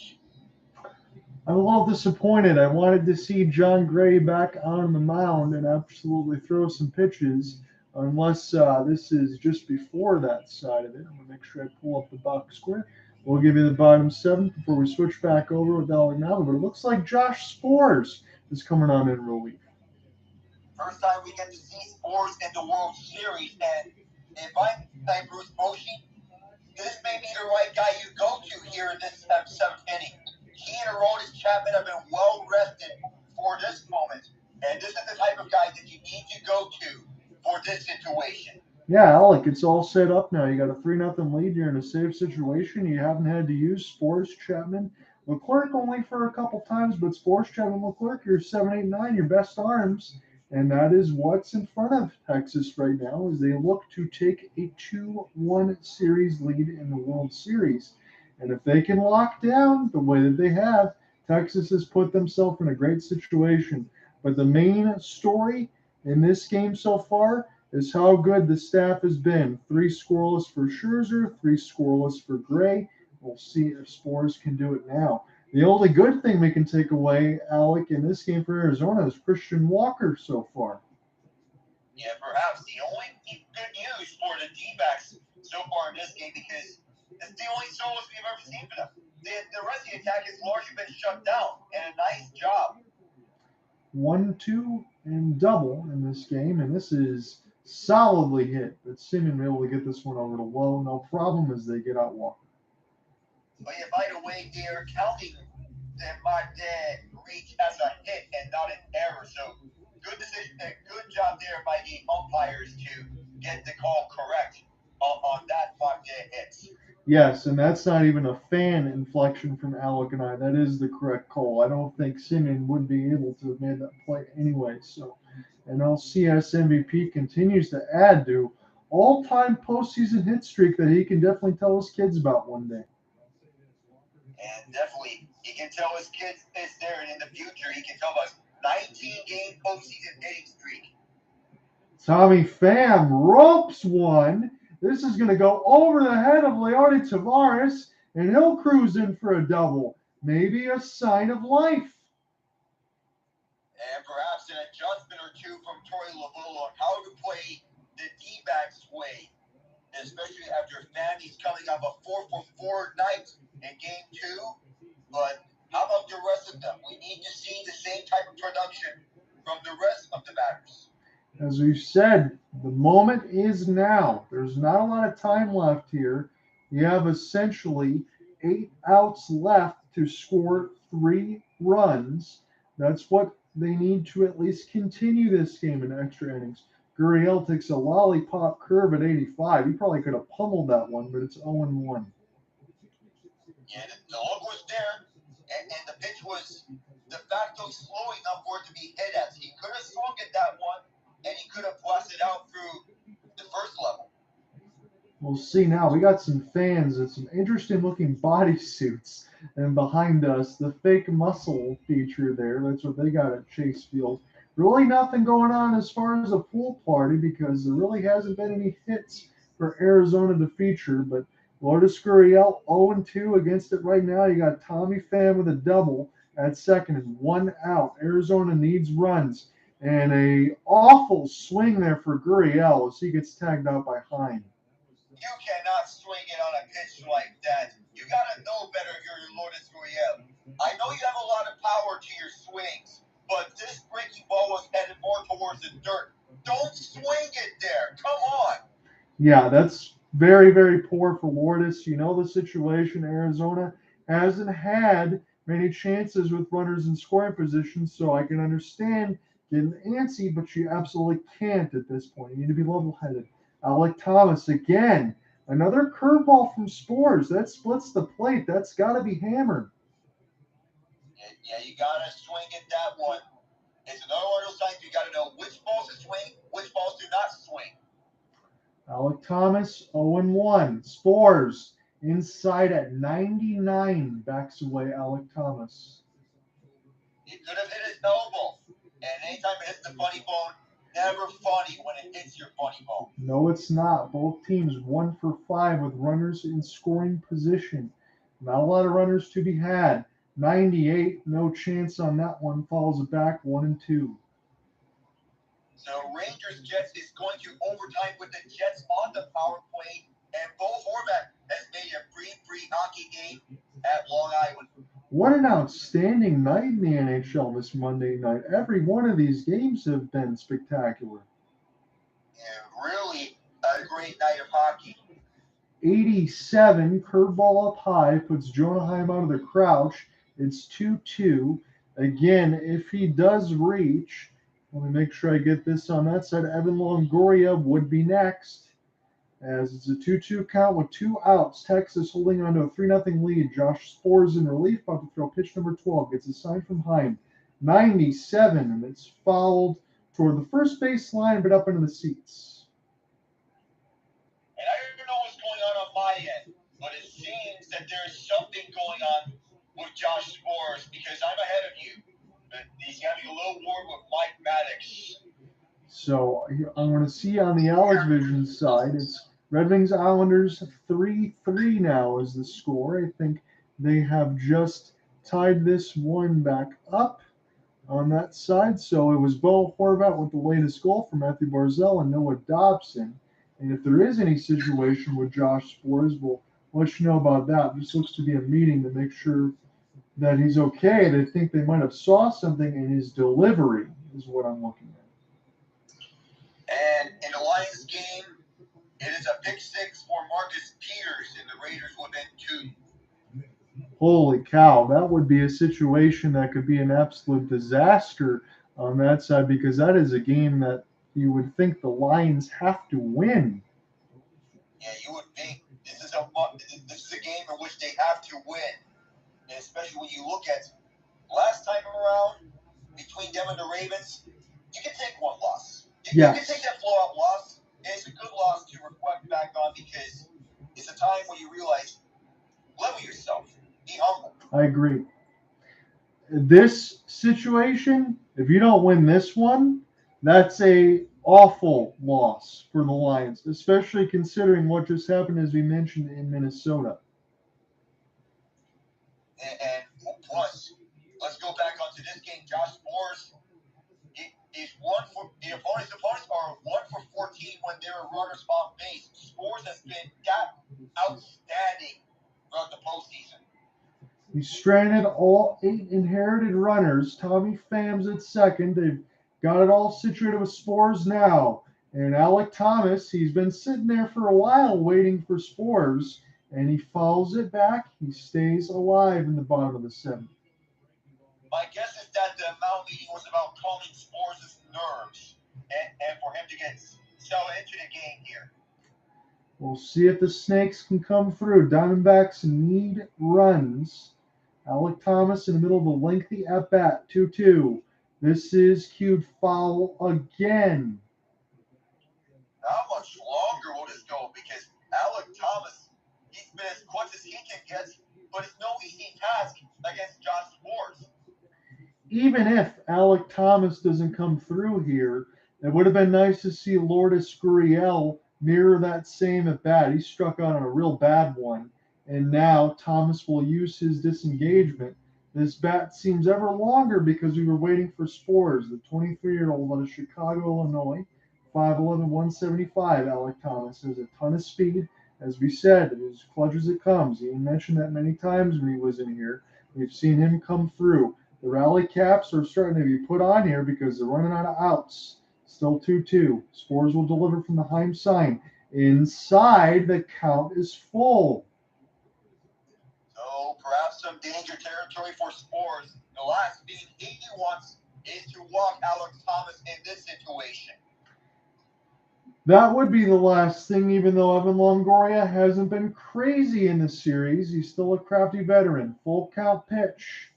I'm a little disappointed. I wanted to see John Gray back on the mound and absolutely throw some pitches, unless this is just before that side of it. I'm going to make sure I pull up the box score. We'll give you the bottom 7 before we switch back over with Alec Nava. But it looks like Josh Spores is coming on in relief. First time we get to see Spores in the World Series, and if I'm Bruce Bochy, this may be the right guy you go to here in this 7th inning. He and Adolis Chapman have been well rested for this moment, and this is the type of guy that you need to go to for this situation. Yeah, Alec, it's all set up now. You got a 3-0 lead. You're in a safe situation. You haven't had to use Spores, Chapman, Leclerc only for a couple times, but Spores, Chapman, Leclerc, you're 7-8-9, your best arms. And that is what's in front of Texas right now as they look to take a 2-1 series lead in the World Series. And if they can lock down the way that they have, Texas has put themselves in a great situation. But the main story in this game so far is how good the staff has been. 3 scoreless for Scherzer, 3 scoreless for Gray. We'll see if Spores can do it now. The only good thing we can take away, Alec, in this game for Arizona is Christian Walker so far. Yeah, perhaps the only good news for the D-backs so far in this game because it's the only solos we've ever seen for them. The rest of the attack has largely been shut down, and a nice job. 1-2 and double in this game, and this is solidly hit. But Semien able to get this one over to Lowe. No problem as they get out Walker. But yeah, by the way, they're counting that might reach as a hit and not an error. So good decision, good job there by the umpires to get the call correct on that 5-day hit. Yes, and that's not even a fan inflection from Alec and I. That is the correct call. I don't think Semien would be able to have made that play anyway. So, and LCS MVP continues to add to all-time postseason hit streak that he can definitely tell his kids about one day. And definitely, he can tell his kids this there, and in the future, he can tell us 19-game postseason hitting streak. Tommy Pham ropes one. This is going to go over the head of Leody Taveras, and he'll cruise in for a double. Maybe a sign of life. And perhaps an adjustment or two from Troy Lovullo on how to play the D-backs way this especially after Manny's coming off a 4-for-4 night in Game 2. But how about the rest of them? We need to see the same type of production from the rest of the batters. As we've said, the moment is now. There's not a lot of time left here. You have essentially 8 outs left to score 3 runs. That's what they need to at least continue this game in extra innings. Gurriel takes a lollipop curve at 85. He probably could have pummeled that one, but it's 0-1. Yeah, the look was there, and the pitch was de facto slow enough for it to be hit at. He could have swung at that one, and he could have blasted out through the first level. We'll see now. We got some fans and some interesting looking bodysuits. And behind us, the fake muscle feature there. That's what they got at Chase Field. Really nothing going on as far as a pool party because there really hasn't been any hits for Arizona to feature. But Lourdes Gurriel 0-2 against it right now. You got Tommy Pham with a double at second and 1 out. Arizona needs runs. And a awful swing there for Gurriel as he gets tagged out by Heim. You cannot swing it on a pitch like that. You got to know better here, Lourdes Gurriel. I know you have a lot of power to your swings, but this breaking ball was headed more towards the dirt. Don't swing it there. Come on. Yeah, that's very, very poor for Lourdes. You know the situation. Arizona hasn't had many chances with runners in scoring position, so I can understand getting antsy, but you absolutely can't at this point. You need to be level-headed. Alec Thomas again. Another curveball from Spores. That splits the plate. That's got to be hammered. Yeah, you got to swing at that one. It's another one of those times you got to know which balls to swing, which balls do not swing. Alec Thomas 0-1. Spores inside at 99. Backs away Alec Thomas. He could have hit his elbow. And anytime it hits the funny bone, never funny when it hits your funny bone. No, it's not. Both teams 1 for 5 with runners in scoring position. Not a lot of runners to be had. 98, no chance on that one. Falls it back 1-2. So Rangers Jets is going to overtime with the Jets on the power play, and Bo Horvath has made a free hockey game at Long Island. What an outstanding night in the NHL this Monday night. Every one of these games have been spectacular. Yeah, really a great night of hockey. 87, curveball up high, puts Jonah Heim out of the crouch. It's 2-2. Again, if he does reach, let me make sure I get this on that side. Evan Longoria would be next. As it's a 2-2 count with 2 outs. Texas holding on to a 3-0 lead. Josh Spores in relief, about to throw pitch number 12. Gets a sign from Heim. 97, and it's fouled toward the first base line, but up into the seats. And I don't know what's going on my end, but it seems that there's something going on with Josh Spores because I'm ahead of you. But he's having a little war with Mike Maddox. So I'm going to see on the Alex Vision side, it's Red Wings Islanders 3-3 now is the score. I think they have just tied this one back up on that side. So it was Bo Horvath with the latest goal for Matthew Barzal and Noah Dobson. And if there is any situation with Josh Spores, we'll let you know about that. This looks to be a meeting to make sure that he's okay. They think they might have saw something in his delivery is what I'm looking at. And in the Lions game, it is a pick 6 for Marcus Peters, and the Raiders within 2. Holy cow, that would be a situation that could be an absolute disaster on that side because that is a game that you would think the Lions have to win. Yeah, you would think this is a game in which they have to win, and especially when you look at last time around between them and the Ravens, you can take one loss. You can take that blowout loss, and it's a good loss to reflect back on because it's a time when you realize, level yourself, be humble. I agree. This situation, if you don't win this one, that's a awful loss for the Lions, especially considering what just happened, as we mentioned, in Minnesota. And plus, let's go back onto this game. Josh Spores, the opponents are 1 for 14 when there are runners off base. Spores has been that outstanding throughout the postseason. He stranded all 8 inherited runners. Tommy Pham's at second. They've got it all situated with Spores now. And Alec Thomas, he's been sitting there for a while waiting for Spores, and he fouls it back. He stays alive in the bottom of the 7th. My guess is that the Mount meeting was about calming Spores' nerves and for him to get settled into the game here. We'll see if the Snakes can come through. Diamondbacks need runs. Alec Thomas in the middle of a lengthy at-bat, 2-2. This is cued foul again. How much longer will this go? Because Alec Thomas, he's been as quick as he can get, but it's no easy task against Josh Spores. Even if Alec Thomas doesn't come through here, it would have been nice to see Lourdes Gurriel mirror that same at-bat. He struck out on a real bad one, and now Thomas will use his disengagement. This bat seems ever longer because we were waiting for Spores, the 23-year-old out of Chicago, Illinois, 5'11", 175. Alec Thomas has a ton of speed. As we said, as clutch as it comes. He mentioned that many times when he was in here. We've seen him come through. The rally caps are starting to be put on here because they're running out of outs. Still 2-2. Spores will deliver from the Heim sign. Inside, the count is full. So perhaps some danger territory for Spores. The last thing he wants is to walk Alex Thomas in this situation. That would be the last thing, even though Evan Longoria hasn't been crazy in this series. He's still a crafty veteran. Full count pitch.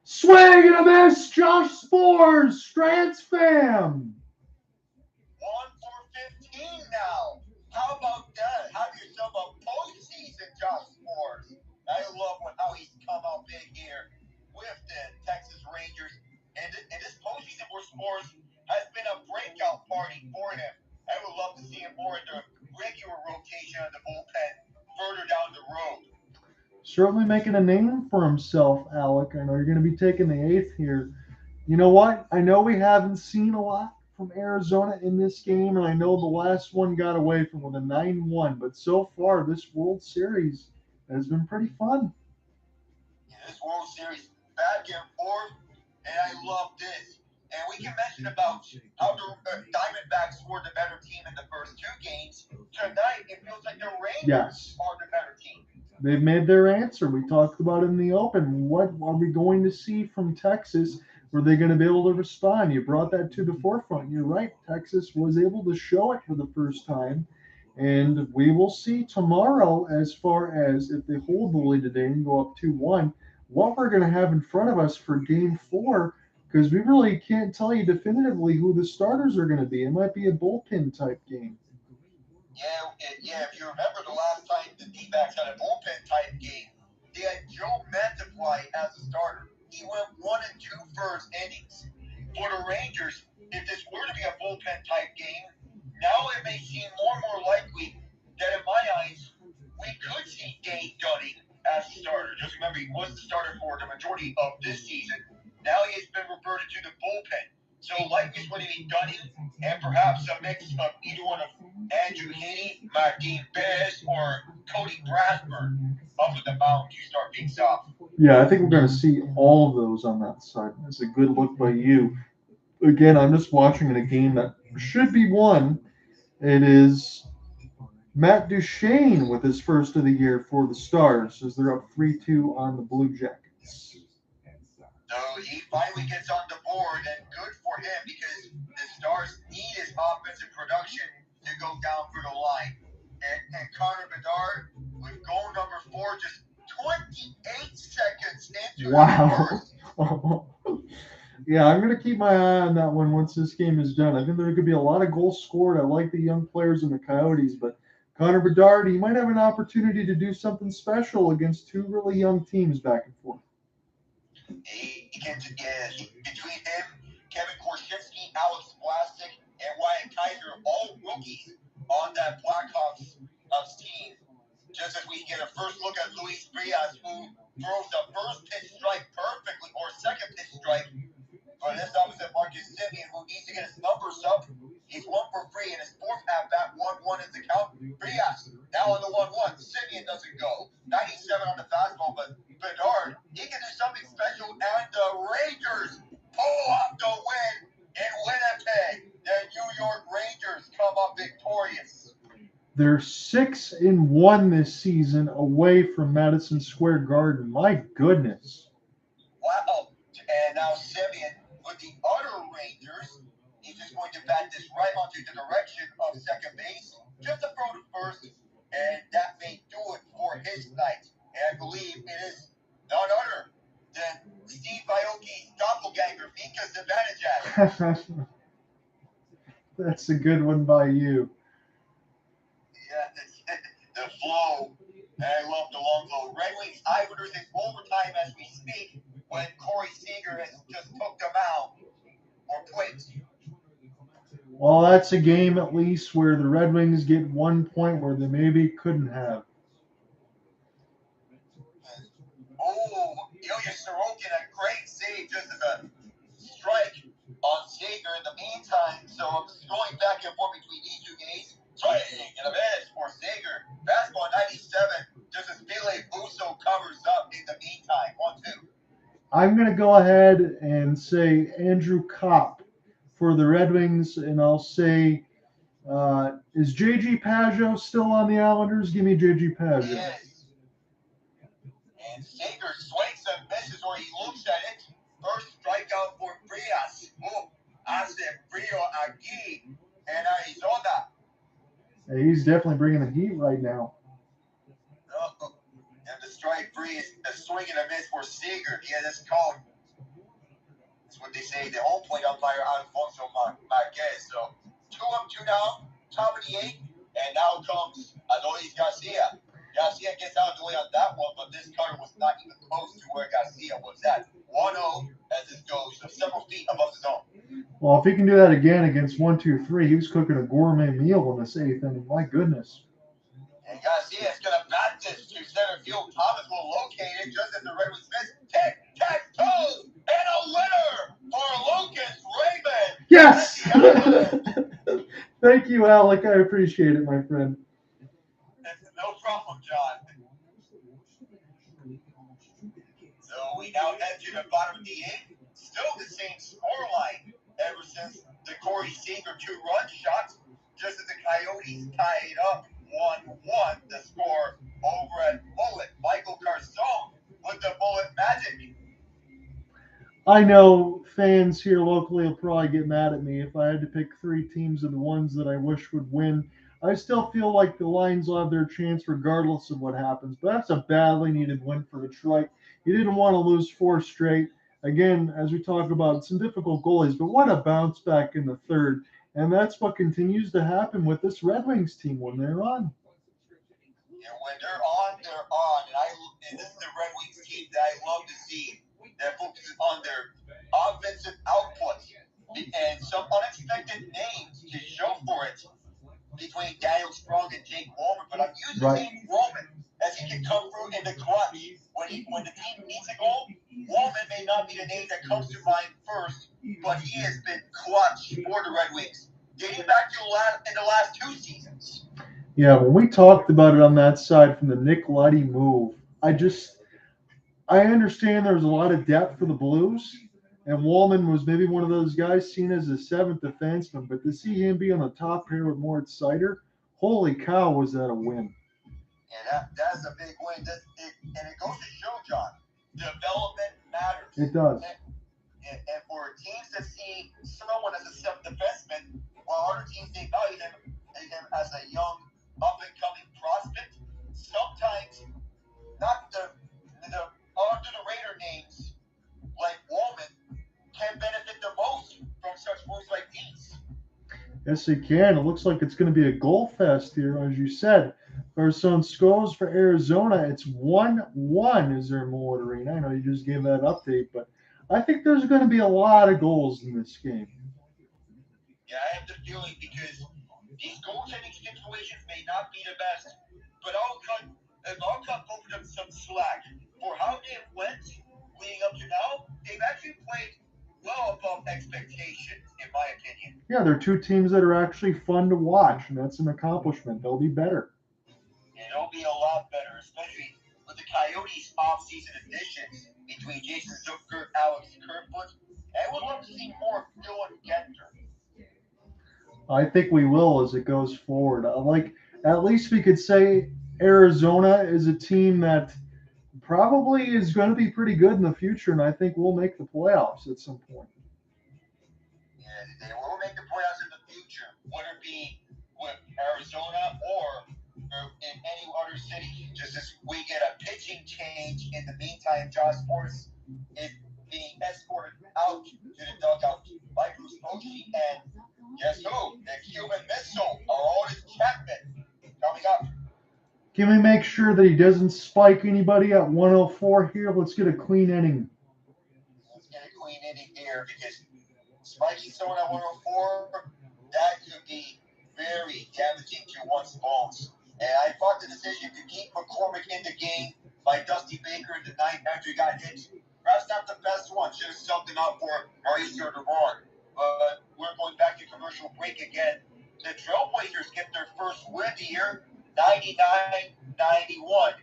Swing and a miss! Josh Spores! Strands fam! 1 for 15 now. How about that? Have yourself a postseason, Josh Spores. I love how he's come out big here with the Texas Rangers. And this postseason for Spores has been a breakout party for him. I would love to see him more in the regular rotation of the bullpen further down the road. Certainly making a name for himself, Alec. I know you're going to be taking the 8th here. You know what? I know we haven't seen a lot from Arizona in this game, and I know the last one got away from with a 9-1, but so far this World Series has been pretty fun. Yeah, this World Series back and forth, and I love this. And we can mention about how the Diamondbacks were the better team in the first 2 games. Tonight, it feels like the Rangers are the better team. They've made their answer. We talked about it in the open. What are we going to see from Texas? Were they going to be able to respond? You brought that to the forefront. You're right. Texas was able to show it for the first time. And we will see tomorrow, as far as if they hold the lead today and go up 2-1, what we're going to have in front of us for Game 4, because we really can't tell you definitively who the starters are going to be. It might be a bullpen type game. Yeah. If you remember the last time the D-backs had a bullpen type game, they had Joe Mantiply as a starter. He went 1 and 2 first innings. For the Rangers, if this were to be a bullpen type game, now it may seem more and more likely that in my eyes, we could see Dane Dunning as a starter. Just remember, he was the starter for the majority of this season. Now he has been reverted to the bullpen. So likely it's going to be Dunning and perhaps a mix of either one of Andrew Heaney, Martin Bez, or Cody Brasburn up at the mound to start things off. Yeah, I think we're going to see all of those on that side. That's a good look by you. Again, I'm just watching a game that should be won. It is Matt Duchene with his first of the year for the Stars as they're up 3-2 on the Blue Jackets. So he finally gets on the board, and good for him because the Stars need his offensive production to go down for the line. And Connor Bedard with goal number 4, just 28 seconds into Wow. Yeah, I'm going to keep my eye on that one once this game is done. I think there could be a lot of goals scored. I like the young players in the Coyotes, but Connor Bedard, he might have an opportunity to do something special against 2 really young teams back and forth. Between him, Kevin Korzynski, Alex Blastic, and Wyatt Kaiser, all rookies on that Blackhawks team. Just as we get a first look at Luis Frias, who throws the first pitch strike perfectly, or second pitch strike, but But this opposite Marcus Semien, who needs to get his numbers up. He's 1 for 3 in his fourth at-bat. 1-1 is the count. Frias now on the 1-1. Semien doesn't go. 97 on the fastball, but Bedard, he can do something special. And the Rangers pull off the win in Winnipeg. The New York Rangers come up victorious. They're 6-1 this season away from Madison Square Garden. My goodness. Wow. And now Semien with the other Rangers. He's just going to bat this right onto the direction of second base, just to throw to first, and that may do it for his night. And I believe it is none other than Steve Aoki's doppelganger, Mika Zibanejad. That's a good one by you. Yeah, the flow. I love the long flow. Red Wings Islanders in overtime as we speak when Corey Seager has just took them out or quit. Well, that's a game at least where the Red Wings get 1 point where they maybe couldn't have. Oh, Ilya Sorokin, a great save just as a strike on Seager in the meantime. So I'm going back and forth between these two games. Swing and a miss for Seager. Fastball 97, just as Ville Busso covers up in the meantime. 1-2. I'm going to go ahead and say Andrew Kopp for the Red Wings, and I'll say, is J.G. Pageau still on the Islanders? Give me J.G. Pageau. Yes. And Seager swings and misses, or he looks at it. First strikeout for Frias. Oh, hace frío aquí in Arizona. Hey, he's definitely bringing the heat right now. Oh, and the strike free is a swing and a miss for Seager. Yeah, that's called. That's what they say. The home plate umpire Alfonso Marquez. So 2 up, 2 down, top of the 8th, and now comes Adolis Garcia. Garcia gets out of the way on that one, but this cutter was not even close to where Garcia was at. 1-0 as this goes, so several feet above the zone. Well, if he can do that again against 1-2-3, he was cooking a gourmet meal in this 8th inning. My goodness. And Garcia is going to bat this to center field. Thomas will locate it just as the Red Wings miss. Tic-tac-toe! And a winner for Lucas Raymond! Yes! Thank you, Alec. I appreciate it, my friend. No problem, John. So we now head to the bottom of the 8th. Still the same scoreline ever since the Corey Seager 2-run shot. Just as the Coyotes tied up 1-1. The score over at Bullet. Michael Carson with the Bullet Magic. I know fans here locally will probably get mad at me if I had to pick 3 teams of the ones that I wish would win. I still feel like the Lions will have their chance regardless of what happens. But that's a badly needed win for Detroit. You didn't want to lose 4 straight. Again, as we talk about some difficult goalies, but what a bounce back in the 3rd. And that's what continues to happen with this Red Wings team when they're on. And when they're on, they're on. And this is the Red Wings team that I love to see that focuses on their offensive output and some unexpected names to show for it between Daniel Strong and Jake Walman. But I'm using Jake Walman as he can come through in the clutch. When the team needs a goal, Walman may not be the name that comes to mind first, but he has been clutch for the Red Wings, dating back to in the last 2 seasons. Yeah, when we talked about it on that side from the Nick Leddy move, I understand there was a lot of depth for the Blues, and Walman was maybe one of those guys seen as a 7th defenseman, but to see him be on the top pair with Moritz Seider, holy cow, was that a win. And that's a big win. And it goes to show, John, development matters. It does. And for teams that see someone as a 7th defenseman, while other teams they value him as a young, up-and-coming prospect, sometimes not the under-the-radar names like Walman can benefit the most from such moves like these. Yes, it can. It looks like it's going to be a goal fest here, as you said. Carson scores for Arizona. It's 1-1 as their Millwood Arena. I know you just gave that update, but I think there's going to be a lot of goals in this game. Yeah, I have the feeling because these goaltending situations may not be the best, but I'll cut both of them some slack for how they went leading up to now. They've actually played well above expectation, in my opinion. Yeah, they're two teams that are actually fun to watch, and that's an accomplishment. They'll be better. And it'll be a lot better, especially with the Coyotes' off-season additions between Jason Zucker, Alex Kerfoot, and we'd love to see more Dylan Genter. I think we will as it goes forward. Like, at least we could say Arizona is a team that probably is going to be pretty good in the future, and I think we'll make the playoffs at some point. Yeah, they will make the playoffs in the future, whether it be with Arizona or in any other city. Just as we get a pitching change in the meantime, Josh Sports is being escorted out to the dugout by Bruce Bochy, and guess who? The Cuban Missile, Adolis Chapman, coming up. Can we make sure that he doesn't spike anybody at 104 here? Let's get a clean inning. Let's get a clean inning here because spiking someone at 104, that could be very damaging to one's bones. And I thought the decision to keep McCormick in the game by Dusty Baker in the ninth after he got hit, perhaps not the best one. Should have subbed him out for Mauricio Navarre. But we're going back to commercial break again. The Trailblazers get their first win of the year, 99-91.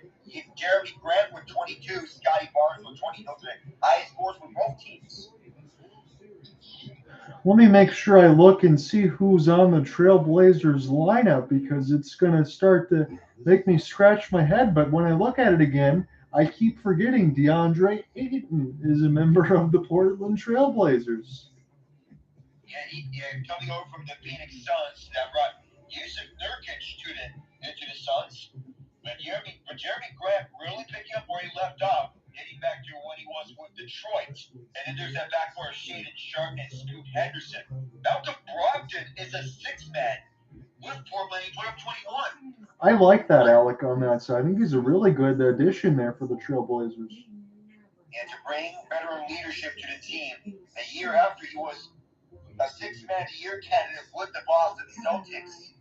Jeremy Grant with 22, Scotty Barnes with 20. Those are the highest scores for both teams. Let me make sure I look and see who's on the Trailblazers lineup because it's going to start to make me scratch my head. But when I look at it again, I keep forgetting DeAndre Ayton is a member of the Portland Trailblazers. Yeah, coming over from the Phoenix Suns that brought Yusuf Nurkic into the Suns. But Jeremy Grant really picking up where he left off, getting back to when he was with Detroit. And then there's that backcourt of Shaedon Sharp and Scoot Henderson. Malcolm Brogdon is a six-man with Portland. He put up 21. I like that, Alec, on that side. I think he's a really good addition there for the Trailblazers. And to bring veteran leadership to the team, a year after he was a six-man a year candidate with the Boston Celtics.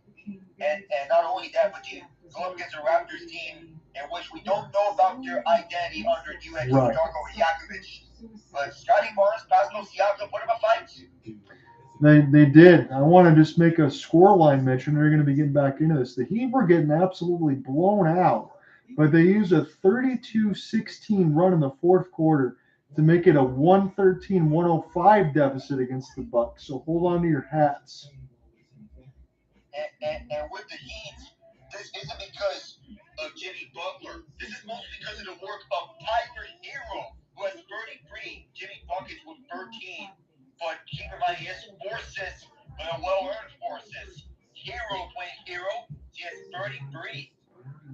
And not only that, but you go up against a Raptors team in which we don't know about their identity under new head coach Darko Rajakovic. But Scotty Barnes, Pascal Siakam put him a fight. They did. I want to just make a scoreline mention. They're going to be getting back into this. The Heat were getting absolutely blown out, but they used a 32-16 run in the fourth quarter to make it a 113-105 deficit against the Bucks. So hold on to your hats. And with the Heat, this isn't because of Jimmy Butler. This is mostly because of the work of Tyler Hero, who has 33. Jimmy Buckets with 13. But keep in mind, he has 4 assists, but a well-earned 4 assists. Hero playing Hero, he has 33.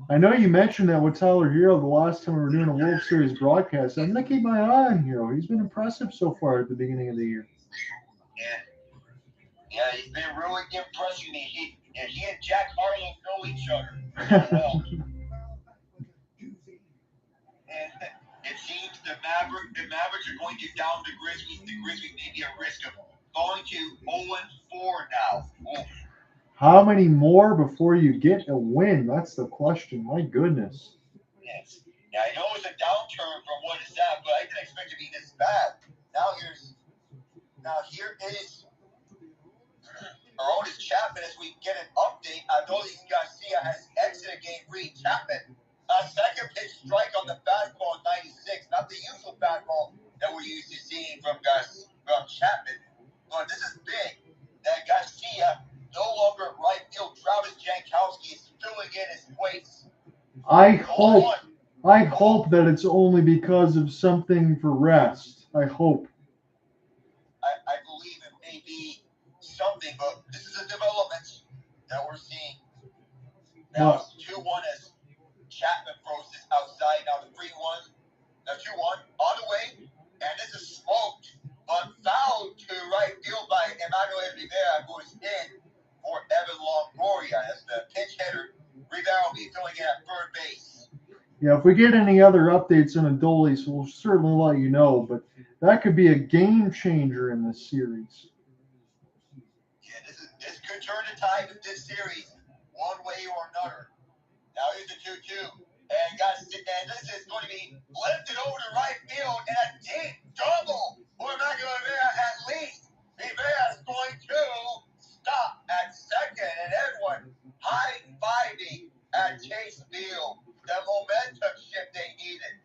I know you mentioned that with Tyler Hero the last time we were doing a World Series broadcast. I'm going to keep my eye on Hero. He's been impressive so far at the beginning of the year. Yeah, he's been really impressing me. He and Jack Harlow know each other well. And it seems the Mavericks are going to down the Grizzlies. The Grizzlies may be at risk of falling to 0-4 now. Oof. How many more before you get a win? That's the question. My goodness. Yes. Yeah, I know it's a downturn from what it's at, but I didn't expect it to be this bad. Here is Adolis Chapman as we get an update. Adolis Garcia has exited game 3. Chapman, a second pitch strike on the fastball in 96. Not the usual fastball that we're used to seeing from Chapman. But this is big. That Garcia, no longer at right field. Travis Jankowski is filling in his place. I hope that it's only because of something for rest. I hope. I believe it may be something, but this is a development that we're seeing. Now it's 2-1 as Chapman throws this outside. Now the 3-1, the 2-1 on the way, and this is smoked, but fouled to right field by Emmanuel Rivera, who is in for Evan Longoria as the pinch hitter. Rivera will be filling in at third base. Yeah, if we get any other updates on Adolis, we'll certainly let you know, but that could be a game changer in this series. Yeah, this could turn the tide of this series one way or another. Now here's the 2-2. And this is going to be lifted over to right field and a deep double for Emmanuel Rivera at Chase Field. The momentum shift they needed.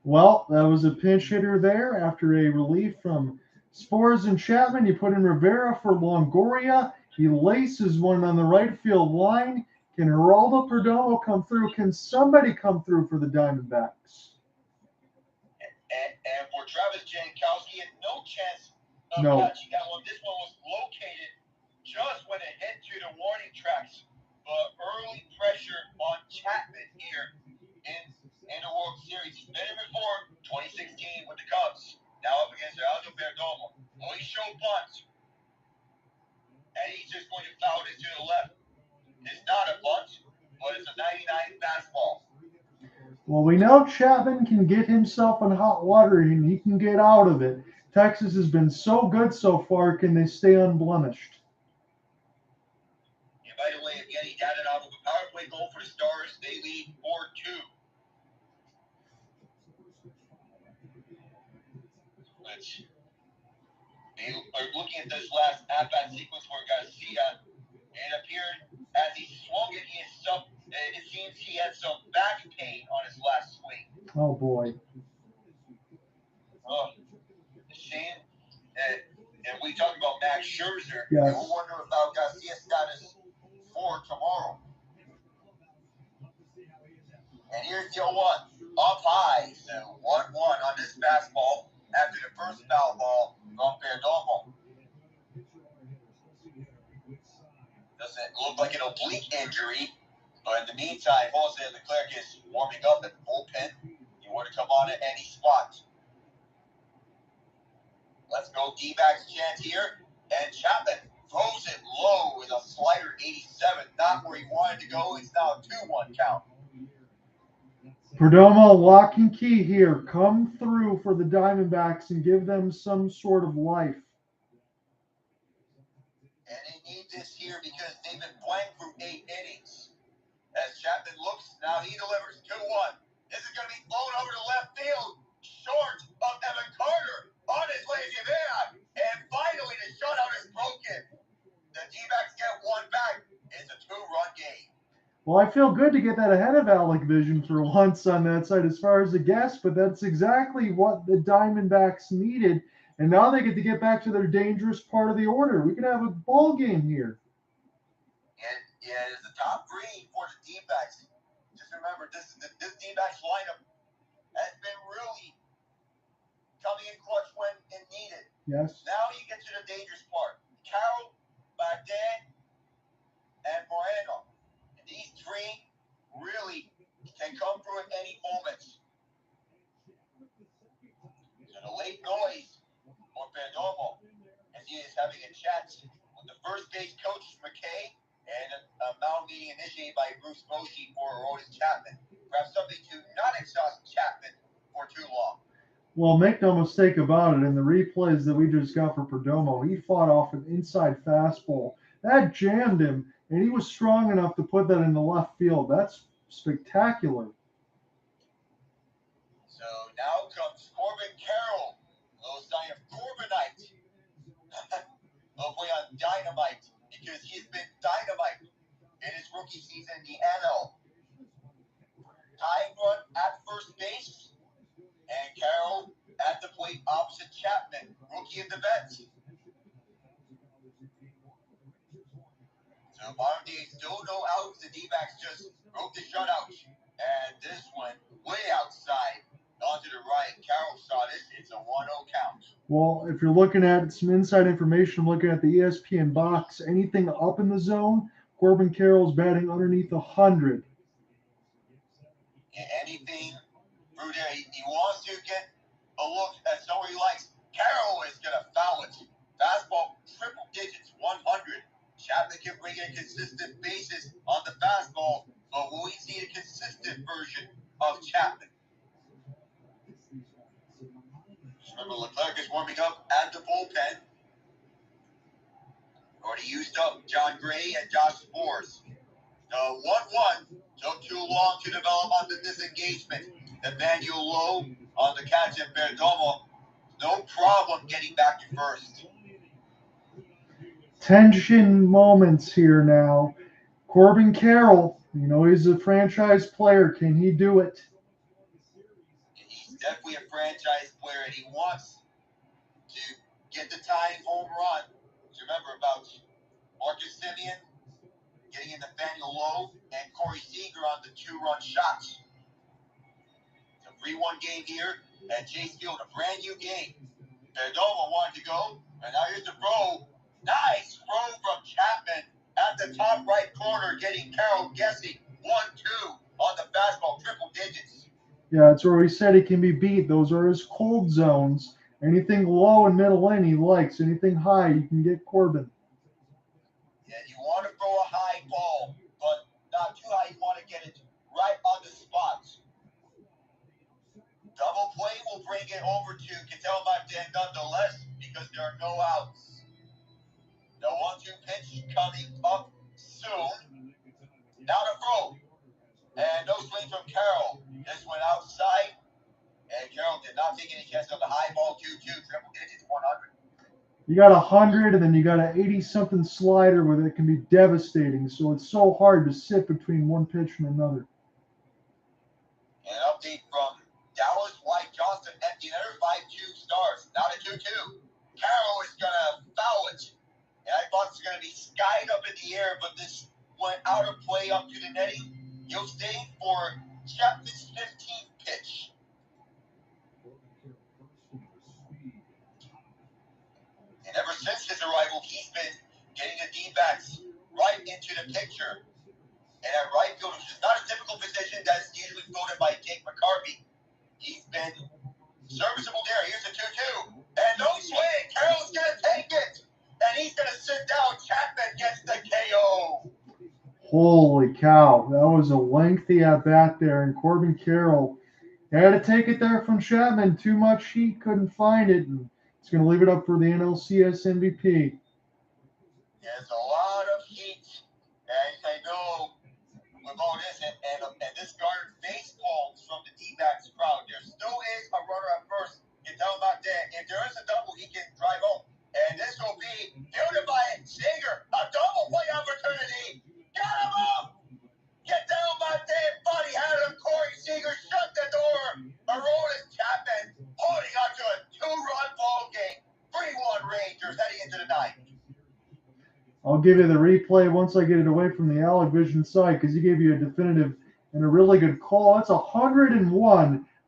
Well, that was a pinch hitter there after a relief from Spores and Chapman. You put in Rivera for Longoria. He laces one on the right field line. Can Geraldo Perdomo come through? Can somebody come through for the Diamondbacks? And for Travis Jankowski, had no chance of No. catching that one. This one was located just when it hit to the warning tracks. But early pressure on Chapman here in the World Series. He's been in before, 2016 with the Cubs. Now up against Geraldo Perdomo. Well, he showed bunt. And he's just going to foul this to the left. It's not a bunt, but it's a 99 fastball. Well, we know Chapman can get himself in hot water and he can get out of it. Texas has been so good so far. Can they stay unblemished? And by the way, again, he got it off of a power play goal for the Stars. They lead 4-2. Which they are looking at this last at-bat sequence for Garcia. It appeared as he swung it, it seems he had some back pain on his last swing. Oh, boy. Shane, and we talked about Max Scherzer. Yes. And we're wondering about Garcia's status for tomorrow. And here's the 0-1. Up high. So 1-1 on this fastball after the first foul ball from Perdomo. Doesn't look like an oblique injury. But in the meantime, Jose Leclerc is warming up at the bullpen. You want to come on at any spot. Let's go D-backs chance here. And Chapman throws it low with a slider 87. Not where he wanted to go. It's now a 2-1 count. Perdomo, lock and key here. Come through for the Diamondbacks and give them some sort of life. And they need this here because they've been playing through 8 innings. As Chapman looks, now he delivers 2-1. This is going to be blown over to left field. Short of Evan Carter. On his way to Semien. And finally, the shutout is broken. The D-backs get one back. It's a 2-run game. Well, I feel good to get that ahead of Alec Vision for once on that side as far as a guess, but that's exactly what the Diamondbacks needed. And now they get to get back to their dangerous part of the order. We could have a ball game here. And yeah, it's the top three for the D-backs. Just remember, this D-backs lineup has been really coming in clutch when it needed. Yes. Now you get to the dangerous part. Carroll, Baden, and Moreno. And these three really can come through at any moment. So the late noise for Perdomo as he is having a chat with the first base coach, McKay, and a mound meeting initiated by Bruce Bochy for Adolis Chapman. Perhaps something to not exhaust Chapman for too long. Well, make no mistake about it. In the replays that we just got for Perdomo, he fought off an inside fastball. That jammed him, and he was strong enough to put that in the left field. That's spectacular. So now comes Corbin Carroll. A little sign of Corbinite. They'll play on dynamite because he's been dynamite in his rookie season in the NL. Tying run at first base. And Carroll at the plate opposite Chapman, rookie of the vets. So modern day still no outs. The D-backs just broke the shutout. And this one way outside onto the right. Carroll saw this. It's a 1-0 count. Well, if you're looking at some inside information, I'm looking at the ESPN box. Anything up in the zone, Corbin Carroll's batting underneath 100. Yeah, anything through there. He wants to get a look at somewhere he likes. Carroll is going to foul it. Fastball, triple digits, 100. Chapman can bring in consistent bases on the fastball, but will we see a consistent version of Chapman? Remember, Leclerc is warming up at the bullpen. Already used up John Gray and Josh Spores. The 1-1 took too long to develop on the disengagement. Nathaniel Lowe on the catch and Perdomo. No problem getting back to first. Tension moments here now. Corbin Carroll You know, he's a franchise player. Can he do it? And he's definitely a franchise player, and he wants to get the tying home run. Remember about Marcus Semien getting in Nathaniel Lowe and Corey Seager on the 2-run shots. It's a 3-1 game here at Chase Field, a brand new game. Perdomo wanted to go, and now here's the throw. Nice throw from Chapman at the top right corner, getting Carroll guessing 1-2 on the fastball, triple digits. Yeah, that's where he said he can be beat. Those are his cold zones. Anything low and middle in, he likes. Anything high, you can get Corbin. Yeah, you want to throw a high ball, but not too high. You want to get it right on the spot. Double play will bring it over to Ketel Martin nonetheless because there are no outs. The 1-2 pitch coming up soon. Now to throw. And no swing from Carroll. This went outside. And Carroll did not take any chances on the high ball 2-2, triple digits, 100. You got 100, and then you got an 80-something slider where it can be devastating. So it's so hard to sit between one pitch and another. An update from Dallas White Johnson, empty netter, 5-2 stars. Not a 2-2. Carroll is going to foul it. And I thought it was going to be skied up in the air, but this went out of play up to the netting. He'll stay for Chapman's 15th pitch. And ever since his arrival, he's been getting the D-backs right into the picture. And at right field, which is not a typical position that's usually filled in by Jake McCarthy, he's been serviceable there. Here's the 2-2. And no swing. Carroll's going to take it. And he's going to sit down. Chapman gets the KO. Holy cow. That was a lengthy at-bat there. And Corbin Carroll had to take it there from Chapman. Too much heat. Couldn't find it. And it's going to leave it up for the NLCS MVP. There's a lot of heat. And I know with all this, and this garnered face palms from the D-backs crowd. There still is a runner at first. You tell him about that. If there is a double, he can drive home. And this will be fielded by Seager. A double play opportunity. Got him up. Get down, my damn buddy. Had him. Corey Seager shut the door. Aroldis Chapman holding on to a 2-run ball game. 3-1 Rangers heading into the ninth. I'll give you the replay once I get it away from the Alec Vision side because he gave you a definitive and a really good call. That's 101.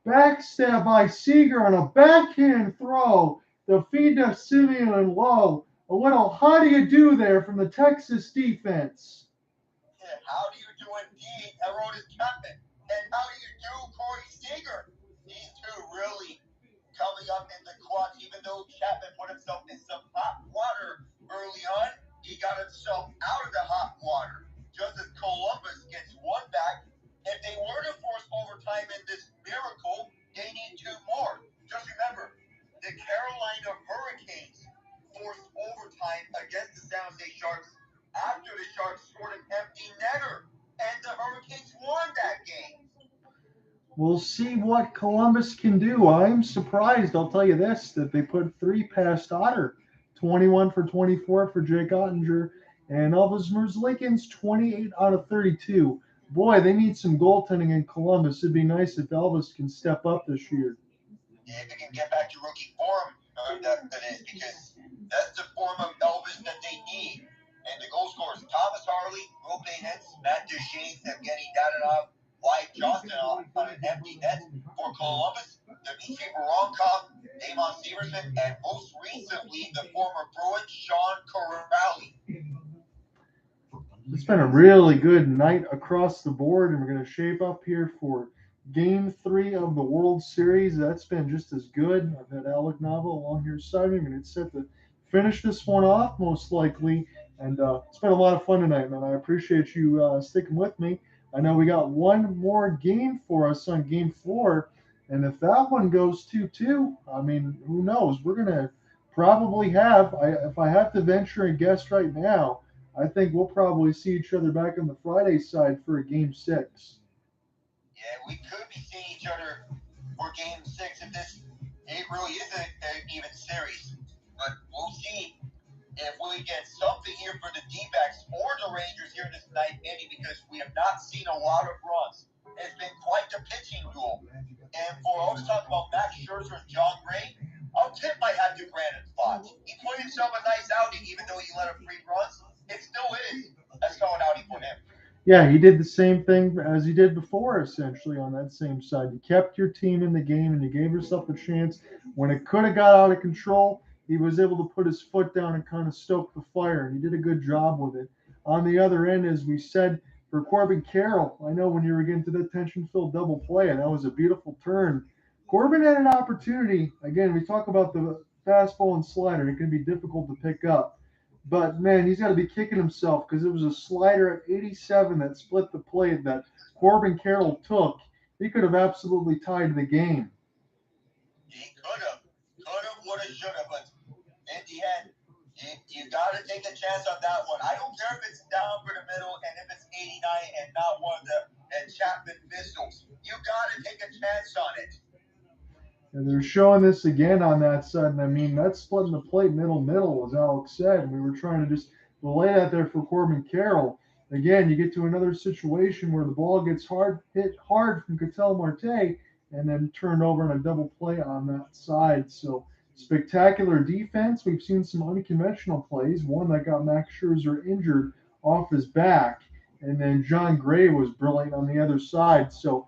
Backstab by Seager on a backhand throw. The feed to Semien and Lowe. A little how do you do there from the Texas defense. Yeah, how do you do indeed Aroldis Chapman? And how do you do Corey Seager? These two really coming up in the clutch, even though Chapman put himself in some hot water early on. He got himself out of the hot water. Just as Columbus gets one back. If they were to force overtime in this miracle, they need 2 more. Just remember, the Carolina Hurricanes forced overtime against the San Jose Sharks after the Sharks scored an empty netter. And the Hurricanes won that game. We'll see what Columbus can do. I'm surprised, I'll tell you this, that they put 3 past Otter. 21 for 24 for Jake Ottinger, and Elvis Merzlikins 28 out of 32. Boy, they need some goaltending in Columbus. It'd be nice if Elvis can step up this year. Yeah, if they can get back to rookie form, that is, because that's the form of Elvis that they need. And the goal scorers, Thomas Harley, Will Hens, Matt Duchene, Evgeny Dadonov, White Johnston on an empty net for Columbus, Dmitry Voronkov, Damon Severson, and most recently, the former Bruin, Sean Corrali. It's been a really good night across the board, and we're going to shape up here for Game 3 of the World Series. That's been just as good. I've had Alec Nava along here beside me. I'm going to set to finish this one off, most likely. And it's been a lot of fun tonight, man. I appreciate you sticking with me. I know we got one more game for us on Game 4. And if that one goes 2-2, I mean, who knows? We're going to probably have, if I have to venture and guess right now, I think we'll probably see each other back on the Friday side for a Game 6. Yeah, we could be seeing each other for Game 6 if it really is an even series. But we'll see. if we get something here for the D-backs or the Rangers here in this ninth inning, because we have not seen a lot of runs. It's been quite the pitching duel. And for all to talk about Max Scherzer and John Gray, I'll tip my hat to Brandon Fox. He put himself a nice outing, even though he let up 3 runs. It still is a solid outing for him. Yeah, he did the same thing as he did before, essentially, on that same side. You kept your team in the game and you gave yourself a chance. When it could have got out of control, he was able to put his foot down and kind of stoke the fire, and he did a good job with it. On the other end, as we said, for Corbin Carroll, I know when you were getting to the tension-filled double play, and that was a beautiful turn. Corbin had an opportunity. Again, we talk about the fastball and slider. It can be difficult to pick up. But, man, he's got to be kicking himself because it was a slider at 87 that split the plate that Corbin Carroll took. He could have absolutely tied the game. He could have, would have, should have, but in the end, you got to take a chance on that one. I don't care if it's down for the middle and if it's 89 and not one of the Chapman missiles. You got to take a chance on it. And they're showing this again on that side. And I mean, that's splitting the plate middle, as Alex said. And we were trying to just relay that there for Corbin Carroll. Again, you get to another situation where the ball gets hit hard from Ketel Marte and then turned over on a double play on that side. So spectacular defense. We've seen some unconventional plays. One that got Max Scherzer injured off his back. And then John Gray was brilliant on the other side. So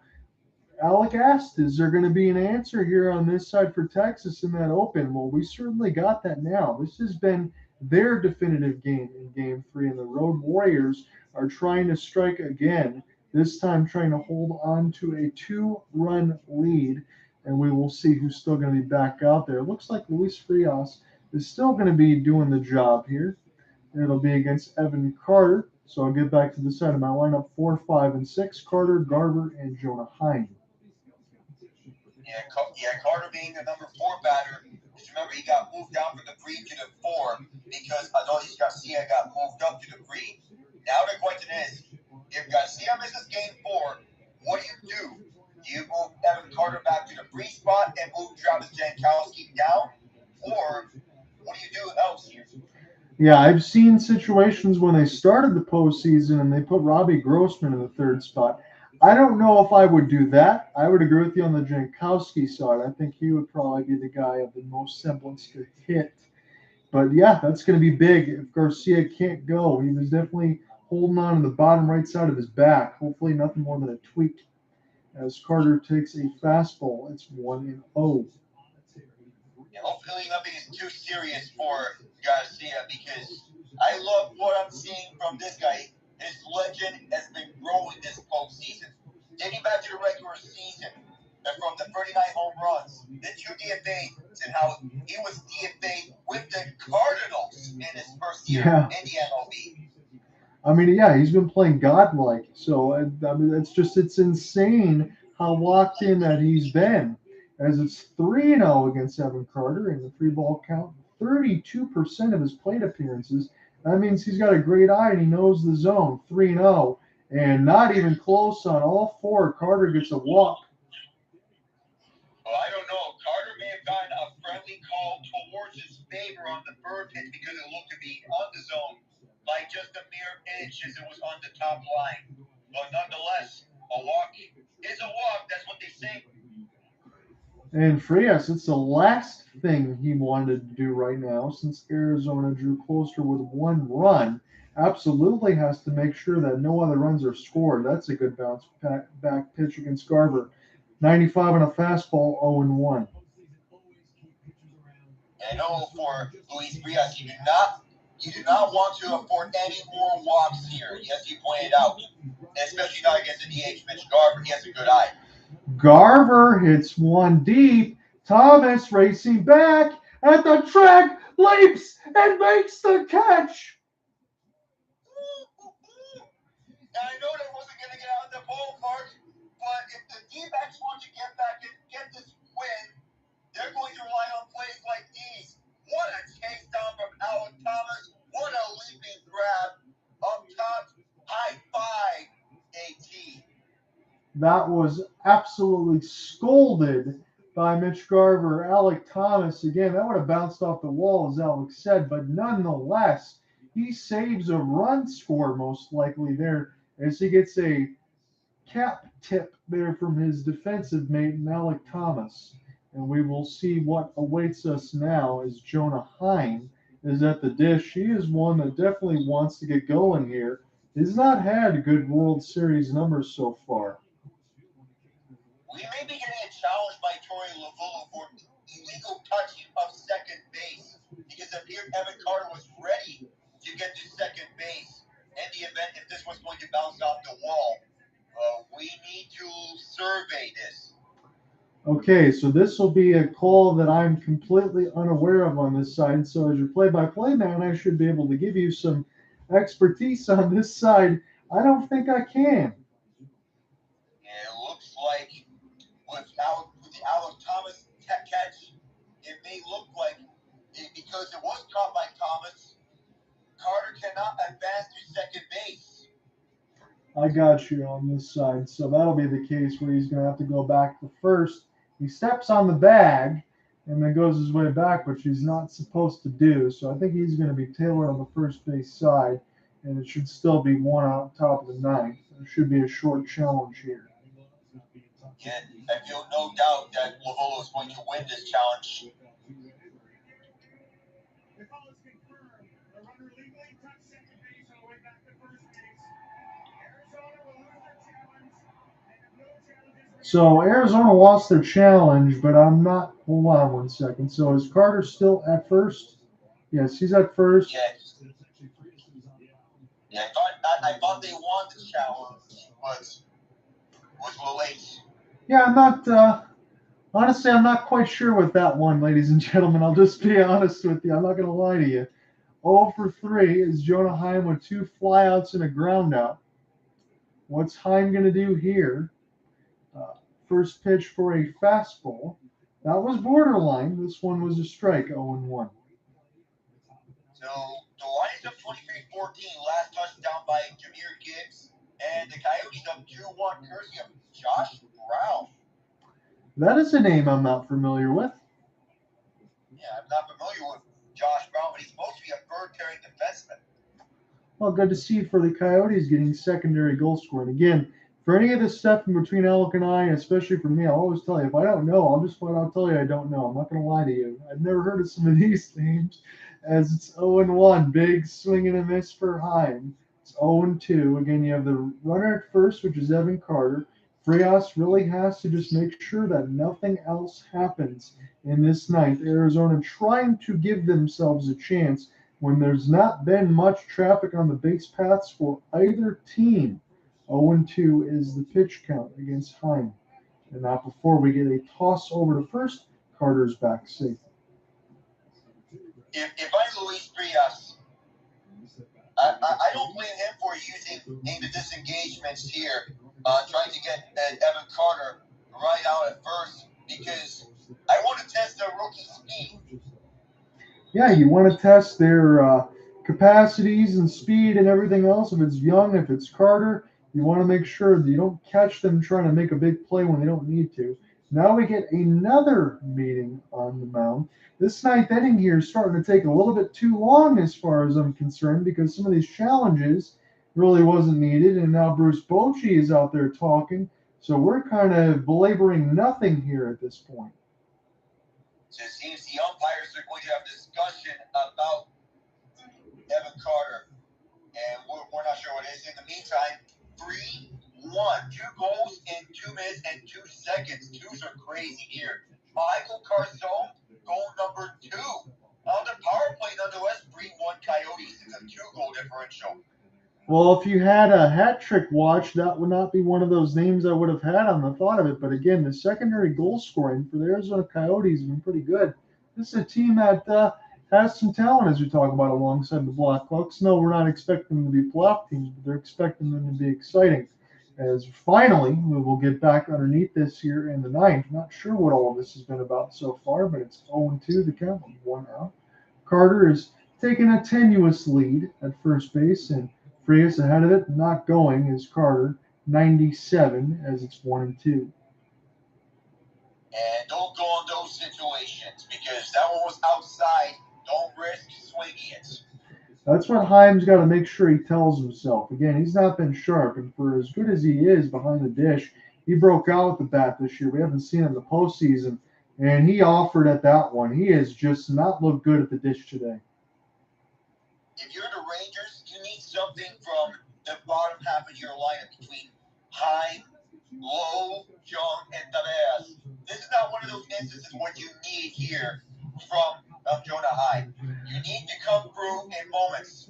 Alec asked, is there going to be an answer here on this side for Texas in that open? Well, we certainly got that now. This has been their definitive game in Game 3, and the Road Warriors are trying to strike again, this time trying to hold on to a 2-run lead, and we will see who's still going to be back out there. It looks like Luis Frias is still going to be doing the job here. It'll be against Evan Carter, so I'll get back to the side of my lineup, 4, 5, and 6, Carter, Garver, and Jonah Heim. Yeah, Carter being the number 4 batter. Just remember, he got moved down from the 3 to the 4 because Adolis Garcia got moved up to the 3. Now the question is, if Garcia misses Game 4, what do? Do you move Evan Carter back to the 3 spot and move Travis Jankowski down? Or what do you do else here? Yeah, I've seen situations when they started the postseason and they put Robbie Grossman in the 3rd spot. I don't know if I would do that. I would agree with you on the Jankowski side. I think he would probably be the guy of the most semblance to hit. But, yeah, that's going to be big if Garcia can't go. He was definitely holding on to the bottom right side of his back. Hopefully nothing more than a tweak. As Carter takes a fastball, it's 1-0. Yeah, hopefully nothing is too serious for Garcia because I love what I'm seeing from this guy. His legend has been growing this postseason. Taking back to the regular season, and from the 39 home runs, the 2 DFAs, and how he was DFA with the Cardinals in his first year in the MLB. I mean, yeah, he's been playing godlike. So, I mean, it's insane how locked in that he's been. As it's 3-0 against Evan Carter in the 3-ball count, 32% of his plate appearances. That means he's got a great eye and he knows the zone. 3-0, and not even close on all 4. Carter gets a walk. Well, I don't know. Carter may have gotten a friendly call towards his favor on the bird pitch because it looked to be on the zone by just a mere inch as it was on the top line. But nonetheless, a walk is a walk. That's what they say. And Frias, it's the last thing he wanted to do right now since Arizona drew closer with 1 run. Absolutely has to make sure that no other runs are scored. That's a good bounce back pitch against Garver. 95 on a fastball, 0-1. I know for Luis Frias, you do not want to afford any more walks here, as you pointed out, especially not against the DH Mitch Garver. He has a good eye. Garver hits one deep. Thomas racing back at the track, leaps and makes the catch. Now, I know that wasn't going to get out of the ballpark, but if the D-backs want to get back and get this win, they're going to rely on plays like these. What a chase down from Alec Thomas. What a leaping grab up top. High five, AT. That was absolutely scolded by Mitch Garver. Alec Thomas, again, that would have bounced off the wall, as Alex said, but nonetheless, he saves a run score most likely there as he gets a cap tip there from his defensive mate, Alec Thomas. And we will see what awaits us now as Jonah Heim is at the dish. He is one that definitely wants to get going here. He's not had good World Series numbers so far. We may be getting a challenge by Torey Lovullo for illegal touching of second base because it appeared Evan Carter was ready to get to second base in the event if this was going to bounce off the wall. We need to survey this. Okay, so this will be a call that I'm completely unaware of on this side. So as your play-by-play man, I should be able to give you some expertise on this side. I don't think I can. And it looks like with the Alec Thomas catch, it may look like because it was caught by Thomas, Carter cannot advance to second base. I got you on this side. So that'll be the case where he's going to have to go back to first. He steps on the bag and then goes his way back, which he's not supposed to do. So I think he's going to be tailored on the first base side, and it should still be one out top of the ninth. There should be a short challenge here. Yeah, I feel no doubt that Lovullo is going to win this challenge. So Arizona lost their challenge, but I'm not. Hold on one second. So is Carter still at first? Yes, he's at first. Yes. Yeah, I thought they won the challenge, but was a little late. Yeah, I'm not. Honestly, I'm not quite sure with that one, ladies and gentlemen. I'll just be honest with you. I'm not going to lie to you. 0 for 3 is Jonah Heim with 2 flyouts and a groundout. What's Heim going to do here? First pitch for a fastball. That was borderline. This one was a strike, 0-1. So the Lions up 23-14, last touchdown by Jahmyr Gibbs, and the Coyotes up 2-1, courtesy of Josh Brown. That is a name I'm not familiar with. Yeah, I'm not familiar with Josh Brown, but he's supposed to be a bird-carrying defenseman. Well, good to see for the Coyotes getting secondary goal scoring. Again, for any of this stuff in between Alec and I, and especially for me, I'll always tell you, if I don't know, I'll just flat out tell you I don't know. I'm not going to lie to you. I've never heard of some of these names, as it's 0-1. Big swing and a miss for Heim. It's 0-2. Again, you have the runner at first, which is Evan Carter. Frias really has to just make sure that nothing else happens in this ninth. Arizona trying to give themselves a chance when there's not been much traffic on the base paths for either team. 0-2 is the pitch count against Heim. And now before we get a toss over to first, Carter's back safe. If I'm Luis Frias, I don't blame him for using the disengagements here, trying to get Evan Carter right out at first, because I want to test their rookie speed. Yeah, you want to test their capacities and speed and everything else. If it's Jung, if it's Carter, you want to make sure that you don't catch them trying to make a big play when they don't need to. Now we get another meeting on the mound. This ninth inning here is starting to take a little bit too long as far as I'm concerned, because some of these challenges really wasn't needed, and now Bruce Bochy is out there talking. So we're kind of belaboring nothing here at this point. So it seems the umpires are going to have discussion about Evan Carter, and we're not sure what it is. In the meantime, 3-1, 2 goals in 2 minutes and 2 seconds. Twos are crazy here. Michael Carson, goal number 2. On the power play, nonetheless, 3-1 Coyotes. It's a 2-goal differential. Well, if you had a hat trick watch, that would not be one of those names I would have had on the thought of it. But again, the secondary goal scoring for the Arizona Coyotes has been pretty good. This is a team that has some talent, as we talk about, alongside the Blackhawks. No, we're not expecting them to be playoff teams, but they're expecting them to be exciting. As finally, we will get back underneath this here in the ninth. Not sure what all of this has been about so far, but it's 0-2, the count, 1 out. Carter is taking a tenuous lead at first base, and Frias ahead of it, not going, is Carter, 97, as it's 1-2. And don't go in those situations because that one was outside. Don't risk swinging it. That's what Heim's got to make sure he tells himself. Again, he's not been sharp, and for as good as he is behind the dish, he broke out with the bat this year. We haven't seen him in the postseason, and he offered at that one. He has just not looked good at the dish today. If you're the Rangers, you need something from the bottom half of your lineup between Heim, Lowe, Jung, and Tavares. This is not one of those instances what you need here from Jonah Heim. You need to come through in moments.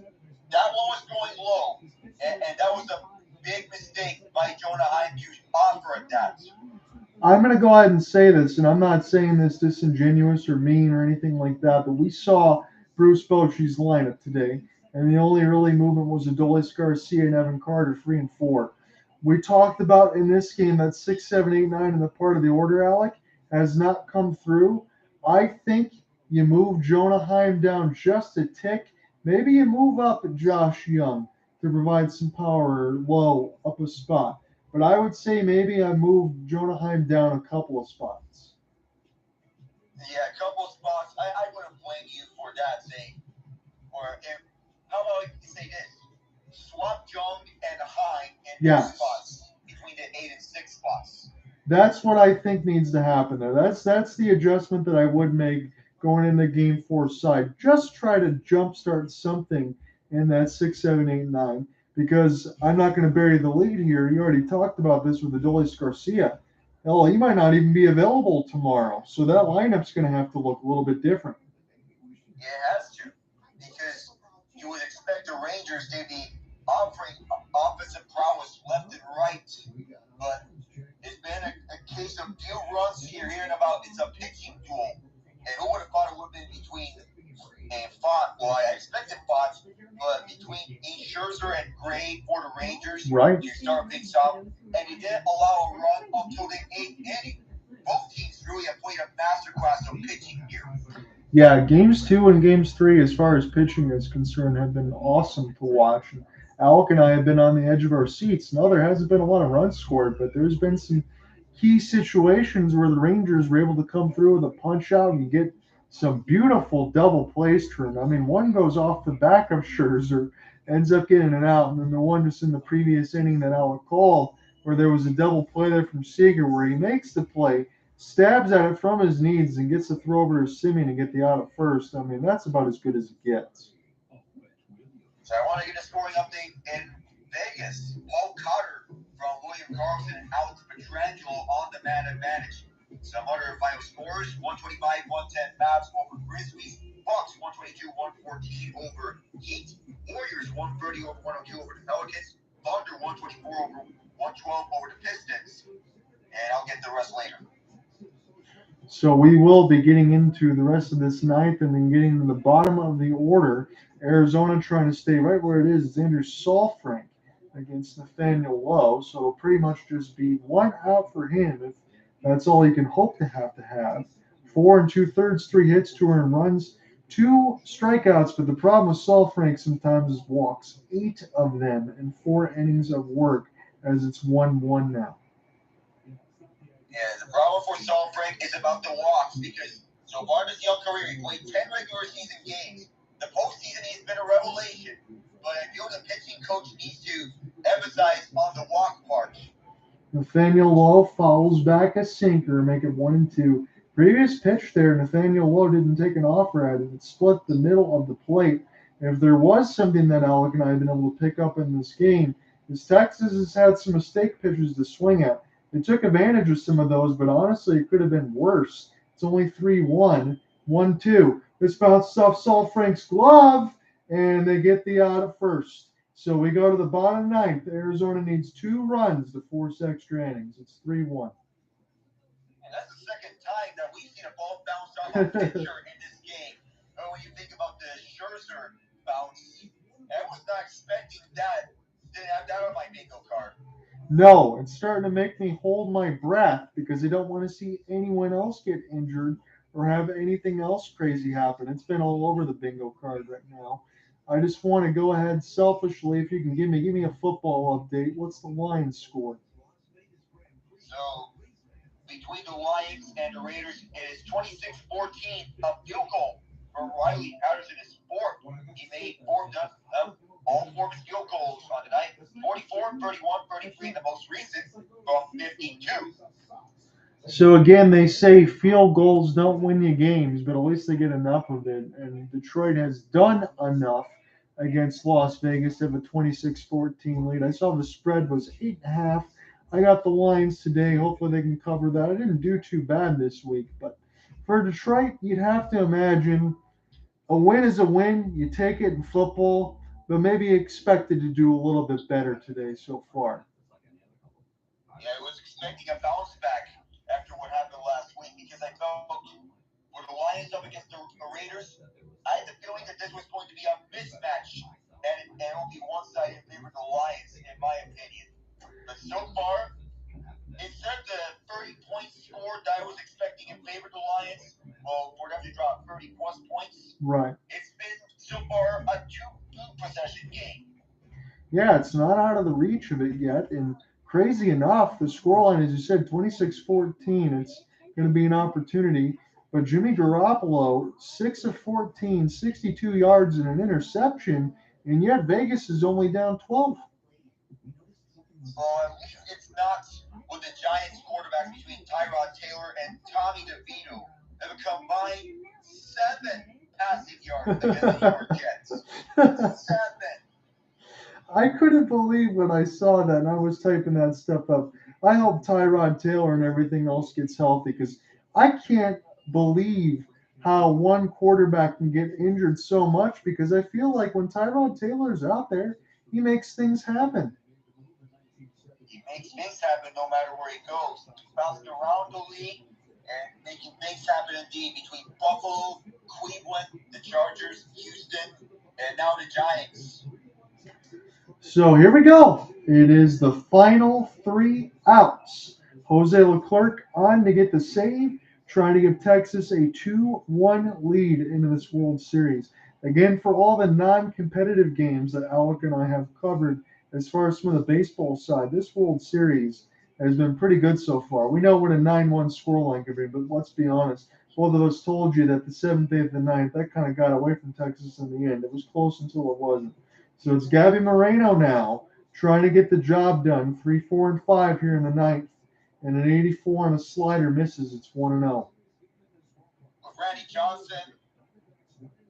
That one was going low, and that was a big mistake by Jonah Heim to offer at that. I'm going to go ahead and say this, and I'm not saying this disingenuous or mean or anything like that, but we saw Bruce Bochy's lineup today, and the only really movement was Adolis, Garcia, and Evan Carter, 3 and 4. We talked about in this game that 6, 7, 8, 9 in the part of the order, Alec, has not come through. I think you move Jonah Heim down just a tick. Maybe you move up Josh Jung to provide some power low up a spot. But I would say maybe I move Jonah Heim down a couple of spots. Yeah, a couple of spots. I wouldn't blame you for that, say. Or if, how about you say this? Swap Jung and Heim in those spots between the 8 and 6 spots. That's what I think needs to happen there. That's the adjustment that I would make going into game 4 side. Just try to jumpstart something in that 6, 7, 8, 9. Because I'm not going to bury the lead here. You already talked about this with Adolis Garcia. Hell, he might not even be available tomorrow. So that lineup's going to have to look a little bit different. Yeah, it has to. Because you would expect the Rangers to be offering offensive prowess left and right. But it's been a case of few runs here, hearing about it's a pitching duel. And who would have thought it would have been between Font? Well, I expected Font, but between Scherzer and Gray for the Rangers, right, you start things off, and he didn't allow a run until the 8th inning. Both teams really have played a masterclass of pitching here. Yeah, games 2 and games 3, as far as pitching is concerned, have been awesome to watch. And Alec and I have been on the edge of our seats. No, there hasn't been a lot of runs scored, but there's been some key situations where the Rangers were able to come through with a punch out and get some beautiful double plays turned. I mean, one goes off the back of Scherzer, ends up getting it out, and then the one just in the previous inning that Alec called, where there was a double play there from Seager, where he makes the play, stabs at it from his knees, and gets a throw over to Semien to get the out at first. I mean, that's about as good as it gets. So I want to get a scoring update in Vegas. Paul Cotter from William Carlson and Alex Petrangelo on the man advantage. Some other final scores: 125-110 Mavs over Grizzlies, Bucks 122-114 over Heat, Warriors 130 over 102 over the Pelicans, Thunder 124 over 112 over the Pistons. And I'll get the rest later. So we will be getting into the rest of this ninth and then getting to the bottom of the order. Arizona trying to stay right where it is. It's Andrew Saalfrank against Nathaniel Lowe. So it'll pretty much just be one out for him if that's all he can hope to have. 4 2/3, 3 hits, 2 earned runs, 2 strikeouts. But the problem with Saalfrank sometimes is walks, 8 of them in 4 innings of work, as it's 1-1 now. Yeah, the problem for Saalfrank is about the walks because so far this young career, he played 10 regular season games. The postseason, he's been a revelation. But I feel the pitching coach needs to emphasize on the walk part. Nathaniel Lowe fouls back a sinker, make it 1-2. Previous pitch there, Nathaniel Lowe didn't take an offer at it. It split the middle of the plate. And if there was something that Alec and I have been able to pick up in this game, is Texas has had some mistake pitches to swing at. They took advantage of some of those, but honestly, it could have been worse. It's only 3-1, 1-2. This bounced off Saalfrank's glove, and they get the out at first. So we go to the bottom ninth. Arizona needs 2 runs to force extra innings. It's 3-1. And that's the second time that we've seen a ball bounce off a pitcher in this game. And when you think about the Scherzer bounce, I was not expecting that. Didn't have that on my bingo card. No, it's starting to make me hold my breath because I don't want to see anyone else get injured or have anything else crazy happen. It's been all over the bingo card right now. I just want to go ahead selfishly, if you can give me a football update. What's the line score? So between the Lions and the Raiders. It is 26-14, a field goal for Riley Patterson is fourth. He made all four of his field goals on the night. 44, 31, 33, and the most recent from 52. So again, they say field goals don't win you games, but at least they get enough of it. And Detroit has done enough against Las Vegas to have a 26-14 lead. I saw the spread was 8.5. I got the Lions today. Hopefully they can cover that. I didn't do too bad this week, but for Detroit, you'd have to imagine a win is a win. You take it in football, but maybe expected to do a little bit better today so far. Yeah, I was expecting a bounce back after what happened last week because I felt with the Lions up against the Raiders, I had the feeling that this was going to be a mismatch and it will be one side in favor of the Lions, in my opinion. But so far, instead of the 30-point score that I was expecting in favor of the Lions, well, for them to drop 30-plus points, right? It's been so far a two-possession game. Yeah, it's not out of the reach of it yet. And crazy enough, the scoreline, as you said, 26-14. It's going to be an opportunity. But Jimmy Garoppolo, 6 of 14, 62 yards and an interception, and yet Vegas is only down 12. Well, at least it's not with the Giants quarterbacks between Tyrod Taylor and Tommy DeVito have a combined 7 passing yards against the New York Jets. 7. I couldn't believe when I saw that and I was typing that stuff up. I hope Tyrod Taylor and everything else gets healthy because I can't believe how one quarterback can get injured so much because I feel like when Tyrod Taylor's out there, he makes things happen. He makes things happen no matter where he goes. He bounced around the league and making things happen indeed between Buffalo, Cleveland, the Chargers, Houston, and now the Giants. So here we go. It is the final 3 outs. Jose Leclerc on to get the save, trying to give Texas a 2-1 lead into this World Series. Again, for all the non-competitive games that Alec and I have covered, as far as some of the baseball side, this World Series has been pretty good so far. We know what a 9-1 scoreline could be, but let's be honest. Both of us told you that the 7th, 8th, and 9th, that kind of got away from Texas in the end. It was close until it wasn't. So it's Gabby Moreno now trying to get the job done. 3, 4, and 5 here in the 9th. And an 84 on a slider misses. It's 1-0. With Randy Johnson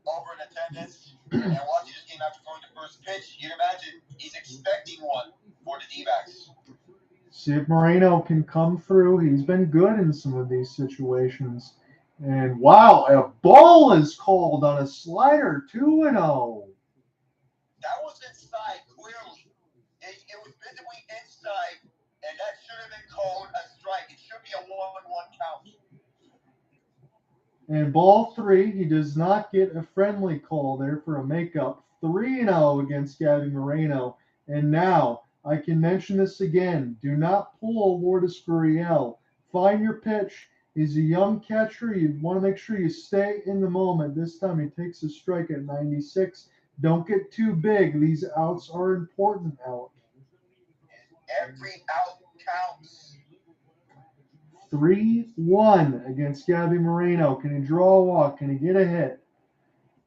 over in attendance and watching this game after throwing the first pitch, you'd imagine he's expecting one for the D-backs. See if Moreno can come through. He's been good in some of these situations. And wow, a ball is called on a slider. 2-0. That was inside, clearly. It was visibly inside, and that should have been called a strike. It should be a 1-1 count. And ball 3, he does not get a friendly call there for a makeup. 3-0 against Gabby Moreno. And now, I can mention this again. Do not pull Lourdes Gurriel. Find your pitch. He's a young catcher. You want to make sure you stay in the moment. This time he takes a strike at 96. Don't get too big. These outs are important, Alec. Every out counts. 3-1 against Gabby Moreno. Can he draw a walk? Can he get a hit?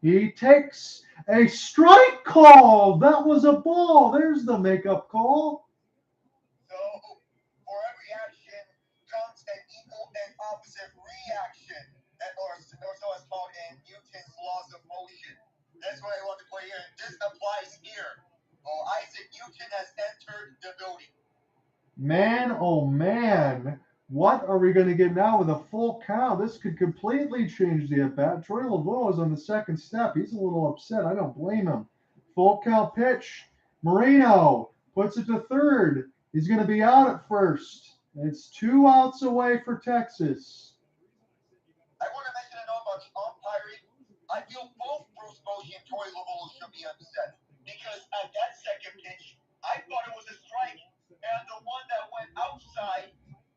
He takes a strike call. That was a ball. There's the makeup call. So, for every action comes an equal and opposite reaction, or so it's called in Newton's laws of motion. That's what I want to play here. This applies here. Oh, Isaac Newton has entered the building. Man, oh man. What are we going to get now with a full count? This could completely change the at-bat. Troy Laveau is on the second step. He's a little upset. I don't blame him. Full count pitch. Moreno puts it to third. He's going to be out at first. It's 2 outs away for Texas. I want to mention a note about the umpiring. I feel both Bruce Bochy and Troy Laveau should be upset because at that second pitch, I thought it was a strike, and the one that went outside,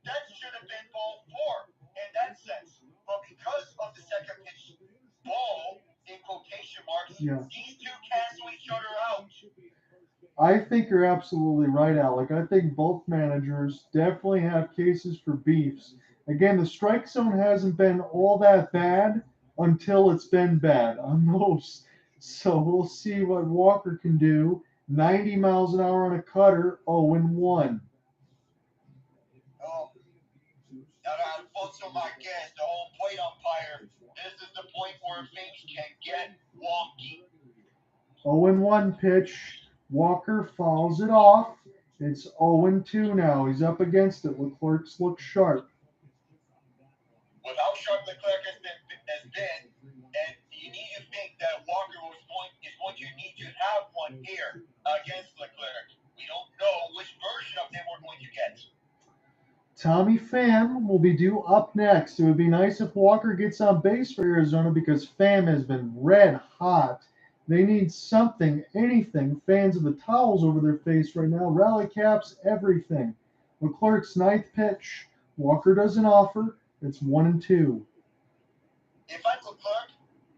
that should have been ball 4 in that sense. But because of the second pitch ball, in quotation marks, Yeah. these two cancel each other out. I think you're absolutely right, Alec. I think both managers definitely have cases for beefs. Again, the strike zone hasn't been all that bad until it's been bad on those. So we'll see what Walker can do. 90 miles an hour on a cutter, 0-1. Oh, now that also my guess, the home plate umpire, this is the point where things can get wonky. 0-1 pitch. Walker fouls it off. It's 0-2 now. He's up against it. Leclerc's look sharp. With how sharp Leclerc has been, and you need to think that Walker is going to need to have one here against Leclerc. We don't know which version of him we're going to get. Tommy Pham will be due up next. It would be nice if Walker gets on base for Arizona because Pham has been red hot. They need something, anything. Fans of the towels over their face right now. Rally caps, everything. Leclerc's ninth pitch. Walker doesn't offer. It's 1-2. If I'm Leclerc,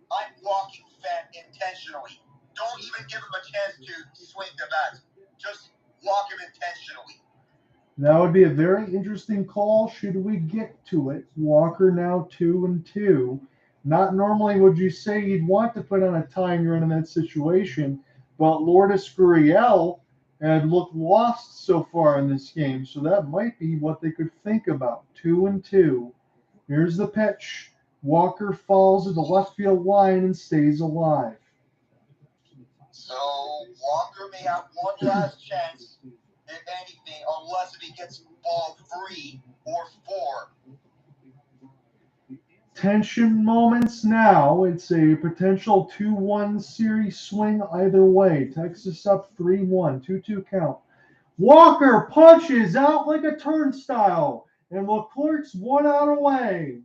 I'm walking Pham intentionally. Don't even give him a chance to swing the bat. Just walk him intentionally. That would be a very interesting call should we get to it. Walker now 2-2. Not normally would you say you'd want to put on a time you're in that situation, but Lourdes Gurriel had looked lost so far in this game, so that might be what they could think about. 2-2. Here's the pitch. Walker falls at the left field line and stays alive. So Walker may have one last chance, if anything, unless if he gets ball 3 or 4. Tension moments now. It's a potential 2-1 series swing either way. Texas up 3-1, 2-2 count. Walker punches out like a turnstile, and Leclerc's 1 out away.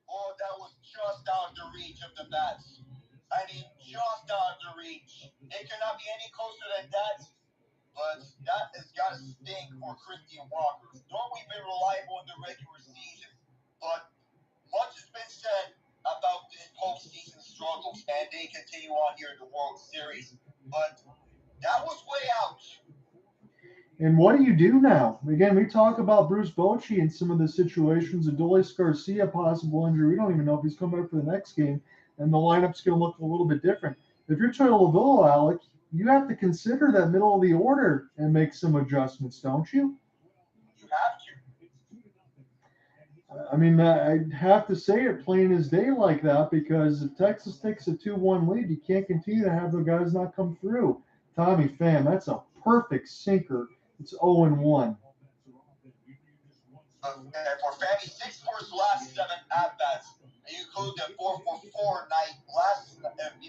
Oh, that was just out of the reach of the bats. I mean, just out of the reach. It cannot be any closer than that, but that has got to stink for Christian Walker. Normally been reliable in the regular season, but much has been said about this postseason struggles, and they continue on here in the World Series. But that was way out. And what do you do now? Again, we talk about Bruce Bochy and some of the situations. Adolis Garcia, possible injury. We don't even know if he's coming back for the next game, and the lineup's going to look a little bit different. If you're Troy Lavillo, Alec, you have to consider that middle of the order and make some adjustments, don't you? You have to. I mean, I have to say it plain as day like that because if Texas takes a 2-1 lead, you can't continue to have the guys not come through. Tommy Pham, that's a perfect sinker. It's 0-1. And for Fanny, 6 for his last 7 at-bats. You include the 4-for-4 night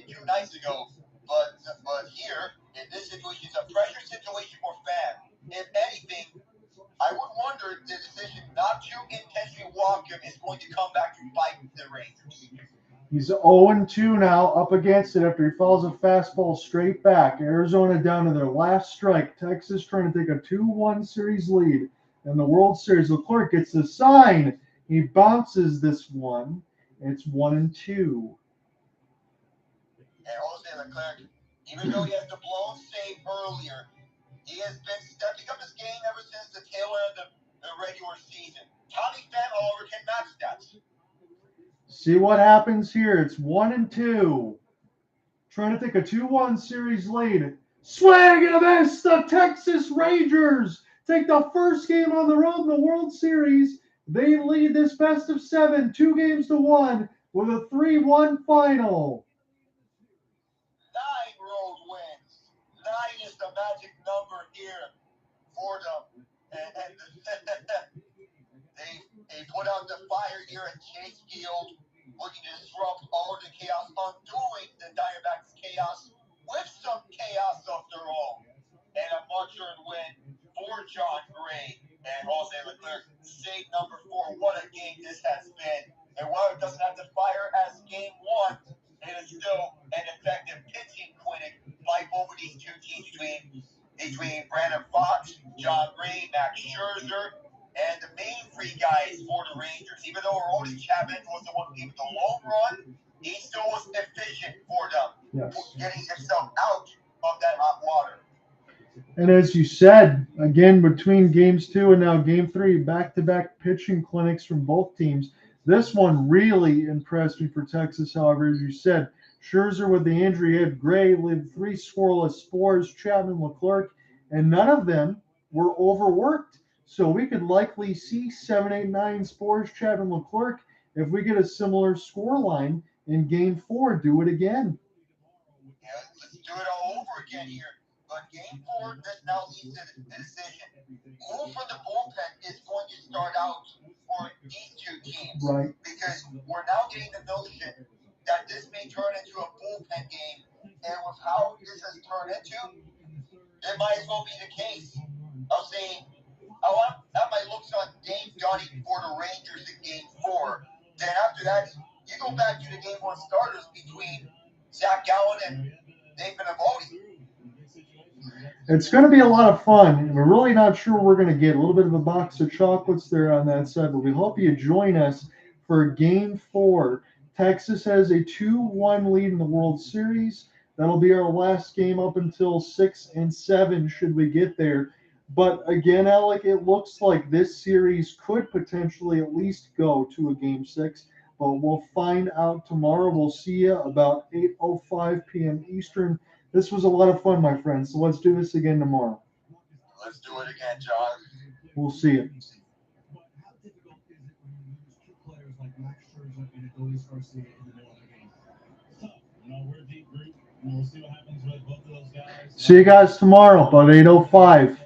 2 nights ago. But here, in this situation, it's a pressure situation for Pham. If anything, I would wonder if the decision not to intentionally walk him is going to come back to bite the Rangers. He's 0-2 now, up against it after he fouls a fastball straight back. Arizona down to their last strike. Texas trying to take a 2-1 series lead. In the World Series, Leclerc gets the sign. He bounces this one. It's 1-2. And Jose Leclerc, even though he has the blown save earlier, he has been stepping up his game ever since the tail end of the regular season. Tommy Pham, however, can match that. See what happens here. It's 1-2. Trying to take a 2-1 series lead. Swing and a miss. The Texas Rangers take the first game on the road in the World Series. They lead this best of 7, 2-1, with a 3-1 final. 9 road wins. 9 is the magic number here for them. And they put out the fire here at Chase Field, looking to disrupt all the chaos, undoing the Diamondbacks' chaos with some chaos of their own. And a much-earned win for John Gray and Jose Leclerc. Save number 4. What a game this has been. And while it doesn't have the fire as game 1, it is still an effective pitching clinic by both of these two teams between Brandon Fox, John Gray, Max Scherzer, and the main 3 guys for the Rangers. Even though Aroldis Chapman was the one who gave the long run, he still was efficient for them, Yes. getting himself out of that hot water. And as you said, again, between games 2 and now game 3, back-to-back pitching clinics from both teams. This one really impressed me for Texas. However, as you said, Scherzer with the injury, Ed Gray lived 3 scoreless spores, Chapman, Leclerc, and none of them were overworked. So we could likely see 7, 8, 9 spores, Chapman, Leclerc. If we get a similar score line in game 4, do it again. Yeah, let's do it all over again here. But game 4, this now leads to the decision. Who from the bullpen is going to start out for these two teams? Right. Because we're now getting the notion that this may turn into a bullpen game. And with how this has turned into, it might as well be the case. I'm saying, I want to have my looks on Dave Dunning for the Rangers in game 4. Then after that, you go back to the game 1 starters between Zach Gallen and Nathan Adolis. It's going to be a lot of fun. We're really not sure what we're going to get. A little bit of a box of chocolates there on that side, but we hope you join us for Game 4. Texas has a 2-1 lead in the World Series. That'll be our last game up until 6 and 7 should we get there. But again, Alec, it looks like this series could potentially at least go to a Game 6. But we'll find out tomorrow. We'll see you about 8:05 p.m. Eastern. This was a lot of fun, my friends. So let's do this again tomorrow. Let's do it again, John. We'll see you. See you guys tomorrow about 8:05.